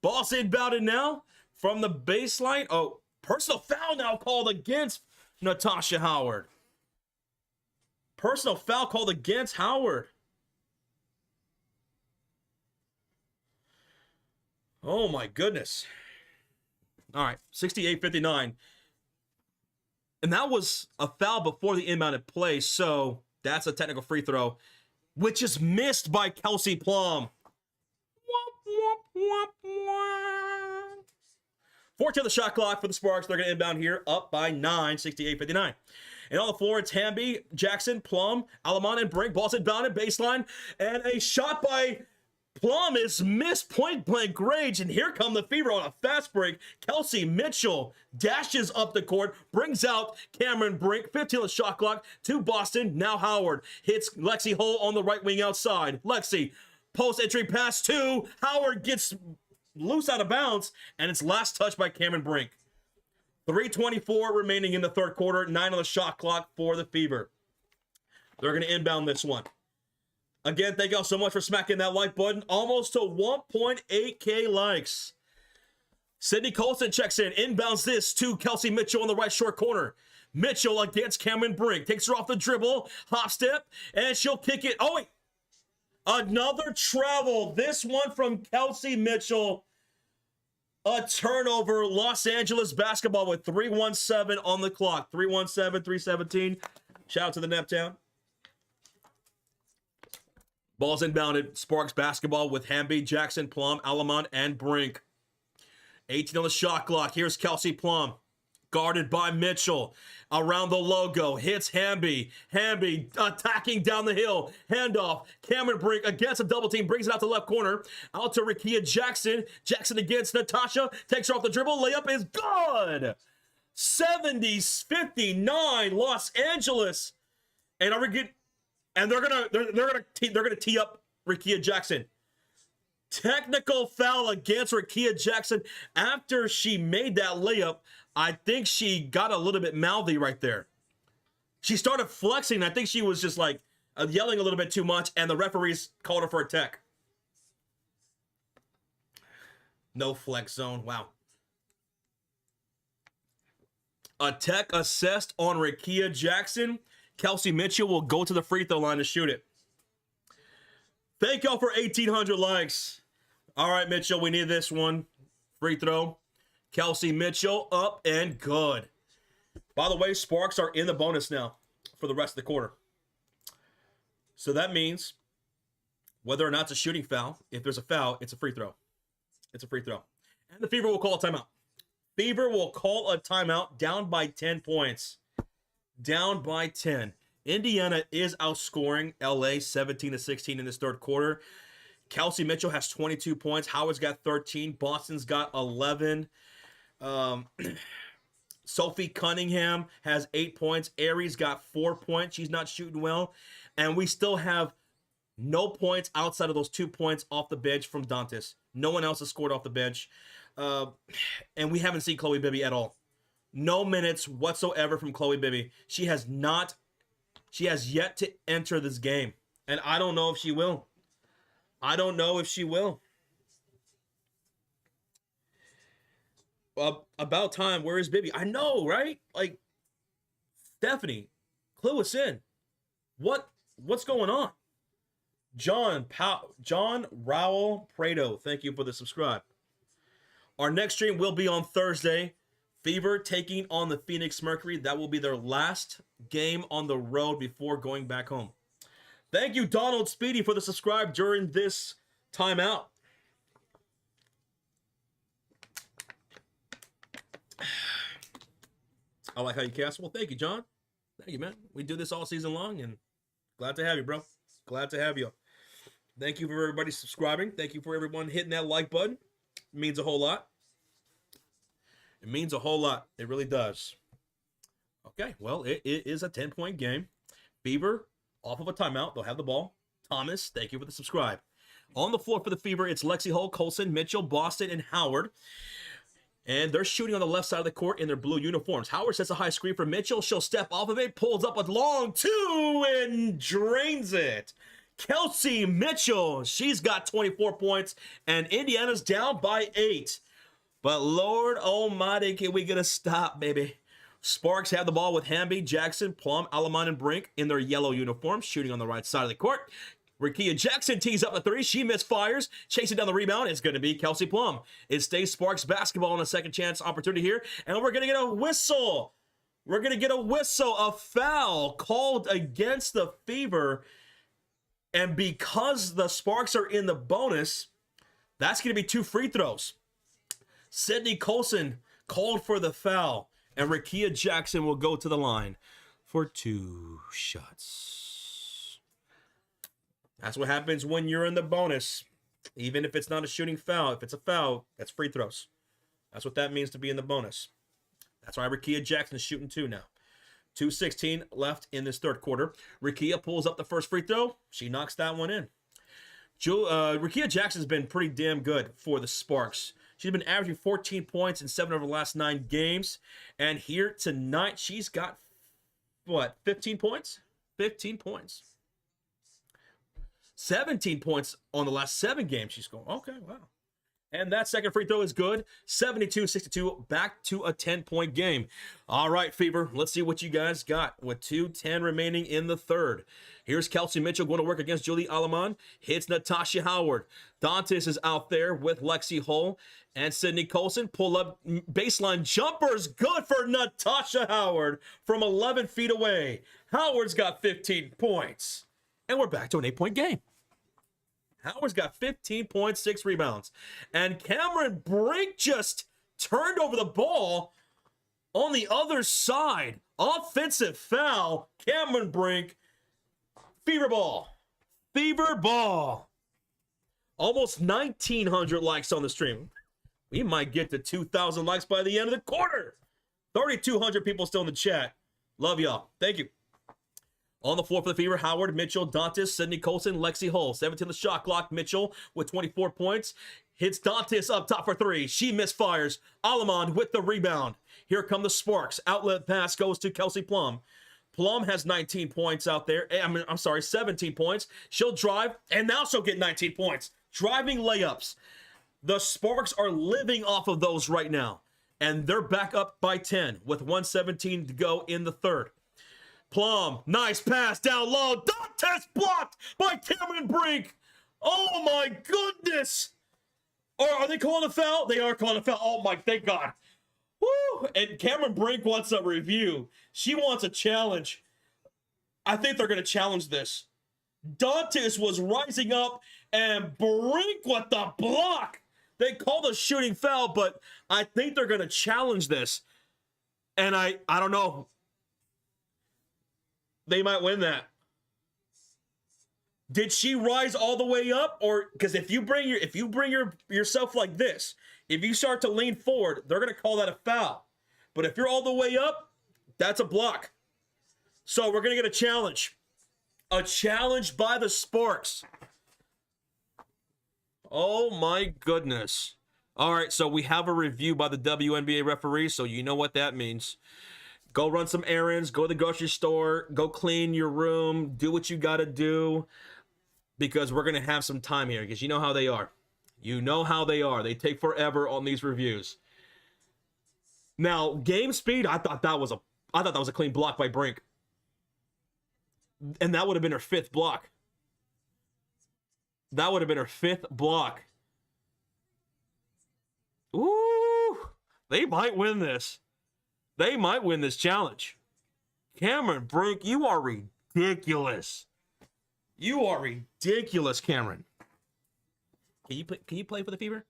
Ball's inbounded now from the baseline. Oh, personal foul now called against Natasha Howard. Personal foul called against Howard. Oh my goodness. All right, 68-59. And that was a foul before the inbounded play, so that's a technical free throw, which is missed by Kelsey Plum. 14 on the shot clock for the Sparks. They're going to inbound here, up by 9, 68-59. And on the floor, it's Hamby, Jackson, Plum, Alamon, and Brink. Ball's inbounded, baseline, and a shot by Plum is missed point blank range. And here come the Fever on a fast break. Kelsey Mitchell dashes up the court, brings out Cameron Brink. 15 on the shot clock to Boston. Now Howard hits Lexi Hull on the right wing outside. Lexi, post entry pass to Howard, gets loose out of bounds, and it's last touched by Cameron Brink. 3:24 remaining in the third quarter. 9 on the shot clock for the Fever. They're going to inbound this one. Again, thank y'all so much for smacking that like button. Almost to 1.8K likes. Sydney Colson checks in. Inbounds this to Kelsey Mitchell on the right short corner. Mitchell against Cameron Brink. Takes her off the dribble. Hop step. And she'll kick it. Oh, wait. Another travel. This one from Kelsey Mitchell. A turnover. Los Angeles basketball with 3:17 on the clock. 3:17, 3:17. Shout out to the Neptown. Ball's inbounded. Sparks basketball with Hamby, Jackson, Plum, Alamon, and Brink. 18 on the shot clock. Here's Kelsey Plum. Guarded by Mitchell. Around the logo. Hits Hamby. Hamby attacking down the hill. Handoff. Cameron Brink against a double team. Brings it out to left corner. Out to Rikia Jackson. Jackson against Natasha. Takes her off the dribble. Layup is good. 70-59 Los Angeles. And they're gonna tee up Rikia Jackson. Technical foul against Rikia Jackson after she made that layup. I think she got a little bit mouthy right there. She started flexing. I think she was just like yelling a little bit too much, and the referees called her for a tech. No flex zone. Wow. A tech assessed on Rikia Jackson. Kelsey Mitchell will go to the free throw line to shoot it. Thank y'all for 1,800 likes. All right, Mitchell, we need this one. Free throw. Kelsey Mitchell up and good. By the way, Sparks are in the bonus now for the rest of the quarter. So that means whether or not it's a shooting foul, if there's a foul, it's a free throw. It's a free throw. And the Fever will call a timeout. Fever will call a timeout, down by 10 points. Down by 10. Indiana is outscoring LA 17-16 in this third quarter. Kelsey Mitchell has 22 points. Howard's got 13. Boston's got 11. Sophie Cunningham has 8 points. Aries got 4 points. She's not shooting well. And we still have no points outside of those 2 points off the bench from Dantas. No one else has scored off the bench. And we haven't seen Chloe Bibby at all. No minutes whatsoever from Chloe Bibby. She has yet to enter this game. And I don't know if she will. About time. Where is Bibby? I know, right? Like, Stephanie, clue us in. What's going on? John Raul Prado, thank you for the subscribe. Our next stream will be on Thursday. Fever taking on the Phoenix Mercury. That will be their last game on the road before going back home. Thank you, Donald Speedy, for the subscribe during this timeout. I like how you cast. Well, thank you, John. Thank you, man. We do this all season long, and glad to have you, bro. Glad to have you. Thank you for everybody subscribing. Thank you for everyone hitting that like button. It means a whole lot. It means a whole lot. It really does. Okay, well, it is a 10-point game. Fever off of a timeout. They'll have the ball. Thomas, thank you for the subscribe. On the floor for the Fever, it's Lexi Hull, Colson, Mitchell, Boston, and Howard. And they're shooting on the left side of the court in their blue uniforms. Howard sets a high screen for Mitchell. She'll step off of it, pulls up a long two, and drains it. Kelsey Mitchell, she's got 24 points, and Indiana's down by 8. But Lord almighty, can we get a stop, baby? Sparks have the ball with Hamby, Jackson, Plum, Alamon, and Brink in their yellow uniforms, shooting on the right side of the court. Rikia Jackson tees up the 3. She misfires. Chasing down the rebound. It's going to be Kelsey Plum. It stays Sparks basketball on a second chance opportunity here. And we're going to get a whistle. We're going to get a whistle. A foul called against the Fever. And because the Sparks are in the bonus, that's going to be 2 free throws. Sydney Colson called for the foul. And Rikia Jackson will go to the line for 2 shots. That's what happens when you're in the bonus. Even if it's not a shooting foul. If it's a foul, that's free throws. That's what that means to be in the bonus. That's why Rikia Jackson is shooting 2 now. 2:16 left in this third quarter. Rikia pulls up the first free throw. She knocks that one in. Rikia Jackson's been pretty damn good for the Sparks. She's been averaging 14 points in 7 of her last 9 games. And here tonight, she's got, 15 points? 15 points. 17 points on the last 7 games she's going. Okay, wow. And that second free throw is good. 72-62, back to a 10-point game. All right, Fever, let's see what you guys got with 2:10 remaining in the third. Here's Kelsey Mitchell going to work against Julie Alamon. Hits Natasha Howard. Dantas is out there with Lexi Hull and Sydney Colson. Pull up baseline jumpers. Good for Natasha Howard from 11 feet away. Howard's got 15 points. And we're back to an 8-point game. Howard's got 15 points, 6 rebounds. And Cameron Brink just turned over the ball on the other side. Offensive foul. Cameron Brink. Fever ball. Fever ball. Almost 1,900 likes on the stream. We might get to 2,000 likes by the end of the quarter. 3,200 people still in the chat. Love y'all. Thank you. On the floor for the Fever, Howard, Mitchell, Dantas, Sydney Colson, Lexi Hull. 17 the shot clock. Mitchell with 24 points. Hits Dantas up top for 3. She misfires. Alamon with the rebound. Here come the Sparks. Outlet pass goes to Kelsey Plum. Plum has 19 points out there. I'm sorry, 17 points. She'll drive, and now she'll get 19 points. Driving layups. The Sparks are living off of those right now. And they're back up by 10 with 1:17 to go in the third. Plum, nice pass down low. Dantas blocked by Cameron Brink. Oh my goodness. Are they calling a foul? They are calling a foul. Oh my, thank God. Woo! And Cameron Brink wants a review. She wants a challenge. I think they're going to challenge this. Dantes was rising up, and Brink with the block. They called a shooting foul, but I think they're going to challenge this. And I don't know. They might win that. Did she rise all the way up? Or because if you bring yourself like this, if you start to lean forward, they're going to call that a foul. But if you're all the way up, that's a block. So we're going to get a challenge. A challenge by the Sparks. Oh my goodness. All right, so we have a review by the WNBA referee, so you know what that means. Go run some errands, go to the grocery store, go clean your room, do what you got to do, because we're going to have some time here, because you know how they are. You know how they are. They take forever on these reviews. Now, game speed, I thought that was a clean block by Brink. And that would have been her 5th block. That would have been her 5th block. Ooh, they might win this. They might win this challenge. Cameron Brink, you are ridiculous. You are ridiculous, Cameron. Can you play for the Fever?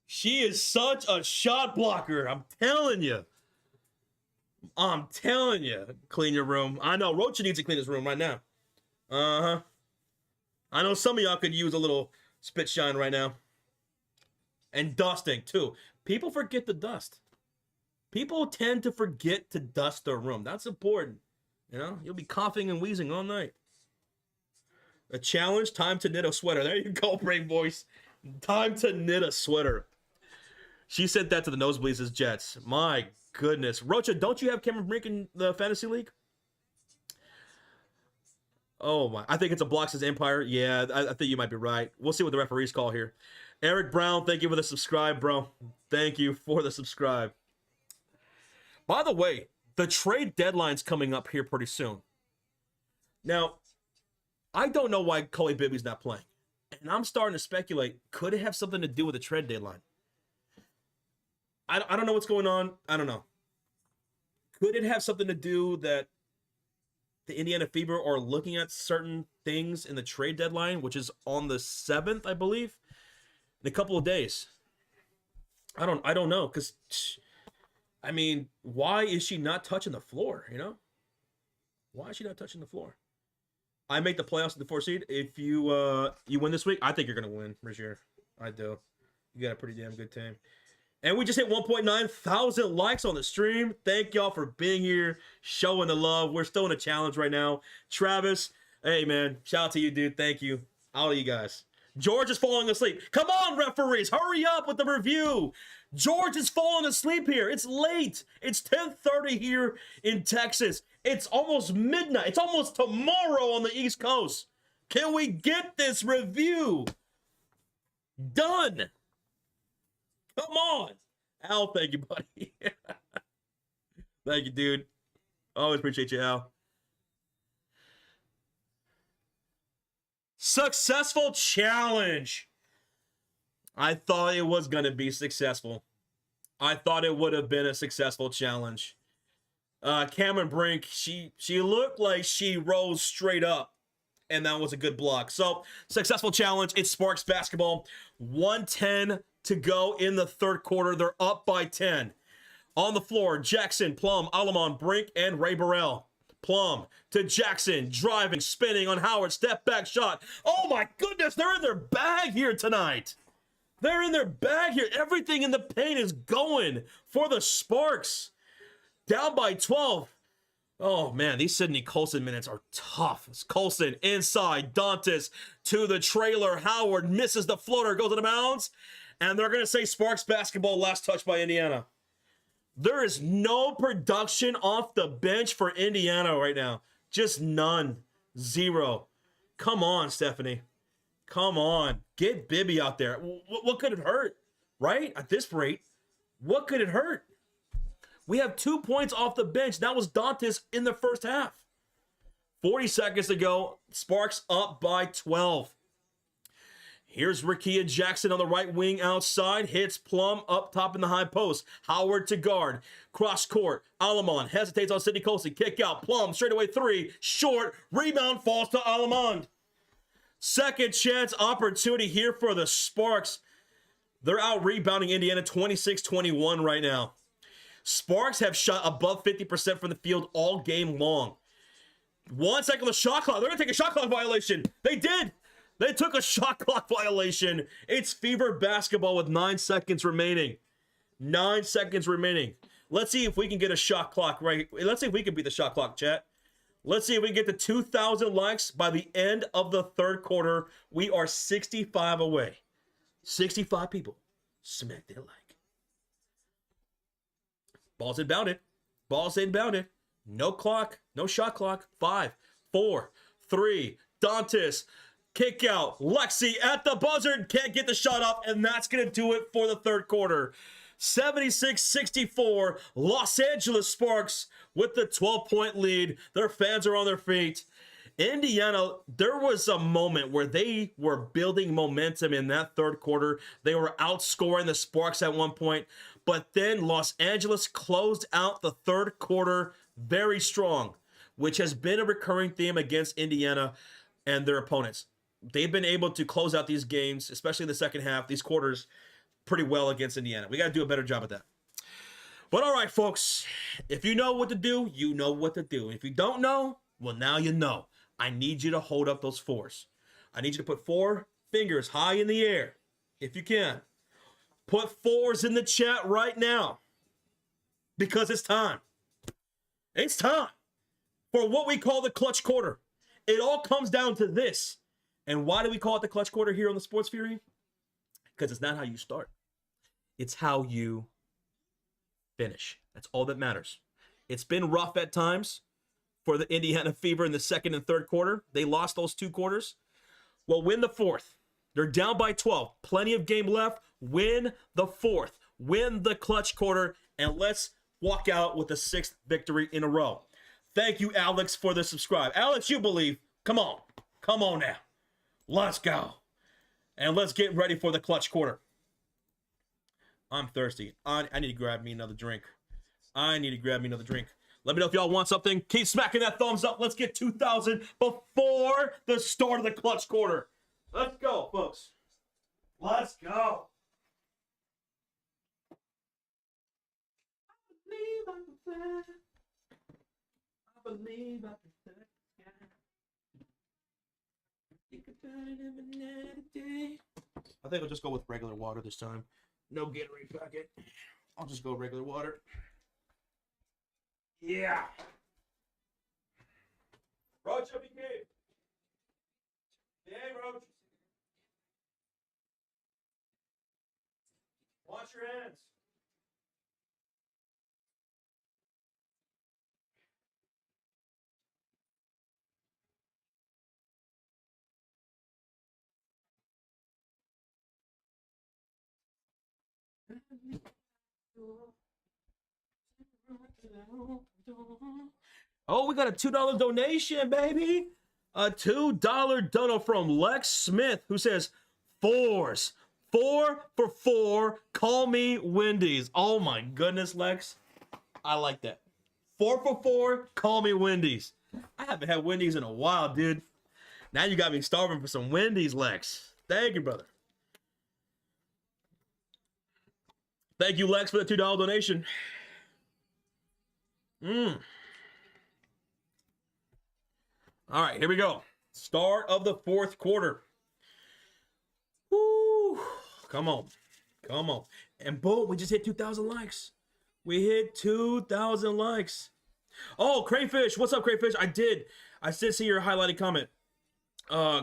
She is such a shot blocker. I'm telling you. Clean your room. I know Rocha needs to clean his room right now. Uh-huh. I know some of y'all could use a little spit shine right now. And dusting, too. People forget to dust. People tend to forget to dust their room. That's important. You know, you'll be coughing and wheezing all night. A challenge, time to knit a sweater. There you go, Brave Voice. Time to knit a sweater. She said that to the Nosebleeds as Jets. My goodness. Rocha, don't you have Cameron Brink in the Fantasy League? Oh, my. I think it's a block says Empire. Yeah, I think you might be right. We'll see what the referees call here. Eric Brown, thank you for the subscribe, bro. Thank you for the subscribe. By the way, the trade deadline's coming up here pretty soon. Now, I don't know why Cully Bibby's not playing. And I'm starting to speculate, could it have something to do with the trade deadline? I don't know what's going on. I don't know. Could it have something to do that the Indiana Fever are looking at certain things in the trade deadline, which is on the 7th, I believe, in a couple of days? I don't know, because, I mean, why is she not touching the floor, you know? Why is she not touching the floor? I make the playoffs in the 4th seed. If you win this week, I think you're going to win for sure. I do. You got a pretty damn good team. And we just hit 1.9 thousand likes on the stream. Thank y'all for being here, showing the love. We're still in a challenge right now. Travis, hey, man, shout out to you, dude. Thank you. All of you guys. George is falling asleep. Come on, referees. Hurry up with the review. George is falling asleep here. It's late. It's 10:30 here in Texas. It's almost midnight. It's almost tomorrow on the East Coast. Can we get this review done? Come on. Al, thank you, buddy. Thank you, dude. Always appreciate you, Al. Successful challenge. I thought it was going to be successful. I thought it would have been a successful challenge. Cameron Brink, she looked like she rose straight up, and that was a good block. So, successful challenge. It's Sparks basketball. 1:10 to go in the 3rd quarter. They're up by 10. On the floor, Jackson, Plum, Alamon, Brink, and Ray Burrell. Plum to Jackson, driving, spinning on Howard, step back shot. Oh my goodness, they're in their bag here tonight. They're in their bag here. Everything in the paint is going for the Sparks. Down by 12. Oh man, these Sidney Colson minutes are tough. It's Colson inside, Dantes to the trailer. Howard misses the floater, goes out of bounds. And they're going to say Sparks basketball, last touch by Indiana. There is no production off the bench for Indiana right now. Just none. Zero. Come on, Stephanie. Come on. Get Bibby out there. What could it hurt? Right? At this rate, what could it hurt? We have 2 points off the bench. That was Dantes in the first half. 40 seconds to go. Sparks up by 12. Here's Rickea Jackson on the right wing outside. Hits Plum up top in the high post. Howard to guard. Cross court. Alamond hesitates on Sidney Colson. Kick out. Plum straightaway three. Short. Rebound falls to Alamond. Second chance opportunity here for the Sparks. They're out rebounding Indiana 26-21 right now. Sparks have shot above 50% from the field all game long. 1 second of the shot clock. They're going to take a shot clock violation. They did. They took a shot clock violation. It's Fever basketball with 9 seconds remaining. 9 seconds remaining. Let's see if we can get a shot clock right. Let's see if we can beat the shot clock, chat. Let's see if we can get to 2,000 likes by the end of the third quarter. We are 65 away. 65 people. Smack that like. Ball's inbounded. Ball's inbounded. No clock. No shot clock. 5, 4, 3. Dantas. Kick out. Lexi at the buzzer. Can't get the shot off. And that's going to do it for the third quarter. 76-64. Los Angeles Sparks with the 12-point lead. Their fans are on their feet. Indiana, there was a moment where they were building momentum in that third quarter. They were outscoring the Sparks at one point. But then Los Angeles closed out the third quarter very strong, which has been a recurring theme against Indiana and their opponents. They've been able to close out these games, especially in the second half, these quarters, pretty well against Indiana. We got to do a better job at that. But all right, folks, if you know what to do, you know what to do. If you don't know, well, now you know. I need you to hold up those fours. I need you to put 4 fingers high in the air, if you can. Put 4s in the chat right now, because it's time. It's time for what we call the clutch quarter. It all comes down to this. And why do we call it the clutch quarter here on the Sports Fury? Because it's not how you start. It's how you finish. That's all that matters. It's been rough at times for the Indiana Fever in the second and third quarter. They lost those 2 quarters. Well, win the fourth. They're down by 12. Plenty of game left. Win the fourth. Win the clutch quarter. And let's walk out with the 6th victory in a row. Thank you, Alex, for the subscribe. Alex, you believe. Come on. Come on now. Let's go. And let's get ready for the clutch quarter. I'm thirsty. I need to grab me another drink. Let me know if y'all want something. Keep smacking that thumbs up. Let's get 2,000 before the start of the clutch quarter. Let's go, folks. Let's go. I believe I can fly. I think I'll just go with regular water this time. No Gatorade packet. I'll just go regular water. Yeah. Roach, up your game. Yeah, Roach. Wash your hands. Oh, we got a $2 donation, baby. A $2 dono from Lex Smith, who says, 4s. 4 for 4. Call me Wendy's. Oh my goodness, Lex. I like that. 4 for 4. Call me Wendy's. I haven't had Wendy's in a while, dude. Now you got me starving for some Wendy's, Lex. Thank you, brother. Thank you, Lex, for the $2 donation. All right, here we go. Start of the fourth quarter. Woo! Come on. Come on. And boom, we just hit 2,000 likes. We hit 2,000 likes. Oh, Crayfish. What's up, Crayfish? I did see your highlighted comment.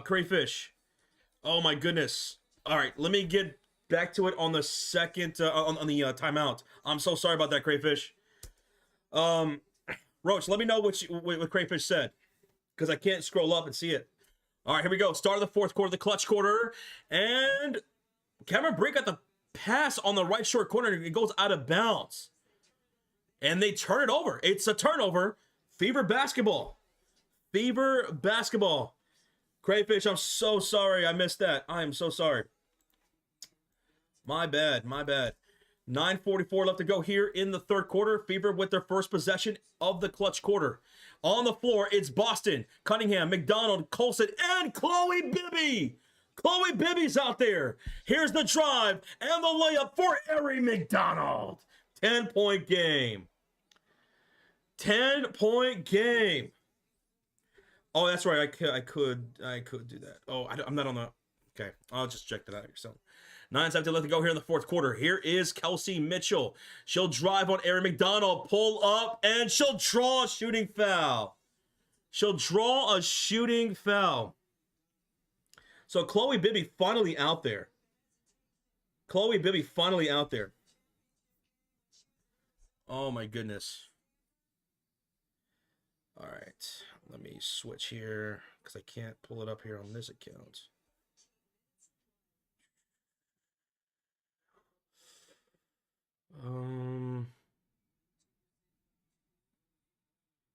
Crayfish. Oh, my goodness. All right, let me get back to it on the second, on the timeout. I'm so sorry about that, Crayfish. Roach, let me know what Crayfish said, because I can't scroll up and see it. All right, here we go. Start of the fourth quarter, the clutch quarter. And Cameron Brink got the pass on the right short corner. It goes out of bounds. And they turn it over. It's a turnover. Fever basketball. Fever basketball. Crayfish, I'm so sorry. I missed that. I am so sorry. My bad. My bad. 9:44 left to go here in the third quarter. Fever with their first possession of the clutch quarter. On the floor, it's Boston, Cunningham, McDonald, Colson, and Chloe Bibby. Chloe Bibby's out there. Here's the drive and the layup for Ari McDonald. 10-point game. 10-point game. Oh, that's right. I could do that. Oh, I'm not on the. Okay, I'll just check that out yourself. 9:17 left to go here in the fourth quarter. Here is Kelsey Mitchell. She'll drive on Ari McDonald, pull up, and she'll draw a shooting foul. She'll draw a shooting foul. So Chloe Bibby finally out there. Chloe Bibby finally out there. Oh my goodness. All right, let me switch here because I can't pull it up here on this account.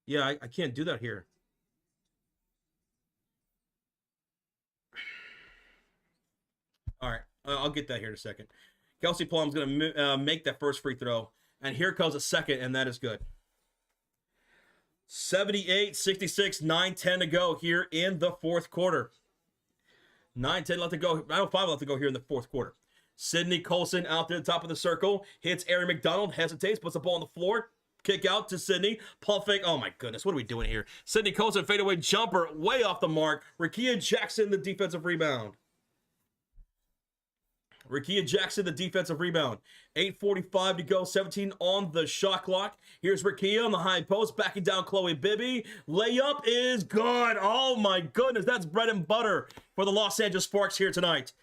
Yeah, I can't do that here. All right, I'll get that here in a second. Kelsey Plum's going to make that first free throw. And here comes a second, and that is good. 78-66, 9:10 to go here in the fourth quarter. 9:10 left to go. 9:05 left to go here in the fourth quarter. Sydney Colson out there at the top of the circle. Hits Ari McDonald, hesitates, puts the ball on the floor. Kick out to Sydney. Pump fake. Oh my goodness, what are we doing here? Sydney Colson fadeaway jumper way off the mark. Rickea Jackson, the defensive rebound. Rickea Jackson, the defensive rebound. 8:45 to go, 17 on the shot clock. Here's Rickea on the high post, backing down Chloe Bibby. Layup is good. Oh my goodness, that's bread and butter for the Los Angeles Sparks here tonight.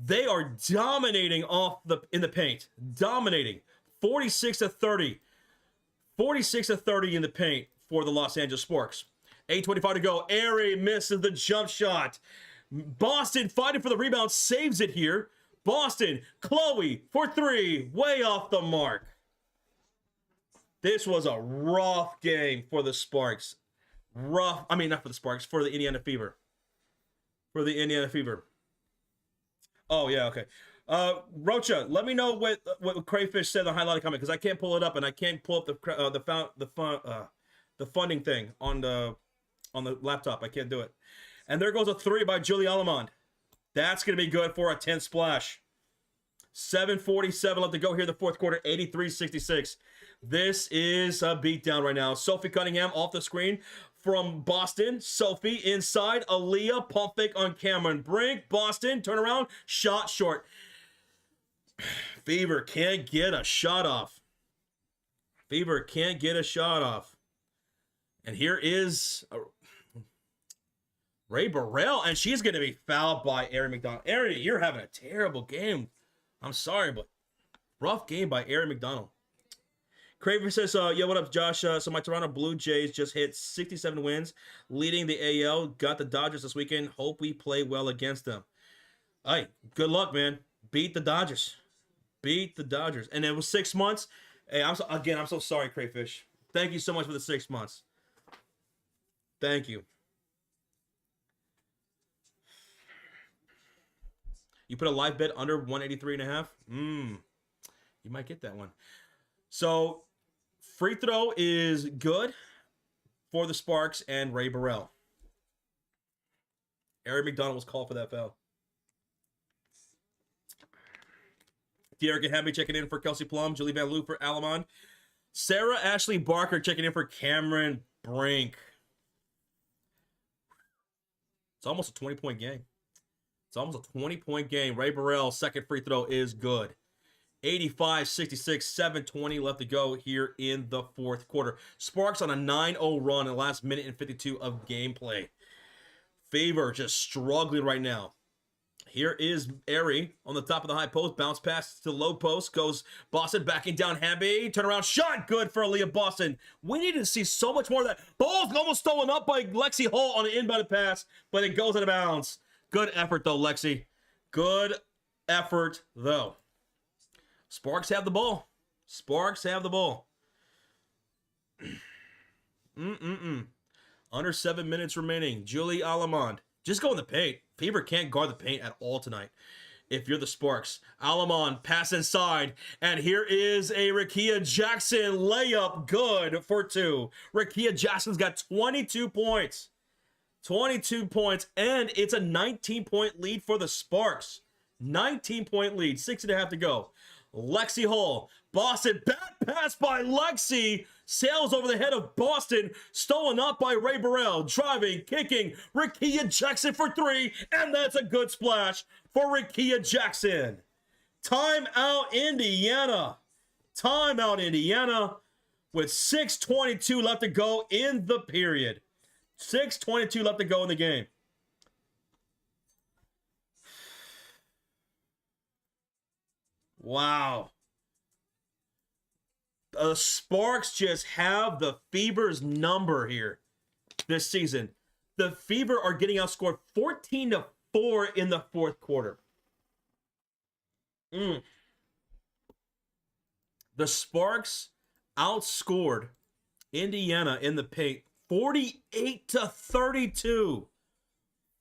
They are dominating in the paint. Dominating. 46-30. 46-30 in the paint for the Los Angeles Sparks. 8:25 to go. Ari misses the jump shot. Boston fighting for the rebound, saves it here. Boston, Chloe for three, way off the mark. This was a rough game for the Sparks. Rough, I mean, not for the Sparks, for the Indiana Fever. For the Indiana Fever. Oh, yeah, okay. Rocha, let me know what Crayfish said on the highlighted comment, because I can't pull it up, and I can't pull up the funding thing on the laptop. I can't do it. And there goes a three by Julie Alamond. That's going to be good for a 10 splash. 7:47 left to go here in the fourth quarter, 83-66. This is a beatdown right now. Sophie Cunningham off the screen from Boston. Sophie inside. Aaliyah, pump fake on Cameron Brink. Boston, turn around, shot short. Fever can't get a shot off. Fever can't get a shot off. And here is Ray Burrell, and she's going to be fouled by Ari McDonald. Ari, you're having a terrible game. I'm sorry, but rough game by Ari McDonald. Craven says, yo, what up, Josh? So my Toronto Blue Jays just hit 67 wins, leading the AL. Got the Dodgers this weekend. Hope we play well against them. Hey, good luck, man. Beat the Dodgers. Beat the Dodgers. And it was 6 months. Hey, I'm so sorry, Crayfish. Thank you so much for the 6 months. Thank you. You put a live bet under 183.5? You might get that one. So, free throw is good for the Sparks and Ray Burrell. Ari McDonald was called for that foul. De'Erica Hamby checking in for Kelsey Plum. Julie Van Loo for Alamond. Sarah Ashley Barker checking in for Cameron Brink. It's almost a 20-point game. It's almost a 20-point game. Ray Burrell's second free throw is good. 85-66, 7:20 left to go here in the fourth quarter. Sparks on a 9-0 run in the last minute and 52 of gameplay. Fever just struggling right now. Here is Ari on the top of the high post. Bounce pass to low post. Goes Boston backing down Hamby. Turnaround shot. Good for Aaliyah Boston. We need to see so much more of that. Ball's almost stolen up by Lexi Hall on an inbound pass, but it goes out of bounds. Good effort, though, Lexi. Good effort, though. Sparks have the ball. Sparks have the ball. Under 7 minutes remaining. Julie Alamond Just go in the paint. Fever can't guard the paint at all tonight. If you're the Sparks, Alamon pass inside, and here is a Rickea Jackson layup, good for 2. Rickea Jackson's got 22 points. 22 points, and it's a 19-point lead for the Sparks. 19-point lead, 6.5 to go. Lexi Hall, Boston, back pass by Lexi, sails over the head of Boston, stolen up by Ray Burrell, driving, kicking, Rickea Jackson for 3, and that's a good splash for Rickea Jackson. Timeout, Indiana. Timeout, Indiana, with 6:22 left to go in the period. 6:22 left to go in the game. Wow. The Sparks just have the Fever's number here this season. The Fever are getting outscored 14-4 in the fourth quarter. The Sparks outscored Indiana in the paint 48-32.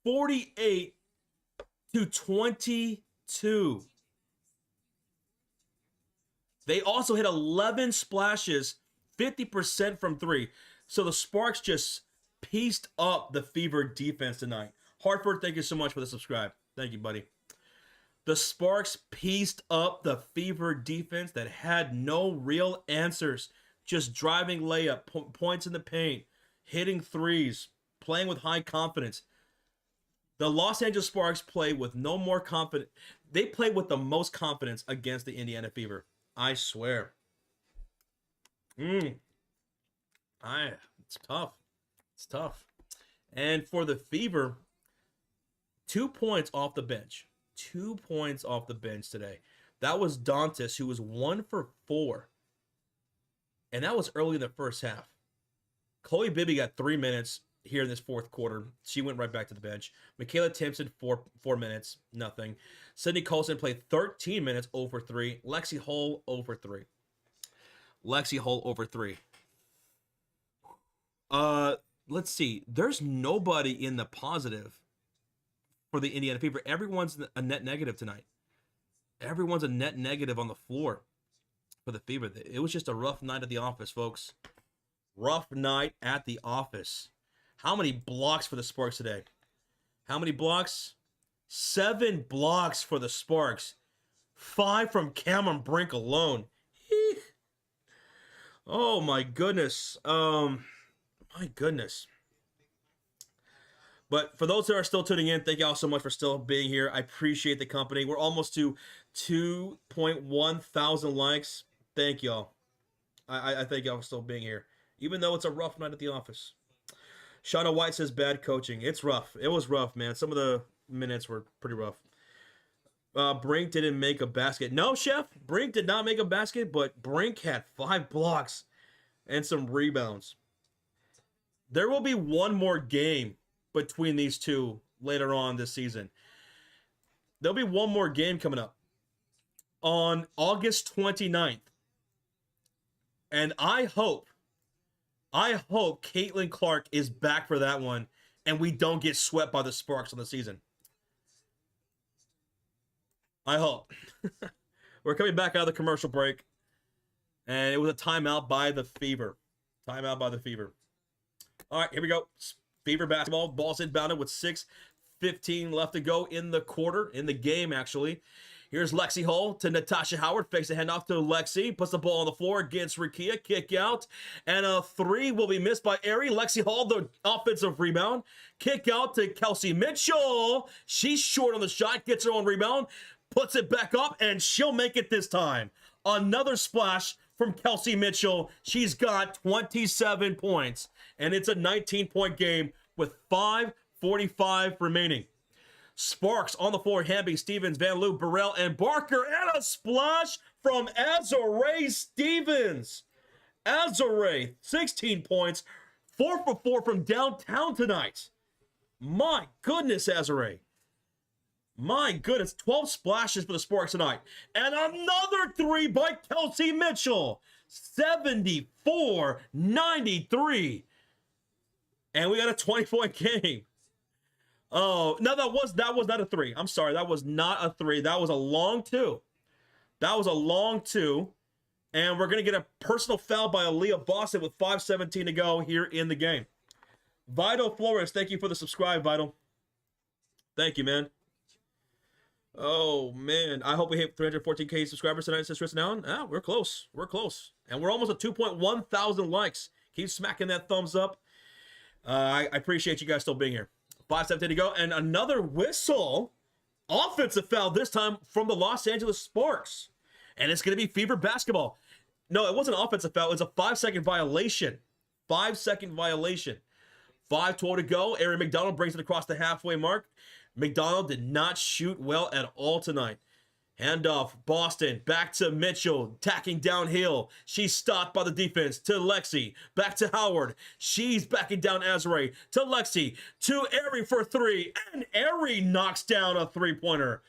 48-22. They also hit 11 splashes, 50% from 3. So the Sparks just pieced up the Fever defense tonight. Hartford, thank you so much for the subscribe. Thank you, buddy. The Sparks pieced up the Fever defense that had no real answers. Just driving layup, points in the paint, hitting threes, playing with high confidence. The Los Angeles Sparks play with no more confidence. They play with the most confidence against the Indiana Fever. I swear. It's tough. It's tough. And for the Fever, 2 points off the bench. 2 points off the bench today. That was Dantas, who was 1 for 4. And that was early in the first half. Chloe Bibby got 3 minutes here in this fourth quarter. She went right back to the bench. Michaela Timpson, 4 minutes, nothing. Sydney Colson played 13 minutes, 0 for 3. Lexi Hull, 0 for 3. Lexi Hull, 0 for 3. Let's see. There's nobody in the positive for the Indiana Fever. Everyone's a net negative tonight. Everyone's a net negative on the floor for the Fever. It was just a rough night at the office, folks. Rough night at the office. How many blocks for the Sparks today? How many blocks? 7 blocks for the Sparks. 5 from Cameron Brink alone. Eek. Oh my goodness. My goodness. But for those that are still tuning in, thank you all so much for still being here. I appreciate the company. We're almost to 2.1 thousand likes. Thank y'all. I thank y'all for still being here. Even though it's a rough night at the office. Shauna White says bad coaching. It's rough. It was rough, man. Some of the minutes were pretty rough. Brink didn't make a basket. No, Chef. Brink did not make a basket, but Brink had 5 blocks and some rebounds. There will be one more game between these two later on this season. There'll be one more game coming up on August 29th. And I hope Caitlin Clark is back for that one and we don't get swept by the Sparks on the season. I hope. We're coming back out of the commercial break. And it was a timeout by the Fever. Timeout by the Fever. All right, here we go. Fever basketball. Ball's inbounded with 6:15 left to go in the quarter, in the game, actually. Here's Lexi Hull to Natasha Howard. Fakes the handoff to Lexi. Puts the ball on the floor against Rickea. Kick out. And a 3 will be missed by Ari. Lexi Hull, the offensive rebound. Kick out to Kelsey Mitchell. She's short on the shot. Gets her own rebound. Puts it back up, and she'll make it this time. Another splash from Kelsey Mitchell. She's got 27 points. And it's a 19-point game with 5:45 remaining. Sparks on the floor. Hamby, Stevens, Van Loo, Burrell, and Barker. And a splash from Azurá Stevens. Azurá, 16 points. 4 for 4 from downtown tonight. My goodness, Azurá. My goodness, 12 splashes for the Sparks tonight. And another 3 by Kelsey Mitchell. 74-93. And we got a 20-point game. Oh, no, that was not a 3. I'm sorry. That was not a 3. That was a long 2. That was a long 2. And we're going to get a personal foul by Aaliyah Boston with 5:17 to go here in the game. Vital Flores, thank you for the subscribe, Vital. Thank you, man. Oh, man. I hope we hit 314K subscribers tonight, says Tristan Allen. Ah, we're close. We're close. And we're almost at 2.1 thousand likes. Keep smacking that thumbs up. I appreciate you guys still being here. 5:17 to go. And another whistle. Offensive foul this time from the Los Angeles Sparks. And it's going to be Fever basketball. No, it wasn't an offensive foul. It was a 5-second violation. 5-second violation. 5:12 to go. Ari McDonald brings it across the halfway mark. McDonald did not shoot well at all tonight. Handoff, Boston, back to Mitchell, tacking downhill. She's stopped by the defense to Lexi, back to Howard. She's backing down Azrae to Lexi, to Ari for 3, and Ari knocks down a 3-pointer.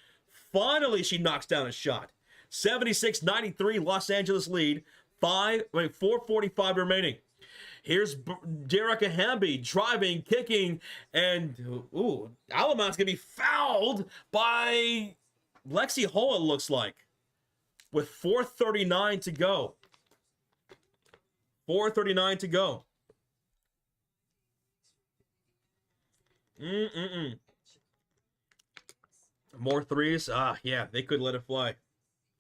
Finally, she knocks down a shot. 76-93, Los Angeles lead. 4:45 remaining. Here's Derica Hamby driving, kicking, and Alamont's going to be fouled by Lexi Hull, it looks like, with 4:39 to go. 4:39 to go. More threes? Yeah, they could let it fly.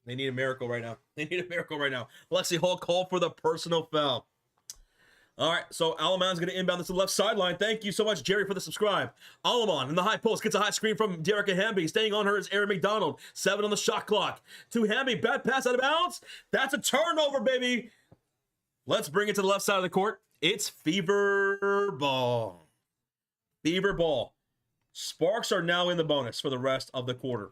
They need a miracle right now. They need a miracle right now. Lexi Hull called for the personal foul. All right, so Alamon's going to inbound this to the left sideline. Thank you so much, Jerry, for the subscribe. Alamon in the high post gets a high screen from Derica Hamby. Staying on her is Ari McDonald. 7 on the shot clock. To Hamby, bad pass out of bounds. That's a turnover, baby. Let's bring it to the left side of the court. It's Fever ball. Fever ball. Sparks are now in the bonus for the rest of the quarter.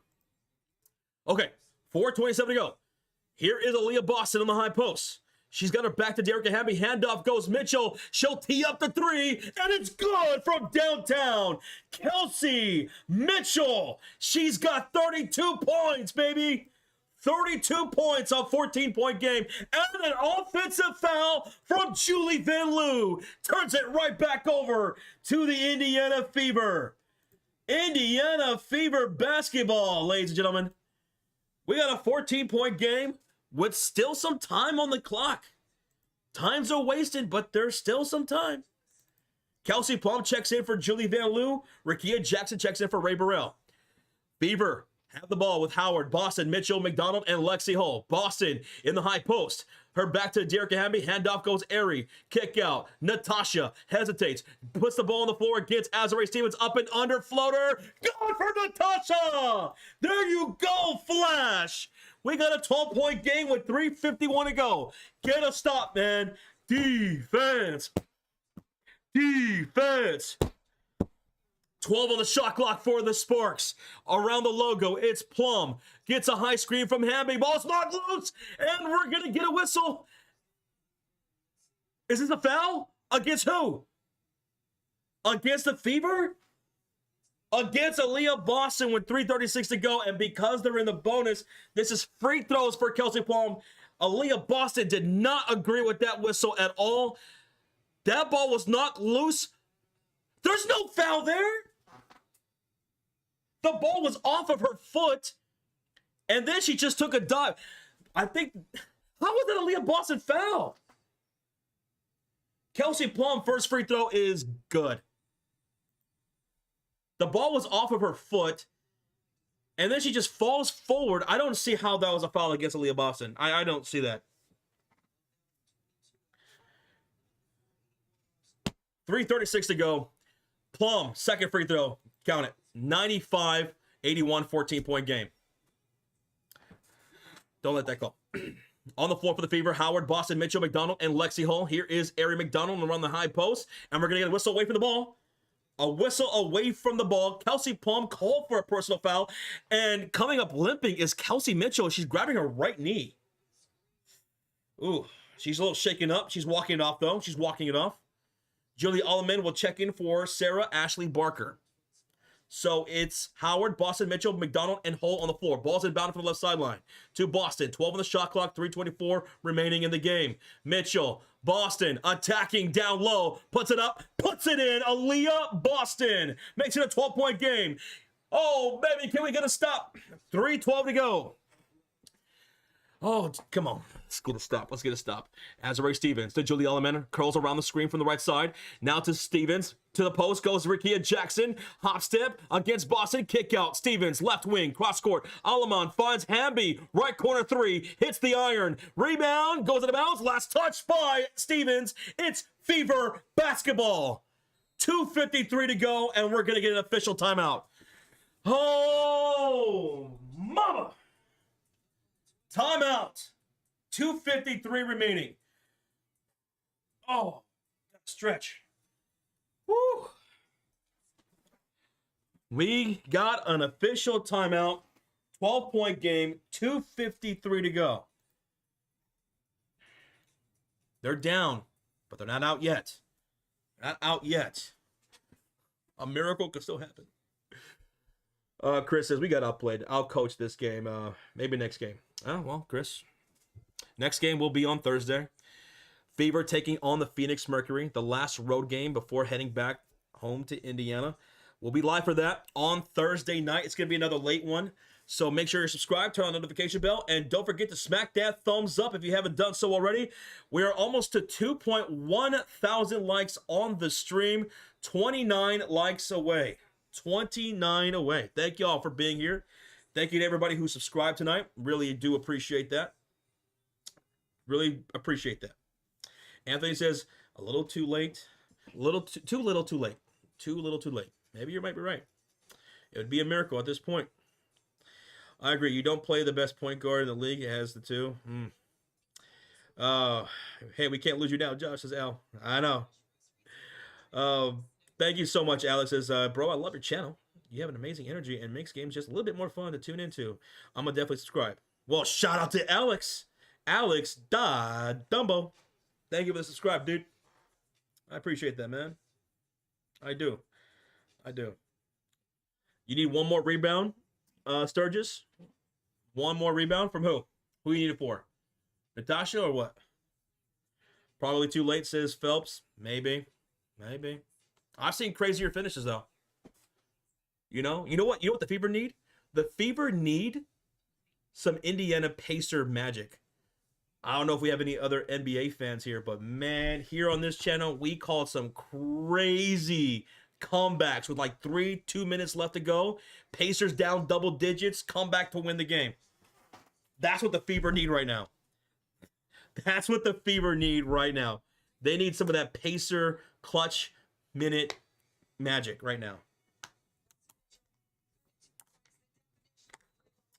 Okay, 4:27 to go. Here is Aaliyah Boston on the high post. She's got her back to Derica Hamby. Handoff goes Mitchell. She'll tee up the 3, and it's good from downtown. Kelsey Mitchell. She's got 32 points, baby. 32 points on 14-point game. And an offensive foul from Julie Van Loo. Turns it right back over to the Indiana Fever. Indiana Fever basketball, ladies and gentlemen. We got a 14-point game with still some time on the clock. Times are wasted, but there's still some time. Kelsey Plum checks in for Julie Van Loo. Rakia Jackson checks in for Ray Burrell. Fever have the ball with Howard, Boston, Mitchell, McDonald, and Lexi Hull. Boston in the high post. Her back to Derica Hamby. Handoff goes Ari. Kick out. Natasha hesitates. Puts the ball on the floor against Azrae Stevens. Up and under floater. Going for Natasha. There you go, Flash. We got a 12-point game with 3:51 to go. Get a stop, man. Defense. Defense. 12 on the shot clock for the Sparks. Around the logo, it's Plum. Gets a high screen from Hamby. Ball's knocked loose, and we're going to get a whistle. Is this a foul? Against who? Against the Fever? Against Aaliyah Boston with 3:36 to go, and because they're in the bonus, this is free throws for Kelsey Plum. Aaliyah Boston did not agree with that whistle at all. That ball was knocked loose. There's no foul there. The ball was off of her foot, and then she just took a dive. I think, how was that Aaliyah Boston foul? Kelsey Plum, first free throw is good. The ball was off of her foot, and then she just falls forward. I don't see how that was a foul against Aaliyah Boston. I don't see that. 3:36 to go. Plum, second free throw. Count it. 95-81, 14-point game. Don't let that go. On the floor for the Fever, Howard, Boston, Mitchell, McDonald, and Lexi Hull. Here is Ari McDonald around the high post, and we're going to get a whistle away from the ball. A whistle away from the ball. Kelsey Plum called for a personal foul, and coming up limping is Kelsey Mitchell. She's grabbing her right knee. Ooh, she's a little shaken up. She's walking it off, though. She's walking it off. Julie Alleman will check in for Sarah Ashley Barker. So it's Howard, Boston, Mitchell, McDonald, and Hull on the floor. Ball's inbounded from the left sideline to Boston. 12 on the shot clock, 3:24 remaining in the game. Mitchell, Boston attacking down low, puts it up, puts it in. Aaliyah, Boston makes it a 12-point game. Oh, baby, can we get a stop? 3:12 to go. Oh, come on. Let's get a stop. Let's get a stop. Azare Stevens to Julie Elliman. Curls around the screen from the right side. Now to Stevens. To the post goes Rikia Jackson. Hop step against Boston. Kick out. Stevens, left wing. Cross court. Alaman finds Hamby. Right corner three. Hits the iron. Rebound. Goes out of bounds. Last touch by Stevens. It's Fever basketball. 2:53 to go, and we're going to get an official timeout. Oh, mama. Timeout. 2:53 remaining. Oh, stretch. Woo. We got an official timeout. 12-point game. 2:53 to go. They're down, but they're not out yet. Not out yet. A miracle could still happen. Chris says, we got outplayed. I'll coach this game. Maybe next game. Oh, well, Chris. Next game will be on Thursday. Fever taking on the Phoenix Mercury, the last road game before heading back home to Indiana. We'll be live for that on Thursday night. It's going to be another late one. So make sure you're subscribed, turn on the notification bell, and don't forget to smack that thumbs up if you haven't done so already. We are almost to 2.1 thousand likes on the stream. 29 likes away. 29 away. Thank you all for being here. Thank you to everybody who subscribed tonight. Really do appreciate that. Really appreciate that. Anthony says, a little too late. Too little too late. Too little too late. Maybe you might be right. It would be a miracle at this point. I agree. You don't play the best point guard in the league. It has the two. Hey, we can't lose you now, Josh, says Al. I know. Thank you so much, Alex. Says, bro, I love your channel. You have an amazing energy and makes games just a little bit more fun to tune into. I'm going to definitely subscribe. Well, shout out to Alex. Alex Dumbo. Thank you for the subscribe, dude. I appreciate that, man. I do. You need one more rebound, Sturgis? One more rebound from who? Who you need it for? Natasha or what? Probably too late, says Phelps. Maybe. I've seen crazier finishes, though. You know what the Fever need? The Fever need some Indiana Pacer magic. I don't know if we have any other NBA fans here, but man, here on this channel, we called some crazy comebacks with like 2 minutes left to go. Pacers down double digits, come back to win the game. That's what the Fever need right now. That's what the Fever need right now. They need some of that Pacer clutch minute magic right now.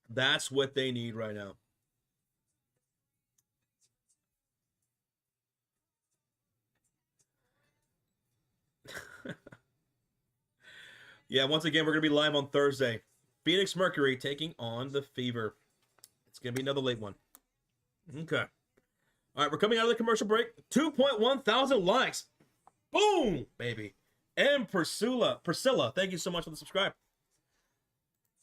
That's what they need right now. Yeah, once again, we're going to be live on Thursday. Phoenix Mercury taking on the Fever. It's going to be another late one. Okay. All right, we're coming out of the commercial break. 2.1 thousand likes. Boom, baby. And Priscilla, thank you so much for the subscribe.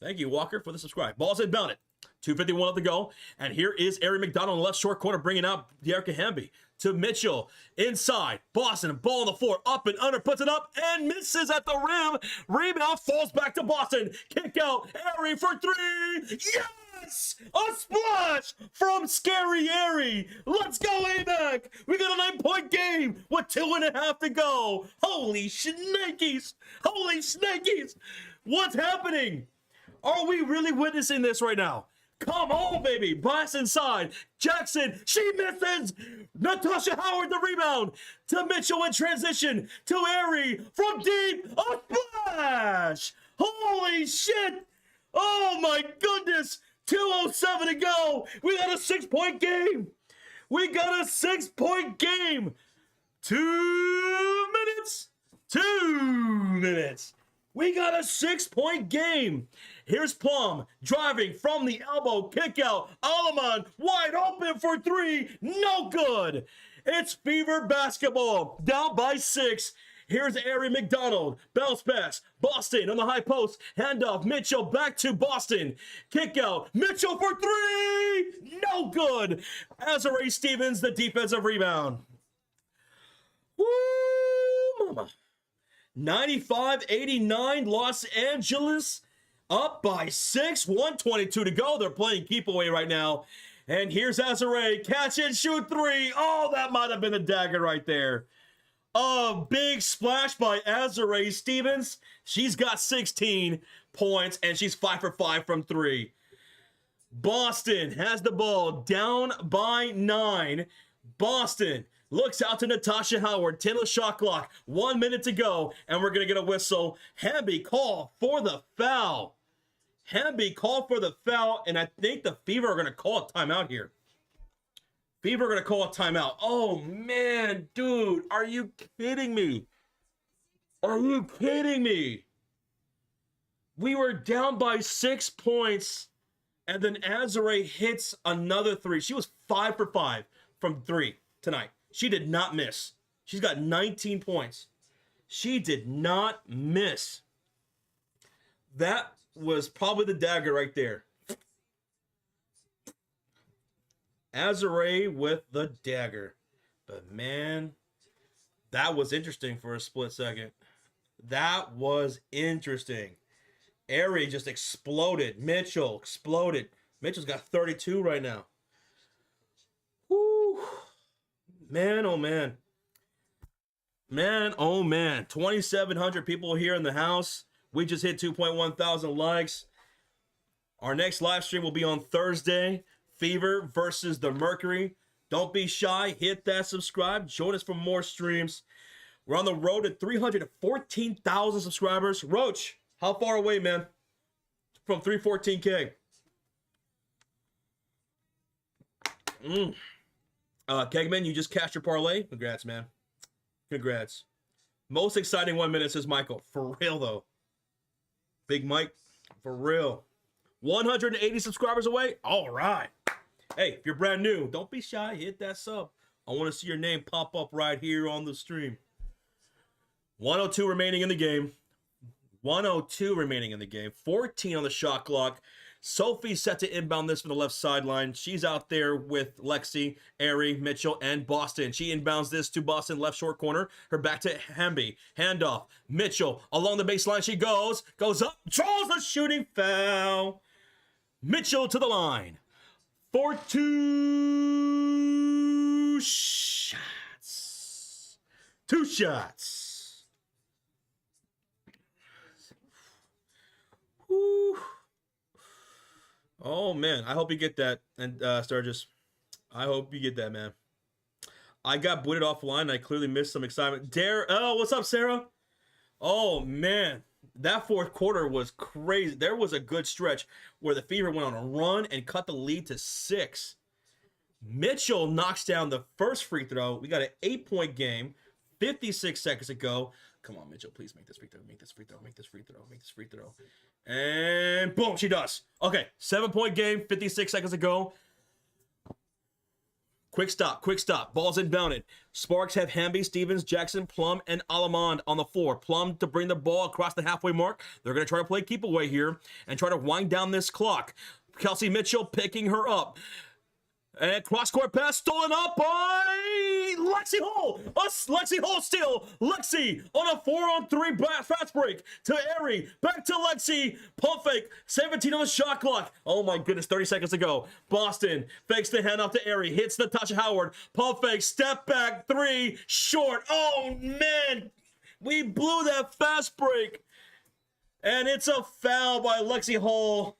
Thank you, Walker, for the subscribe. Ball's inbounded. 2:51 left to go. And here is Ari McDonald in the left short corner bringing out De'Arca Hamby to Mitchell. Inside. Boston, ball on the floor. Up and under. Puts it up and misses at the rim. Rebound falls back to Boston. Kick out. Ari for three. Yes! A splash from Scary Ari. Let's go, AMAC. We got a 9-point game with 2.5 to go. Holy shnikes. Holy snakies. What's happening? Are we really witnessing this right now? Come on, baby. Blast inside. Jackson, she misses. Natasha Howard, the rebound. To Mitchell in transition. To Ari from deep. A splash. Holy shit. Oh, my goodness. 2:07 to go. We got a 6-point game. 2 minutes. 2 minutes. We got a 6-point game. Here's Plum driving from the elbow, kick out. Alaman wide open for three. No good. It's Fever basketball. Down by 6. Here's Ari McDonald. Bounce pass. Boston on the high post. Handoff. Mitchell back to Boston. Kick out. Mitchell for three. No good. Azare Stevens, the defensive rebound. Woo, mama. 95-89, Los Angeles up by 6, 122 to go. They're playing keep away right now. And here's Azare, catch and shoot 3. Oh, that might have been a dagger right there. A big splash by Azare Stevens. She's got 16 points, and she's 5 for 5 from 3. Boston has the ball down by 9. Boston looks out to Natasha Howard. 10 on the shot clock. 1 minute to go, and we're going to get a whistle. Hamby called for the foul. Hamby called for the foul, and I think the Fever are going to call a timeout here. Fever are going to call a timeout. Oh, man, dude, are you kidding me? Are you kidding me? We were down by 6 points, and then Azare hits another 3. She was 5 for 5 from 3 tonight. She did not miss. She's got 19 points. She did not miss. That was probably the dagger right there. Azare with the dagger. But man, that was interesting for a split second. That was interesting. Aerie just exploded. Mitchell exploded. Mitchell's got 32 right now. Woo. Man, oh man. Man, oh man. 2,700 people here in the house. We just hit 2.1 thousand likes. Our next live stream will be on Thursday. Fever versus the Mercury. Don't be shy. Hit that subscribe. Join us for more streams. We're on the road to 314,000 subscribers. Roach, how far away, man? From 314K. Kegman, you just cashed your parlay. Congrats, man. Congrats. Most exciting 1 minute, says Michael. For real, though. Big Mike, for real. 180 subscribers away? All right. Hey, if you're brand new, don't be shy. Hit that sub. I want to see your name pop up right here on the stream. 102 remaining in the game. 102 remaining in the game. 14 on the shot clock. Sophie set to inbound this from the left sideline. She's out there with Lexi, Aerie, Mitchell, and Boston. She inbounds this to Boston, left short corner. Her back to Hamby. Handoff. Mitchell along the baseline. She goes up, draws a shooting foul. Mitchell to the line for 2 shots. 2 shots. Whew. Oh, man. I hope you get that, and Sturgis. I hope you get that, man. I got booted offline. I clearly missed some excitement. Oh, what's up, Sarah? Oh, man. That fourth quarter was crazy. There was a good stretch where the Fever went on a run and cut the lead to 6. Mitchell knocks down the first free throw. We got an 8-point game. 56 seconds ago. Come on, Mitchell, please make this free throw. Make this free throw. Make this free throw. Make this free throw. And boom, she does. Okay, 7-point game, 56 seconds ago. Quick stop, quick stop. Ball's inbounded. Sparks have Hamby, Stevens, Jackson, Plum, and Alamond on the floor. Plum to bring the ball across the halfway mark. They're going to try to play keep away here and try to wind down this clock. Kelsey Mitchell picking her up. And cross-court pass stolen up by Lexi Hall. Lexi Hall steal. Lexi on a 4-on-3 fast break to Aerie. Back to Lexi. Pump fake. 17 on the shot clock. Oh my goodness, 30 seconds to go. Boston fakes the handoff to Aerie. Hits Natasha Howard. Pump fake. Step back. 3. Short. Oh man. We blew that fast break. And it's a foul by Lexi Hall.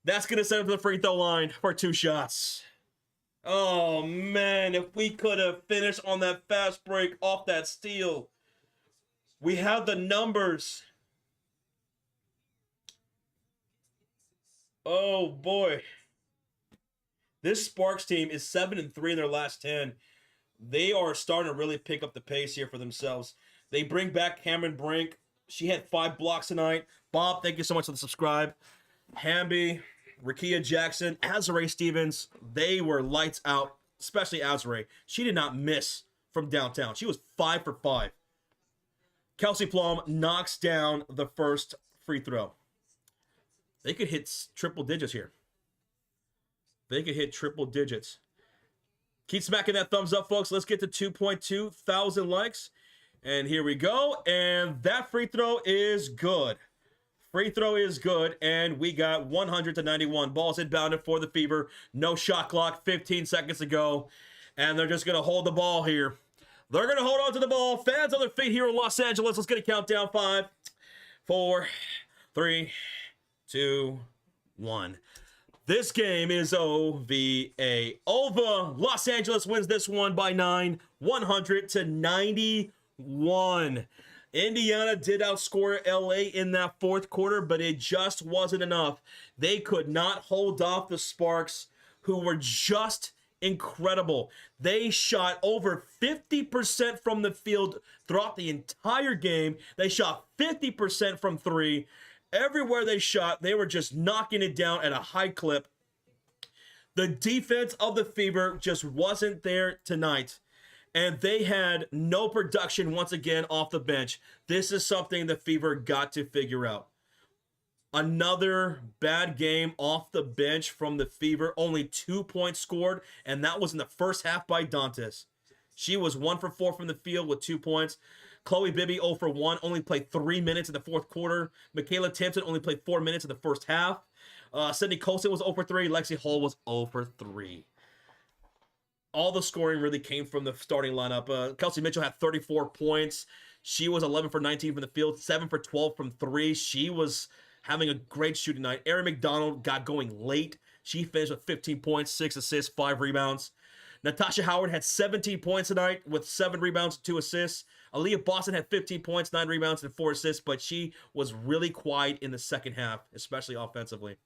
That's going to send him to the free throw line for 2 shots. Oh, man, if we could have finished on that fast break off that steal. We have the numbers. Oh, boy. This Sparks team is 7-3 in their last 10. They are starting to really pick up the pace here for themselves. They bring back Cameron Brink. She had 5 blocks tonight. Bob, thank you so much for the subscribe. Hamby, Rakia Jackson, Azare Stevens, they were lights out, especially Azare. She did not miss from downtown. She was 5 for 5. Kelsey Plum knocks down the first free throw. They could hit triple digits here. They could hit triple digits. Keep smacking that thumbs up, folks. Let's get to 2.2 thousand likes. And here we go. And that free throw is good. Free throw is good. And we got 100 to 91. Ball's inbounded for the Fever. No shot clock. 15 seconds to go. And they're just going to hold the ball here. They're going to hold on to the ball. Fans on their feet here in Los Angeles. Let's get a countdown. 5, 4, 3, 2, 1. This game is OVA. Over. Los Angeles wins this one by 9, 100 to 91. Indiana did outscore LA in that fourth quarter, but it just wasn't enough. They could not hold off the Sparks, who were just incredible. They shot over 50% from the field throughout the entire game. They shot 50% from three. Everywhere they shot, they were just knocking it down at a high clip. The defense of the Fever just wasn't there tonight. And they had no production once again off the bench. This is something the Fever got to figure out. Another bad game off the bench from the Fever. Only 2 points scored, and that was in the first half by Dantas. She was 1 for 4 from the field with 2 points. Chloe Bibby 0 for 1, only played 3 minutes in the fourth quarter. Michaela Timpson only played 4 minutes in the first half. Sydney Colson was 0 for 3. Lexi Hall was 0 for 3. All the scoring really came from the starting lineup. Kelsey Mitchell had 34 points. She was 11 for 19 from the field, 7 for 12 from 3. She was having a great shooting night. Erin McDonald got going late. She finished with 15 points, 6 assists, 5 rebounds. Natasha Howard had 17 points tonight with 7 rebounds and 2 assists. Aaliyah Boston had 15 points, 9 rebounds, and 4 assists, but she was really quiet in the second half, especially offensively.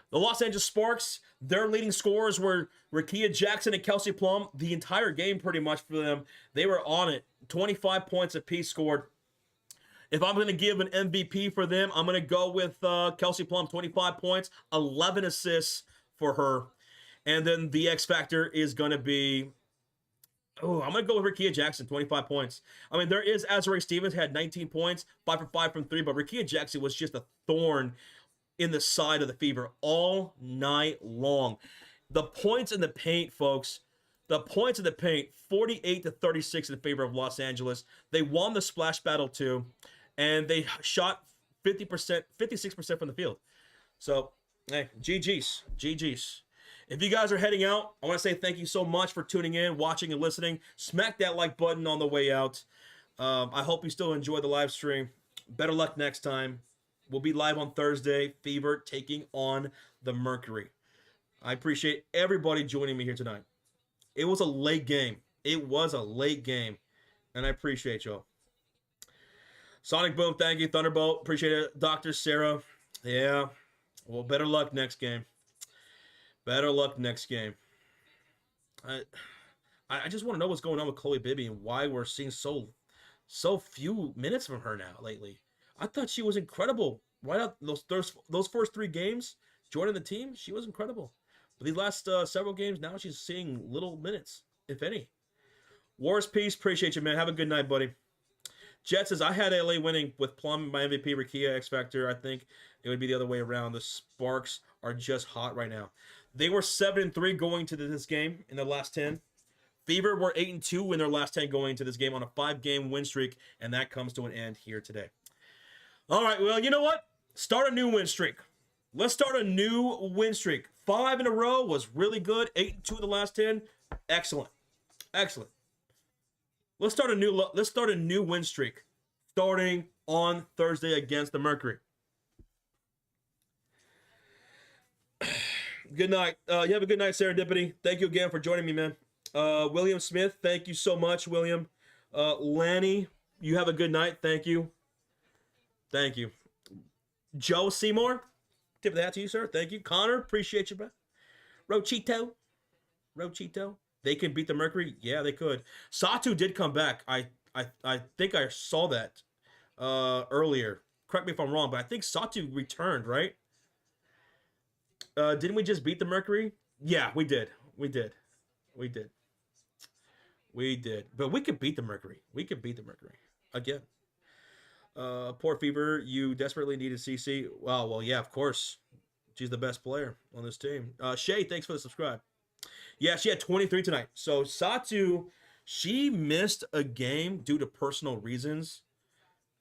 The Los Angeles Sparks, their leading scorers were Rickea Jackson and Kelsey Plum. The entire game pretty much for them. They were on it. 25 points apiece scored. If I'm going to give an MVP for them, I'm going to go with Kelsey Plum, 25 points, 11 assists for her. And then the X factor is going to be, I'm going to go with Rickea Jackson, 25 points. I mean, there is Azurá Stevens, had 19 points, 5 for 5 from 3, but Rickea Jackson was just a thorn in the side of the Fever all night long. The points in the paint, folks, the points in the paint, 48 to 36 in favor of Los Angeles. They won the splash battle too, and they shot 50%, 56% from the field. So, hey, GG's. If you guys are heading out, I want to say thank you so much for tuning in, watching, and listening. Smack that like button on the way out. I hope you still enjoy the live stream. Better luck next time. We'll be live on Thursday. Fever taking on the Mercury. I appreciate everybody joining me here tonight. It was a late game. And I appreciate y'all. Sonic Boom, thank you. Thunderbolt, appreciate it. Dr. Sarah, yeah. Well, better luck next game. I just want to know what's going on with Chloe Bibby and why we're seeing so few minutes from her now lately. I thought she was incredible. Right out those first 3 games, joining the team, she was incredible. But these last several games, now she's seeing little minutes, if any. Wars Peace, appreciate you, man. Have a good night, buddy. Jet says, I had LA winning with Plum, my MVP, Rickea, X Factor. I think it would be the other way around. The Sparks are just hot right now. They were 7-3 going to this game in their last 10. Fever were 8-2 in their last 10 going into this game on a 5-game win streak, and that comes to an end here today. All right, well, you know what? Start a new win streak. Let's start a new win streak. 5 in a row was really good. 8-2 in the last 10. Excellent. Let's start a new win streak starting on Thursday against the Mercury. Good night. You have a good night, Serendipity. Thank you again for joining me, man. William Smith, thank you so much, William. Lanny, you have a good night. Thank you. Joe Seymour, tip of the hat to you, sir. Thank you. Connor, appreciate you, bro. Rochito, they can beat the Mercury. Yeah, they could. Satu did come back. I think I saw that earlier. Correct me if I'm wrong, but I think Satu returned, right? Didn't we just beat the Mercury? Yeah, we did. But we could beat the Mercury. Again. Poor Fever, you desperately needed CC. Well, yeah, of course. She's the best player on this team. Shay, thanks for the subscribe. Yeah, she had 23 tonight. So Satu, she missed a game due to personal reasons.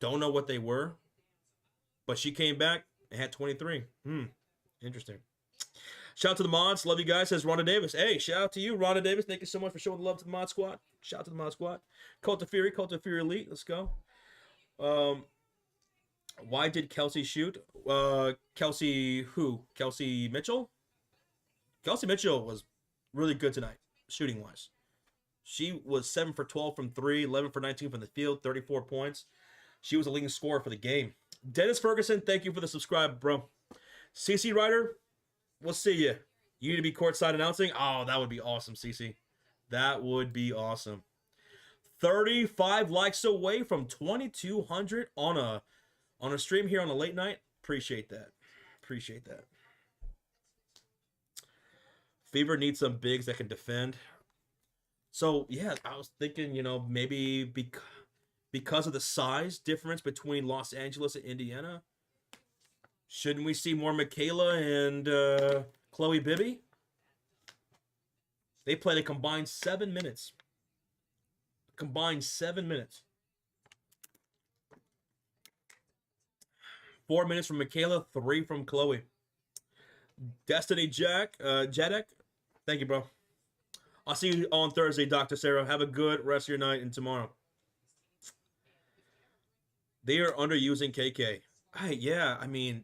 Don't know what they were, but she came back and had 23. Interesting. Shout out to the mods. Love you guys, says Rhonda Davis. Hey, shout out to you, Rhonda Davis. Thank you so much for showing the love to the mod squad. Shout out to the mod squad. Cult of Fury Elite. Let's go. Why did Kelsey shoot? Kelsey who? Kelsey Mitchell? Kelsey Mitchell was really good tonight, shooting wise. She was 7 for 12 from 3, 11 for 19 from the field, 34 points. She was a leading scorer for the game. Dennis Ferguson, thank you for the subscribe, bro. CC Ryder, we'll see you. You need to be courtside announcing? Oh, that would be awesome, CC. That would be awesome. 35 likes away from 2,200 on a stream here on a late night. Appreciate that. Appreciate that. Fever needs some bigs that can defend. So, yeah, I was thinking, you know, maybe because of the size difference between Los Angeles and Indiana, shouldn't we see more Michaela and Chloe Bibby? They played a combined 7 minutes. Combined 7 minutes. 4 minutes from Michaela, 3 from Chloe. Destiny Jedek, thank you, bro. I'll see you on Thursday, Dr. Sarah. Have a good rest of your night and tomorrow. They are underusing KK. Yeah, I mean,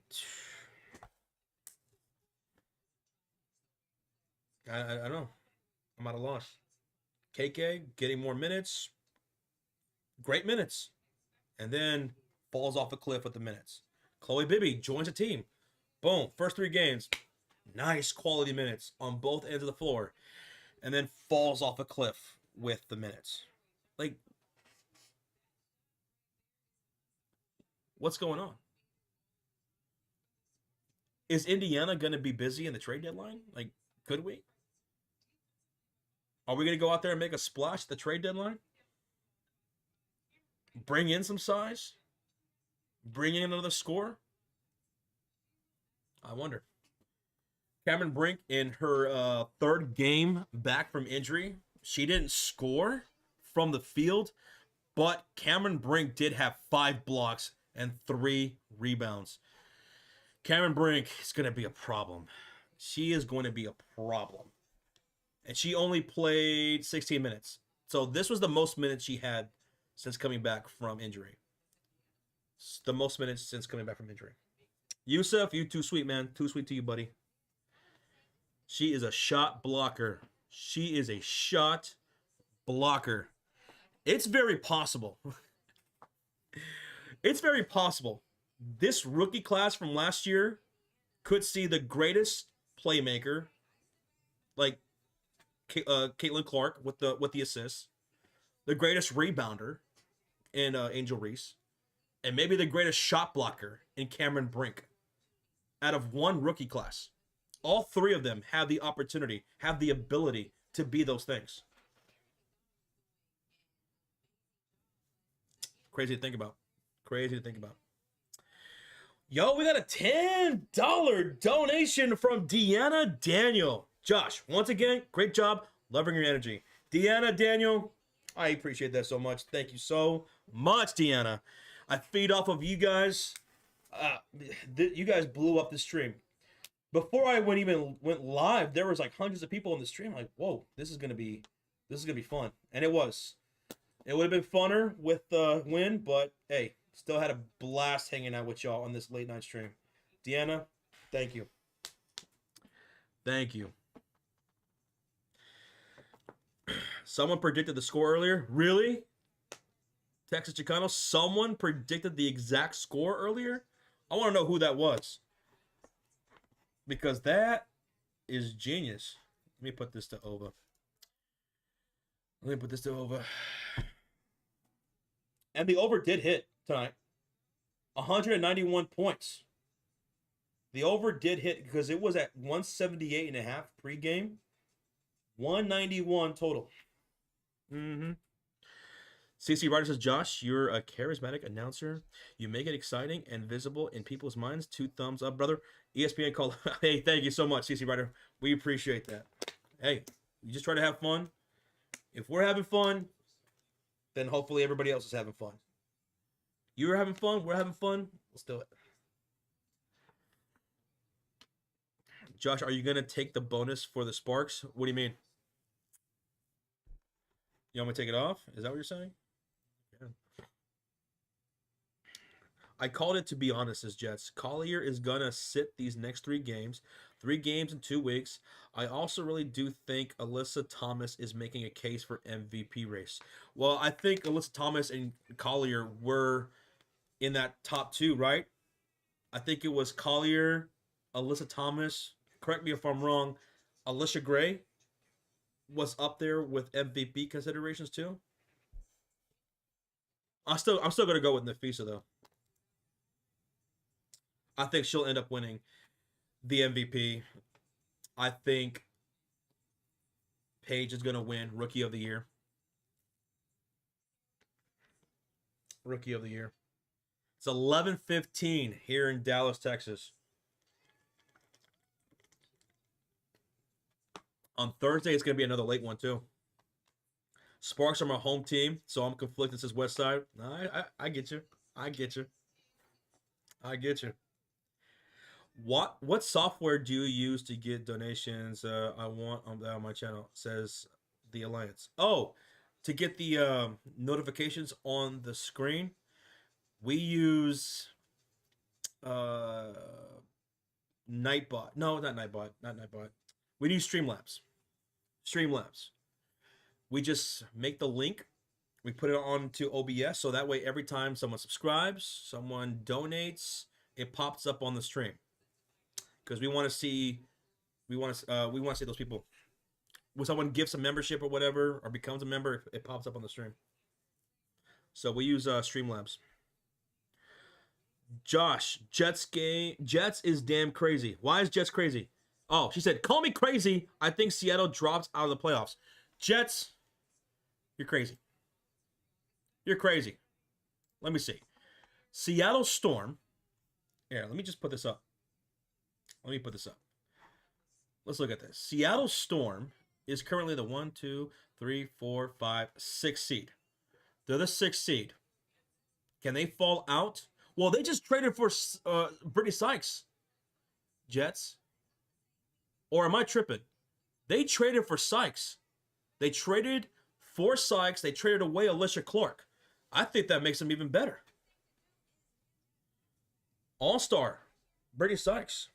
I don't know. I'm at a loss. KK getting more minutes. Great minutes. And then falls off a cliff with the minutes. Chloe Bibby joins the team. Boom. First 3 games. Nice quality minutes on both ends of the floor. And then falls off a cliff with the minutes. Like, what's going on? Is Indiana going to be busy in the trade deadline? Like, could we? Are we going to go out there and make a splash at the trade deadline? Bring in some size? Bring in another score? I wonder. Cameron Brink, in her 3rd game back from injury, she didn't score from the field, but Cameron Brink did have 5 blocks and 3 rebounds. Cameron Brink is going to be a problem. She is going to be a problem. And she only played 16 minutes. So this was the most minutes she had since coming back from injury. The most minutes since coming back from injury. Yusuf, you too sweet, man. Too sweet to you, buddy. She is a shot blocker. She is a shot blocker. It's very possible. It's very possible. This rookie class from last year could see the greatest playmaker, like Caitlin Clark with the assists, the greatest rebounder in Angel Reese, and maybe the greatest shot blocker in Cameron Brink out of one rookie class. All 3 of them have the opportunity, have the ability to be those things. Crazy to think about. Crazy to think about. Yo, we got a $10 donation from Deanna Daniel. Josh, once again, great job. Loving your energy. Deanna Daniel, I appreciate that so much. Thank you so much, Deanna. I feed off of you guys. You guys blew up the stream. Before I went live, there was like hundreds of people in the stream. Like, whoa, this is gonna be fun, and it was. It would have been funner with the win, but hey, still had a blast hanging out with y'all on this late night stream. Deanna, thank you. Thank you. Someone predicted the score earlier. Really? Texas Chicano, someone predicted the exact score earlier? I want to know who that was. Because that is genius. Let me put this to Ova. And the over did hit tonight. 191 points. The over did hit because it was at 178.5 pregame. 191 total. CC Ryder says, Josh, you're a charismatic announcer. You make it exciting and visible in people's minds. 2 thumbs up, brother. ESPN called. Hey, thank you so much, CC Ryder. We appreciate that. Hey, We just try to have fun. If we're having fun, then hopefully everybody else is having fun. You're having fun. We're having fun. Let's do it. Josh, are you going to take the bonus for the Sparks? What do you mean? You want me to take it off? Is that what you're saying? Yeah. I called it, to be honest, as Jets. Collier is going to sit these next 3 games. 3 games in 2 weeks. I also really do think Alyssa Thomas is making a case for MVP race. Well, I think Alyssa Thomas and Collier were in that top 2, right? I think it was Collier, Alyssa Thomas. Correct me if I'm wrong. Alicia Gray was up there with MVP considerations too. I'm still gonna go with Nafisa though. I think she'll end up winning the MVP. I think Paige is gonna win Rookie of the Year. Rookie of the Year. It's 11:15 here in Dallas, Texas. On Thursday, it's going to be another late one, too. Sparks are my home team, so I'm conflicted. This is West Side. I get you. I get you. I get you. What software do you use to get donations? I want on my channel, says the Alliance. Oh, to get the notifications on the screen, we use Nightbot. No, not Nightbot. Not Nightbot. We use Streamlabs. Streamlabs. We just make the link, we put it onto OBS, so that way every time someone subscribes, someone donates, it pops up on the stream. Because we want to see those people. When someone gives a membership or whatever, or becomes a member, it pops up on the stream. So we use Streamlabs. Josh, Jets is damn crazy. Why is Jets crazy? Oh, she said, call me crazy. I think Seattle drops out of the playoffs. Jets, you're crazy. You're crazy. Let me see. Seattle Storm. Here, let me just put this up. Let me put this up. Let's look at this. Seattle Storm is currently the 1, 2, 3, 4, 5, 6 seed. They're the 6th seed. Can they fall out? Well, they just traded for Brittany Sykes. Jets. Or am I tripping? They traded for Sykes. They traded for Sykes. They traded away Alicia Clark. I think that makes them even better. All-star. Brittany Sykes.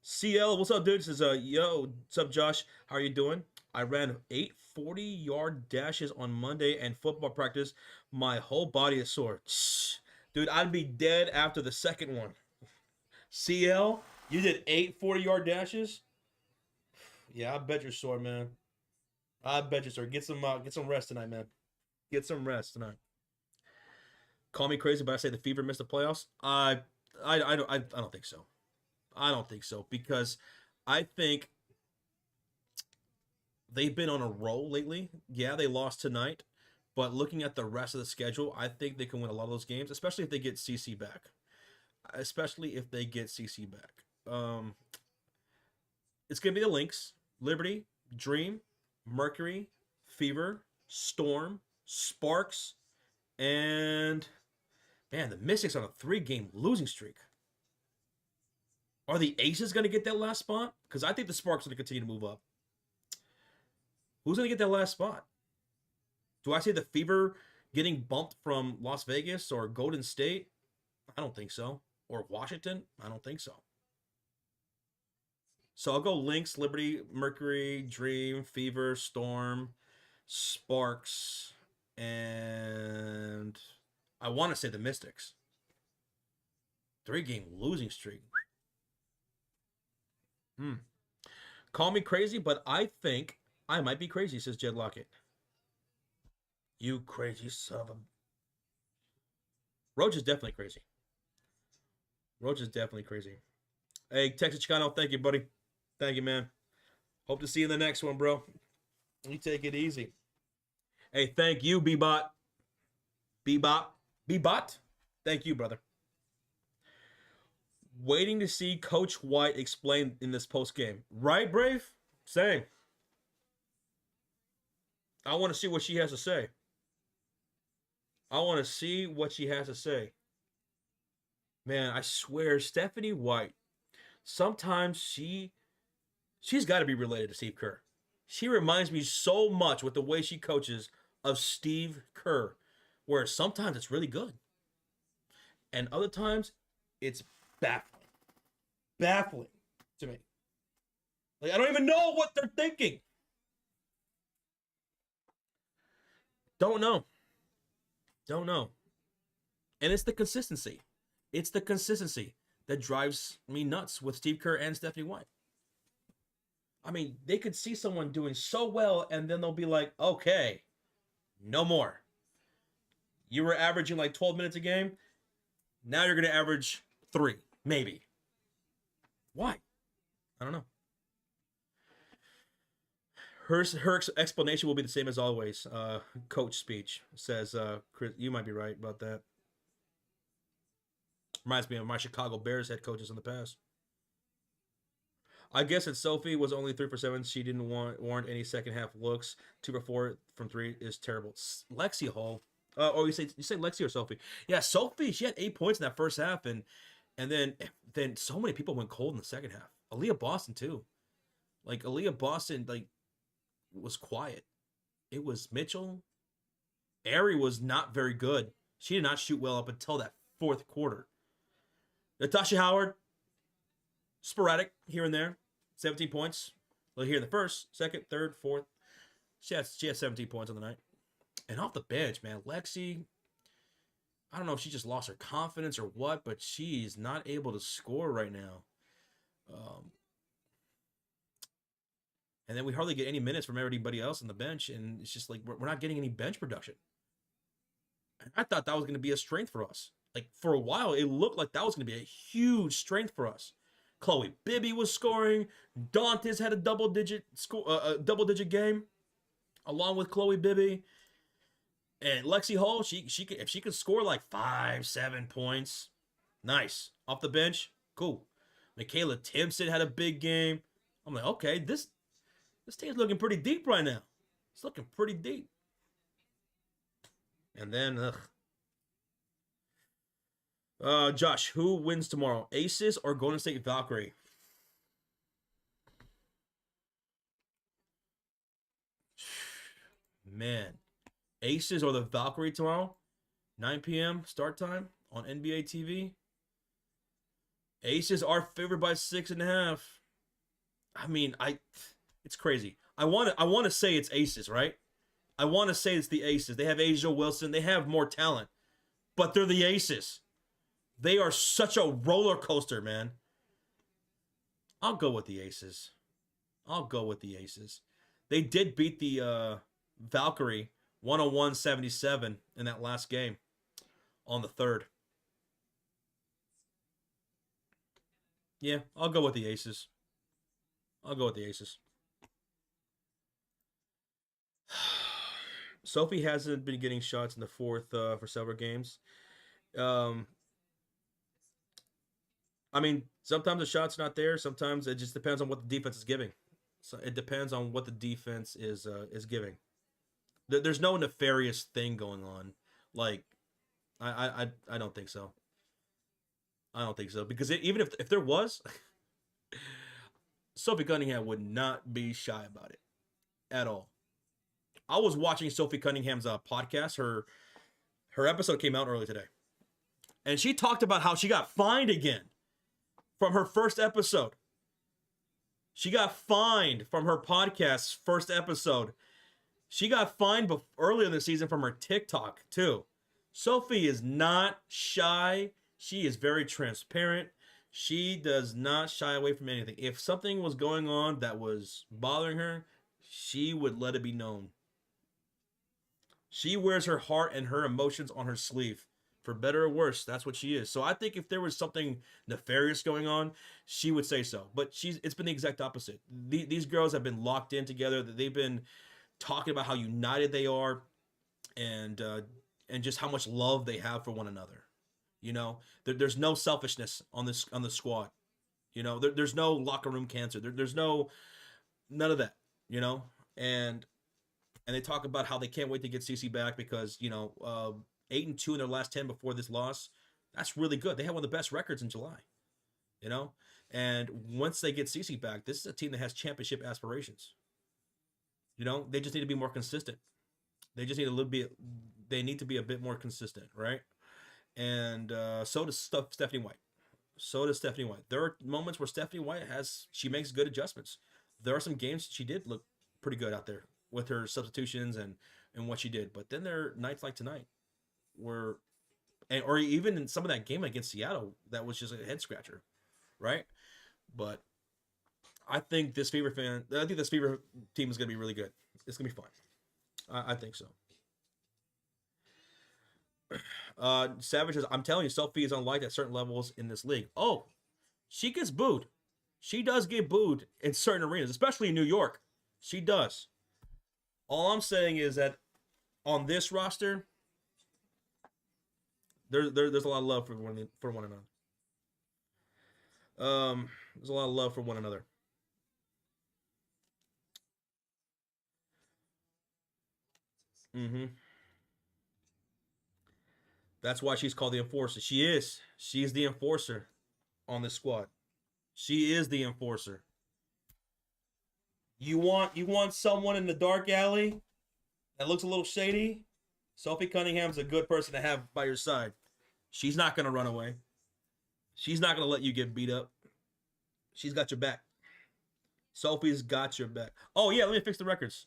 CL, what's up, dude? This is, yo, what's up, Josh? How are you doing? I ran 8 40-yard dashes on Monday and football practice. My whole body is sore. Dude, I'd be dead after the second one. CL, you did 8 40-yard dashes? Yeah, I bet you're sore, man. I bet you're sore. Get some rest tonight, man. Get some rest tonight. Call me crazy, but I say the Fever missed the playoffs. I don't think so. I don't think so, because I think they've been on a roll lately. Yeah, they lost tonight, but looking at the rest of the schedule, I think they can win a lot of those games, especially if they get CC back. It's going to be the Lynx, Liberty, Dream, Mercury, Fever, Storm, Sparks, and, man, the Mystics on a 3-game losing streak. Are the Aces going to get that last spot? Because I think the Sparks are going to continue to move up. Who's going to get that last spot? Do I see the Fever getting bumped from Las Vegas or Golden State? I don't think so. Or Washington? I don't think so. So I'll go Lynx, Liberty, Mercury, Dream, Fever, Storm, Sparks, and I want to say the Mystics. 3-game losing streak. Call me crazy, but I think I might be crazy, says Jed Lockett. You crazy son of a... Roach is definitely crazy. Roach is definitely crazy. Hey, Texas Chicano, thank you, buddy. Thank you, man. Hope to see you in the next one, bro. You take it easy. Hey, thank you, Bebot. Bebot? Thank you, brother. Waiting to see Coach White explain in this post game. Right, Brave? Same. I want to see what she has to say. I want to see what she has to say. Man, I swear, Stephanie White. Sometimes she's got to be related to Steve Kerr. She reminds me so much with the way she coaches of Steve Kerr, where sometimes it's really good, and other times it's baffling, baffling to me. Like I don't even know what they're thinking. Don't know. Don't know. And it's the consistency. It's the consistency that drives me nuts with Steve Kerr and Stephanie White. I mean, they could see someone doing so well, and then they'll be like, okay, no more. You were averaging like 12 minutes a game. Now you're going to average 3, maybe. Why? I don't know. Her explanation will be the same as always. Coach speech says, Chris, you might be right about that. Reminds me of my Chicago Bears head coaches in the past. I guess that Sophie was only 3 for 7. She didn't warrant any second half looks. 2 for 4 from 3 is terrible. Lexi Hall. You say Lexi or Sophie? Yeah, Sophie. She had 8 points in that first half, and then so many people went cold in the second half. Aaliyah Boston too. Like Aaliyah Boston, like was quiet. It was Mitchell. Ari was not very good. She did not shoot well up until that fourth quarter. Natasha Howard, sporadic here and there. 17 points. Well, here in the first, second, third, fourth. She had 17 points on the night. And off the bench, man, Lexi, I don't know if she just lost her confidence or what, but she's not able to score right now. And then we hardly get any minutes from everybody else on the bench, and it's just like we're not getting any bench production. And I thought that was going to be a strength for us. Like for a while, it looked like that was going to be a huge strength for us. Chloe Bibby was scoring. Dantes had a double-digit game, along with Chloe Bibby. And Lexi Hall, if she could score like 5-7 points, nice. Off the bench, cool. Michaela Timpson had a big game. I'm like, okay, this team's looking pretty deep right now. It's looking pretty deep. And then, Josh, who wins tomorrow? Aces or Golden State Valkyrie? Man. Aces or the Valkyrie tomorrow? 9 p.m. start time on NBA TV. Aces are favored by 6.5. I mean, it's crazy. I want to say it's Aces, right? I want to say it's the Aces. They have Asia Wilson. They have more talent. But they're the Aces. They are such a roller coaster, man. I'll go with the Aces. They did beat the Valkyrie 101-77 in that last game on the 3rd. Yeah, I'll go with the Aces. Sophie hasn't been getting shots in the 4th for several games. I mean, sometimes the shot's not there. Sometimes it just depends on what the defense is giving. So it depends on what the defense is giving. There's no nefarious thing going on. Like, I don't think so. Because even if there was, Sophie Cunningham would not be shy about it at all. I was watching Sophie Cunningham's podcast. Her episode came out early today. And she talked about how she got fined again from her first episode. She got fined from her podcast's first episode. She got fined earlier in the season from her TikTok, too. Sophie is not shy. She is very transparent. She does not shy away from anything. If something was going on that was bothering her, she would let it be known. She wears her heart and her emotions on her sleeve. For better or worse, that's what she is. So I think if there was something nefarious going on, she would say so. But it's been the exact opposite. These girls have been locked in together. They've been talking about how united they are, and just how much love they have for one another. You know, there's no selfishness on the squad. You know, there's no locker room cancer. There's no None of that, you know. And they talk about how they can't wait to get CC back because 8-2 in their last 10 before this loss. That's really good. They had one of the best records in July, you know. And once they get CC back, this is a team that has championship aspirations. You know, they just need to be more consistent. They just need a little bit. They need to be a bit more consistent, right? And so does Stephanie White. So does Stephanie White. There are moments where Stephanie White she makes good adjustments. There are some games she did look pretty good out there with her substitutions and what she did. But then there are nights like tonight where, or even in some of that game against Seattle, that was just a head scratcher, right? But I think this Fever team is going to be really good. It's going to be fun. I think so. Savage says, I'm telling you, Sophie is unliked at certain levels in this league. Oh, she gets booed. She does get booed in certain arenas, especially in New York. She does. All I'm saying is that on this roster, there's a lot of love for one another. There's a lot of love for one another. Mm-hmm. That's why she's called the enforcer. She is. She's the enforcer on this squad. She is the enforcer. You want someone in the dark alley that looks a little shady? Sophie Cunningham's a good person to have by your side. She's not going to run away. She's not going to let you get beat up. She's got your back. Sophie's got your back. Oh, yeah, let me fix the records.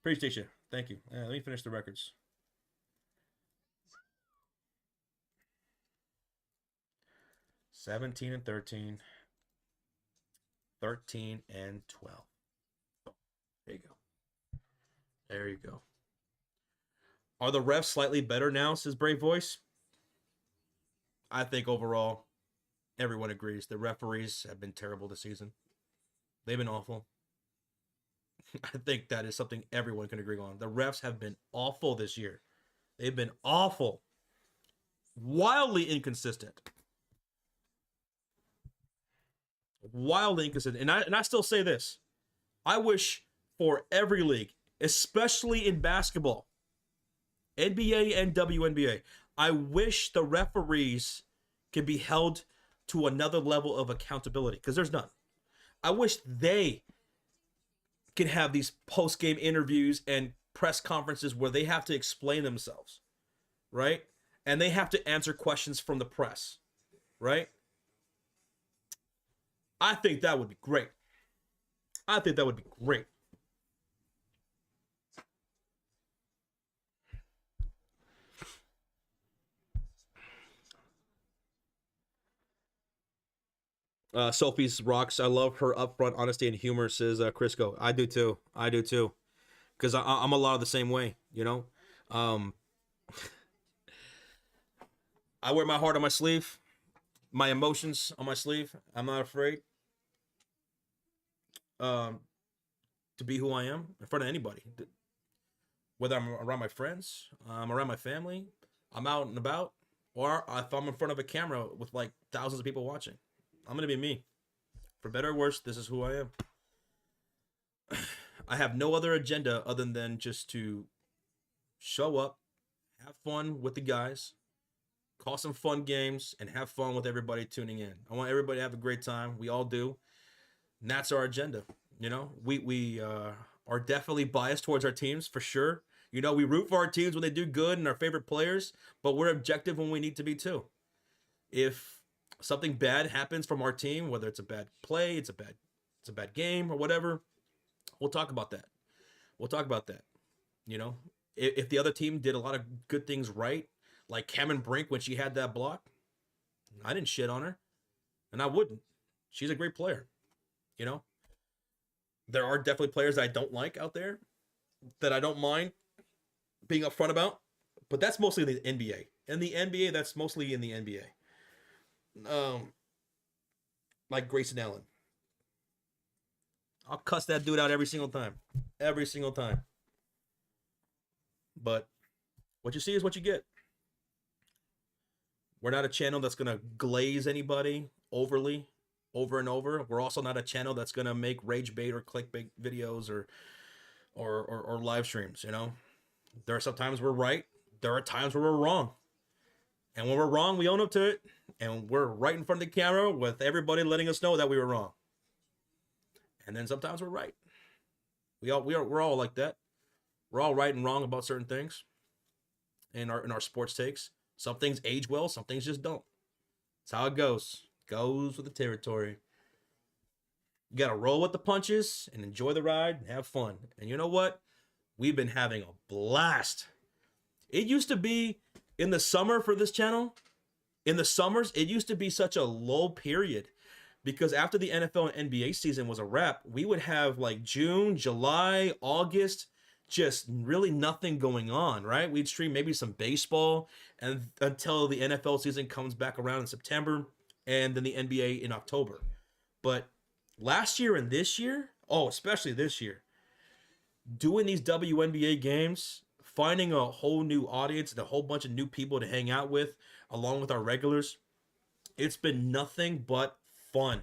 Appreciate you. Thank you. Let me finish the records. 17 and 13. 13 and 12. There you go. There you go. Are the refs slightly better now, says Brave Voice? I think overall, everyone agrees. The referees have been terrible this season. They've been awful. I think that is something everyone can agree on. The refs have been awful this year. They've been awful. Wildly inconsistent. Wildly inconsistent. And I still say this. I wish for every league, especially in basketball, NBA and WNBA, I wish the referees could be held to another level of accountability, because there's none. I wish they can have these post-game interviews and press conferences where they have to explain themselves, right? And they have to answer questions from the press, right? I think that would be great. I think that would be great. Sophie's rocks. I love her upfront honesty and humor, says Crisco. I do too. I do too. Because I'm a lot of the same way, you know? I wear my heart on my sleeve, my emotions on my sleeve. I'm not afraid to be who I am in front of anybody. Whether I'm around my friends, I'm around my family, I'm out and about, or if I'm in front of a camera with like thousands of people watching. I'm going to be me. For better or worse, this is who I am. I have no other agenda other than just to show up, have fun with the guys, call some fun games, and have fun with everybody tuning in. I want everybody to have a great time. We all do. And that's our agenda. You know, we are definitely biased towards our teams for sure. You know, we root for our teams when they do good and our favorite players, but we're objective when we need to be too. If something bad happens from our team, whether it's a bad play, it's a bad game or whatever, we'll talk about that. We'll talk about that. You know, if the other team did a lot of good things right, like Cameron Brink when she had that block, I didn't shit on her, and I wouldn't. She's a great player. You know, there are definitely players that I don't like out there that I don't mind being upfront about, but that's mostly in the NBA. In the NBA, that's mostly in the NBA. Like Grayson Allen. I'll cuss that dude out every single time. Every single time. But what you see is what you get. We're not a channel that's going to glaze anybody overly over and over. We're also not a channel that's gonna make rage bait or clickbait videos or live streams. You know, there are some times we're right. There are times where we're wrong. And when we're wrong, we own up to it. And we're right in front of the camera with everybody letting us know that we were wrong. And then sometimes we're right. We're all like that. We're all right and wrong about certain things in our sports takes. Some things age well, some things just don't. That's how it goes. Goes with the territory. You gotta roll with the punches and enjoy the ride and have fun. And you know what? We've been having a blast. It used to be in the summer for this channel. In the summers, it used to be such a low period because after the NFL and NBA season was a wrap, we would have like June, July, August, just really nothing going on, right? We'd stream maybe some baseball and until the NFL season comes back around in September and then the NBA in October. But last year and this year, especially this year, doing these WNBA games, finding a whole new audience and a whole bunch of new people to hang out with, along with our regulars, it's been nothing but fun.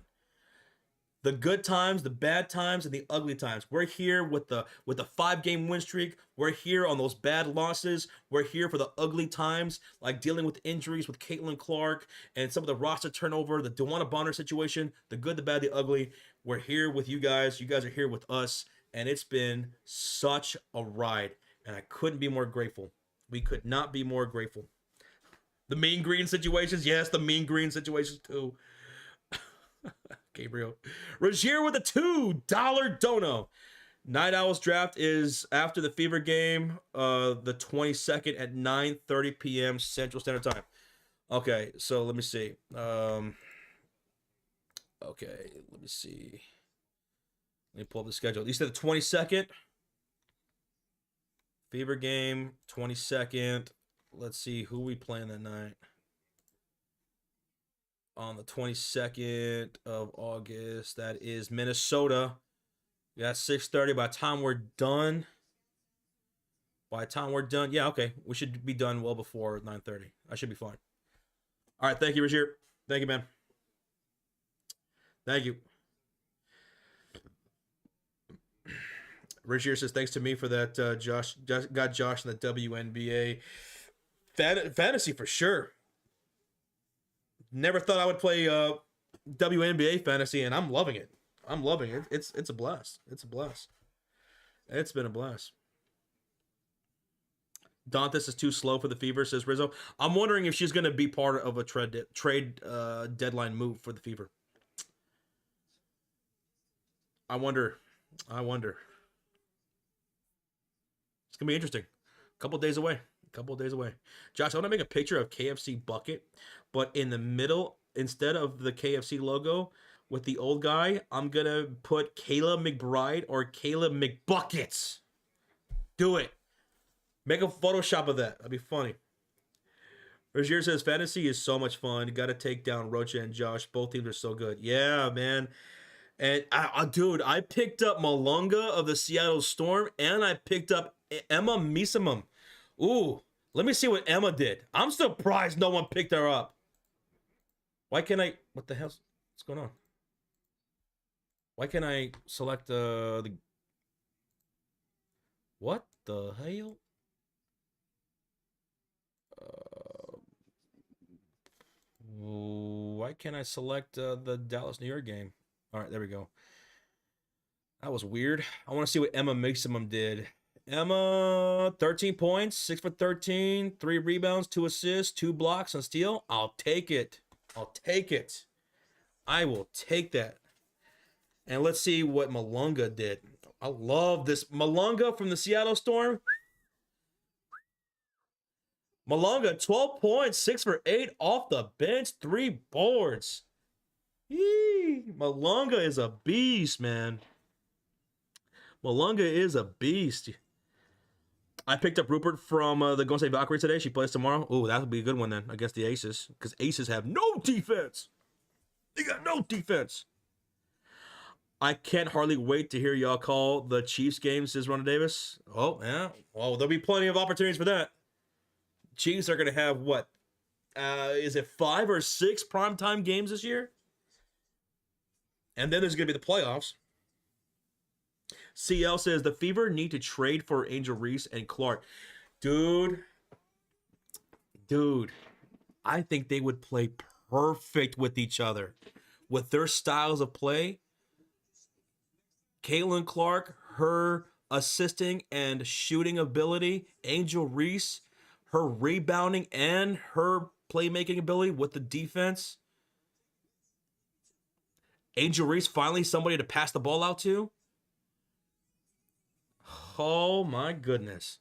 The good times, the bad times, and the ugly times. We're here with the 5-game win streak. We're here on those bad losses. We're here for the ugly times, like dealing with injuries with Caitlin Clark and some of the roster turnover, the DeWanna Bonner situation, the good, the bad, the ugly. We're here with you guys. You guys are here with us, and it's been such a ride. And I couldn't be more grateful. We could not be more grateful. The mean green situations, yes, the mean green situations too. Gabriel. Rogier with a $2 dono. Night Owls draft is after the Fever game, the 22nd at 9:30 p.m. Central Standard Time. Okay, so let me see. Okay, let me see. Let me pull up the schedule. You said the 22nd? Fever game, 22nd. Let's see who we playing that night. On the 22nd of August, that is Minnesota. We got 6:30. By the time we're done, yeah, okay. We should be done well before 9:30. I should be fine. All right, thank you, Rogier. Thank you, man. Thank you. Rogier says, thanks to me for that, Josh. Got Josh in the WNBA. Fantasy for sure. Never thought I would play WNBA fantasy, and I'm loving it. I'm loving it. It's a blast. It's a blast. It's been a blast. Dantas is too slow for the Fever, says Rizzo. I'm wondering if she's going to be part of a trade deadline move for the Fever. I wonder. It's going to be interesting. A couple days away. Josh, I want to make a picture of KFC Bucket, but in the middle, instead of the KFC logo with the old guy, I'm going to put Kayla McBride or Kayla McBuckets. Do it. Make a Photoshop of that. That'd be funny. Rogier says, fantasy is so much fun. You got to take down Rocha and Josh. Both teams are so good. Yeah, man. And, dude, I picked up Malunga of the Seattle Storm, and I picked up Emma Misamum. Ooh, let me see what Emma did. I'm surprised no one picked her up. Why can't I... What the hell's... What's going on? Why can't I select the... What the hell? Why can't I select the Dallas-New York game? All right, there we go. That was weird. I want to see what Emma Maximum did. Emma, 13 points, 6 for 13, 3 rebounds, 2 assists, 2 blocks on steal. I'll take it. I will take that. And let's see what Malunga did. I love this. Malunga from the Seattle Storm. Malunga, 12 points, 6 for 8 off the bench, 3 boards. Yee. Malunga is a beast, man. Malunga is a beast. I picked up Rupert from the Golden State Valkyrie today. She plays tomorrow. Oh, that'll be a good one then against the Aces. Because Aces have no defense. They got no defense. I can't hardly wait to hear y'all call the Chiefs game, says Ronna Davis. Oh, yeah. Well, there'll be plenty of opportunities for that. Chiefs are going to have, what? Is it 5 or 6 primetime games this year? And then there's going to be the playoffs. CL says the Fever need to trade for Angel Reese and Clark. Dude, I think they would play perfect with each other. With their styles of play, Caitlin Clark, her assisting and shooting ability, Angel Reese, her rebounding and her playmaking ability with the defense. Angel Reese finally somebody to pass the ball out to. Oh my goodness.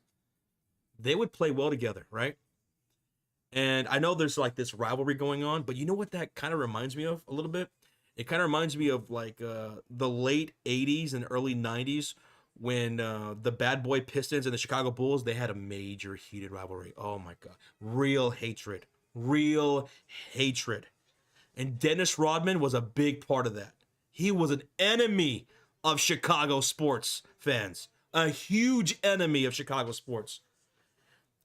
They would play well together, right? And I know there's like this rivalry going on, but you know what that kind of reminds me of a little bit? It kind of reminds me of like the late 80s and early 90s when the bad boy Pistons and the Chicago Bulls, they had a major heated rivalry. Oh my God. Real hatred. And Dennis Rodman was a big part of that. He was an enemy of Chicago sports fans. A huge enemy of Chicago sports.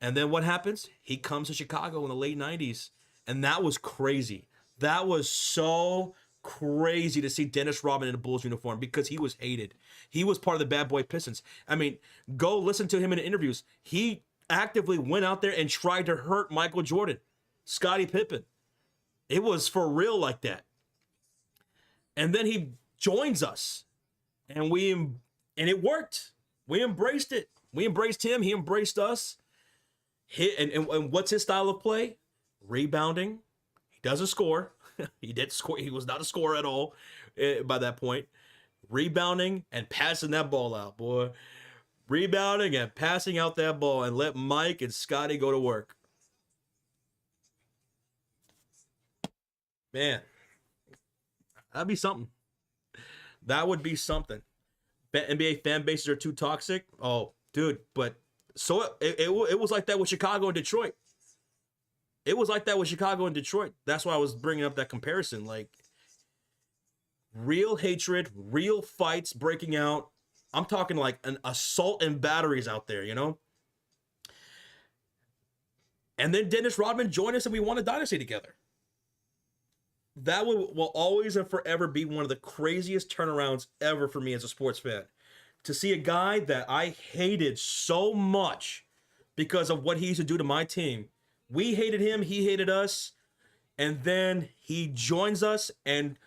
And then what happens? He comes to Chicago in the late 90s. And that was crazy. That was so crazy to see Dennis Rodman in a Bulls uniform because he was hated. He was part of the bad boy Pistons. I mean, go listen to him in interviews. He actively went out there and tried to hurt Michael Jordan, Scottie Pippen. It was for real like that. And then he joins us. And it worked. We embraced it. We embraced him. He embraced us. And what's his style of play? Rebounding. He doesn't score. He didn't score. He was not a scorer at all by that point. Rebounding and passing that ball out, boy. Rebounding and passing out that ball and let Mike and Scotty go to work. Man, that'd be something. That would be something. NBA fan bases are too toxic. Oh, dude, but so it was like that with Chicago and Detroit. It was like that with Chicago and Detroit. That's why I was bringing up that comparison. Like, real hatred, real fights breaking out. I'm talking like an assault and batteries out there, you know? And then Dennis Rodman joined us and we won a dynasty together. That will always and forever be one of the craziest turnarounds ever for me as a sports fan. To see a guy that I hated so much because of what he used to do to my team. We hated him, he hated us, and then he joins us and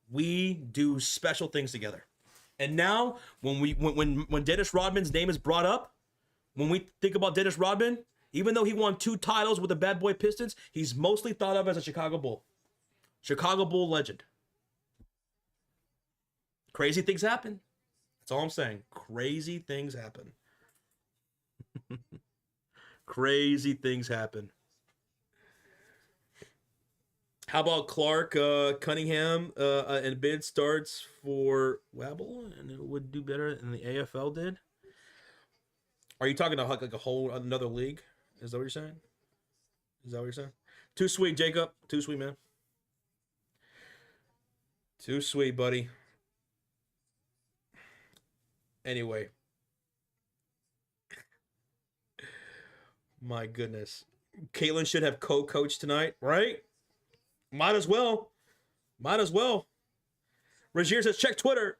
we do special things together. And now when Dennis Rodman's name is brought up, when we think about Dennis Rodman, even though he won 2 titles with the Bad Boy Pistons, he's mostly thought of as a Chicago Bull. Chicago Bull legend. Crazy things happen. That's all I'm saying. Crazy things happen. Crazy things happen. How about Clark Cunningham and bid starts for Wabble and it would do better than the AFL did? Are you talking about like a whole another league? Is that what you're saying? Is that what you're saying? Too sweet, Jacob. Too sweet, man. Too sweet, buddy. Anyway. My goodness. Caitlin should have co-coached tonight, right? Might as well. Might as well. Regier says, check Twitter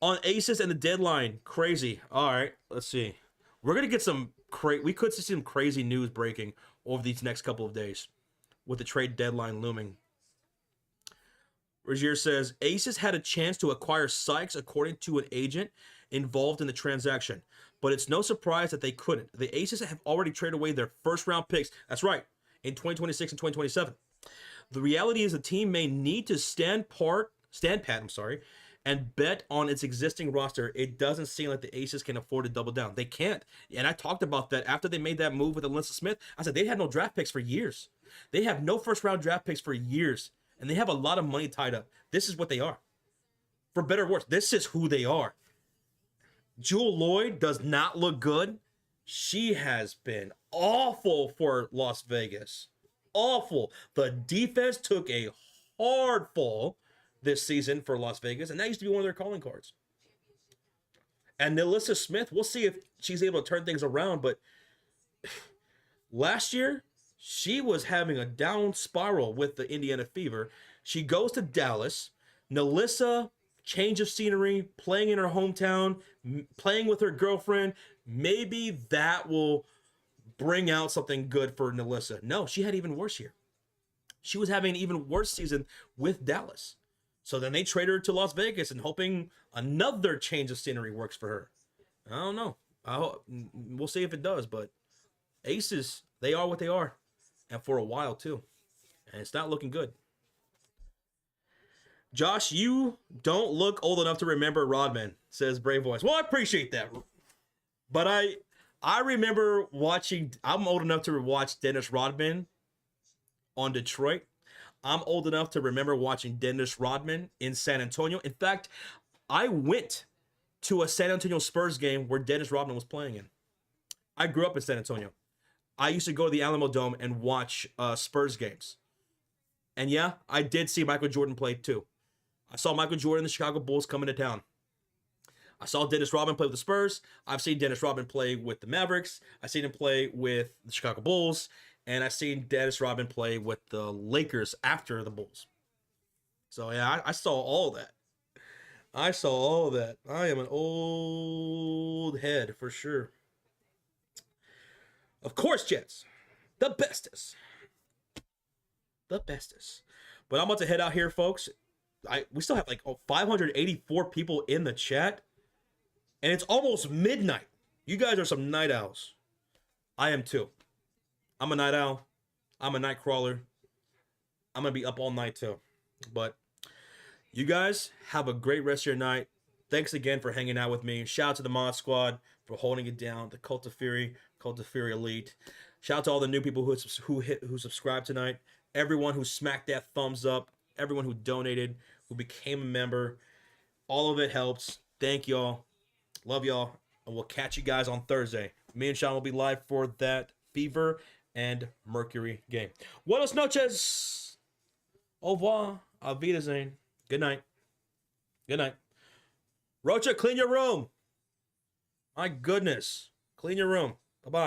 on Aces and the deadline. Crazy. All right, let's see. We're going to get some we could see some crazy news breaking over these next couple of days with the trade deadline looming. Regier says, Aces had a chance to acquire Sykes according to an agent involved in the transaction, but it's no surprise that they couldn't. The Aces have already traded away their first-round picks. That's right, in 2026 and 2027. The reality is the team may need to stand pat, and bet on its existing roster. It doesn't seem like the Aces can afford to double down. They can't. And I talked about that after they made that move with Alyssa Smith. I said they had no draft picks for years. They have no first-round draft picks for years. And they have a lot of money tied up. This is what they are. For better or worse, this is who they are. Jewel Lloyd does not look good. She has been awful for Las Vegas. Awful. The defense took a hard fall this season for Las Vegas, and that used to be one of their calling cards. And Alyssa Smith, we'll see if she's able to turn things around, but last year, she was having a down spiral with the Indiana Fever. She goes to Dallas. Nalissa change of scenery, playing in her hometown, playing with her girlfriend. Maybe that will bring out something good for Nalissa. No, she had even worse here. She was having an even worse season with Dallas. So then they traded her to Las Vegas and hoping another change of scenery works for her. I don't know. We'll see if it does, but Aces, they are what they are. And for a while, too. And it's not looking good. Josh, you don't look old enough to remember Rodman, says Brave Voice. Well, I appreciate that. But I remember watching, I'm old enough to watch Dennis Rodman on Detroit. I'm old enough to remember watching Dennis Rodman in San Antonio. In fact, I went to a San Antonio Spurs game where Dennis Rodman was playing in. I grew up in San Antonio. I used to go to the Alamo Dome and watch Spurs games. And yeah, I did see Michael Jordan play too. I saw Michael Jordan and the Chicago Bulls coming to town. I saw Dennis Rodman play with the Spurs. I've seen Dennis Rodman play with the Mavericks. I've seen him play with the Chicago Bulls. And I've seen Dennis Rodman play with the Lakers after the Bulls. So yeah, I saw all that. I saw all that. I am an old head for sure. Of course, Jets. The bestest. The bestest. But I'm about to head out here, folks. We still have like 584 people in the chat. And it's almost midnight. You guys are some night owls. I am too. I'm a night owl. I'm a night crawler. I'm going to be up all night too. But you guys have a great rest of your night. Thanks again for hanging out with me. Shout out to the Mod Squad for holding it down. The Cult of Fury Elite. Shout out to all the new people who subscribed tonight. Everyone who smacked that thumbs up. Everyone who donated, who became a member. All of it helps. Thank y'all. Love y'all. And we'll catch you guys on Thursday. Me and Sean will be live for that Fever and Mercury game. Buenas noches. Au revoir. Auf Wiedersehen. Good night. Good night. Rocha, clean your room. My goodness. Clean your room.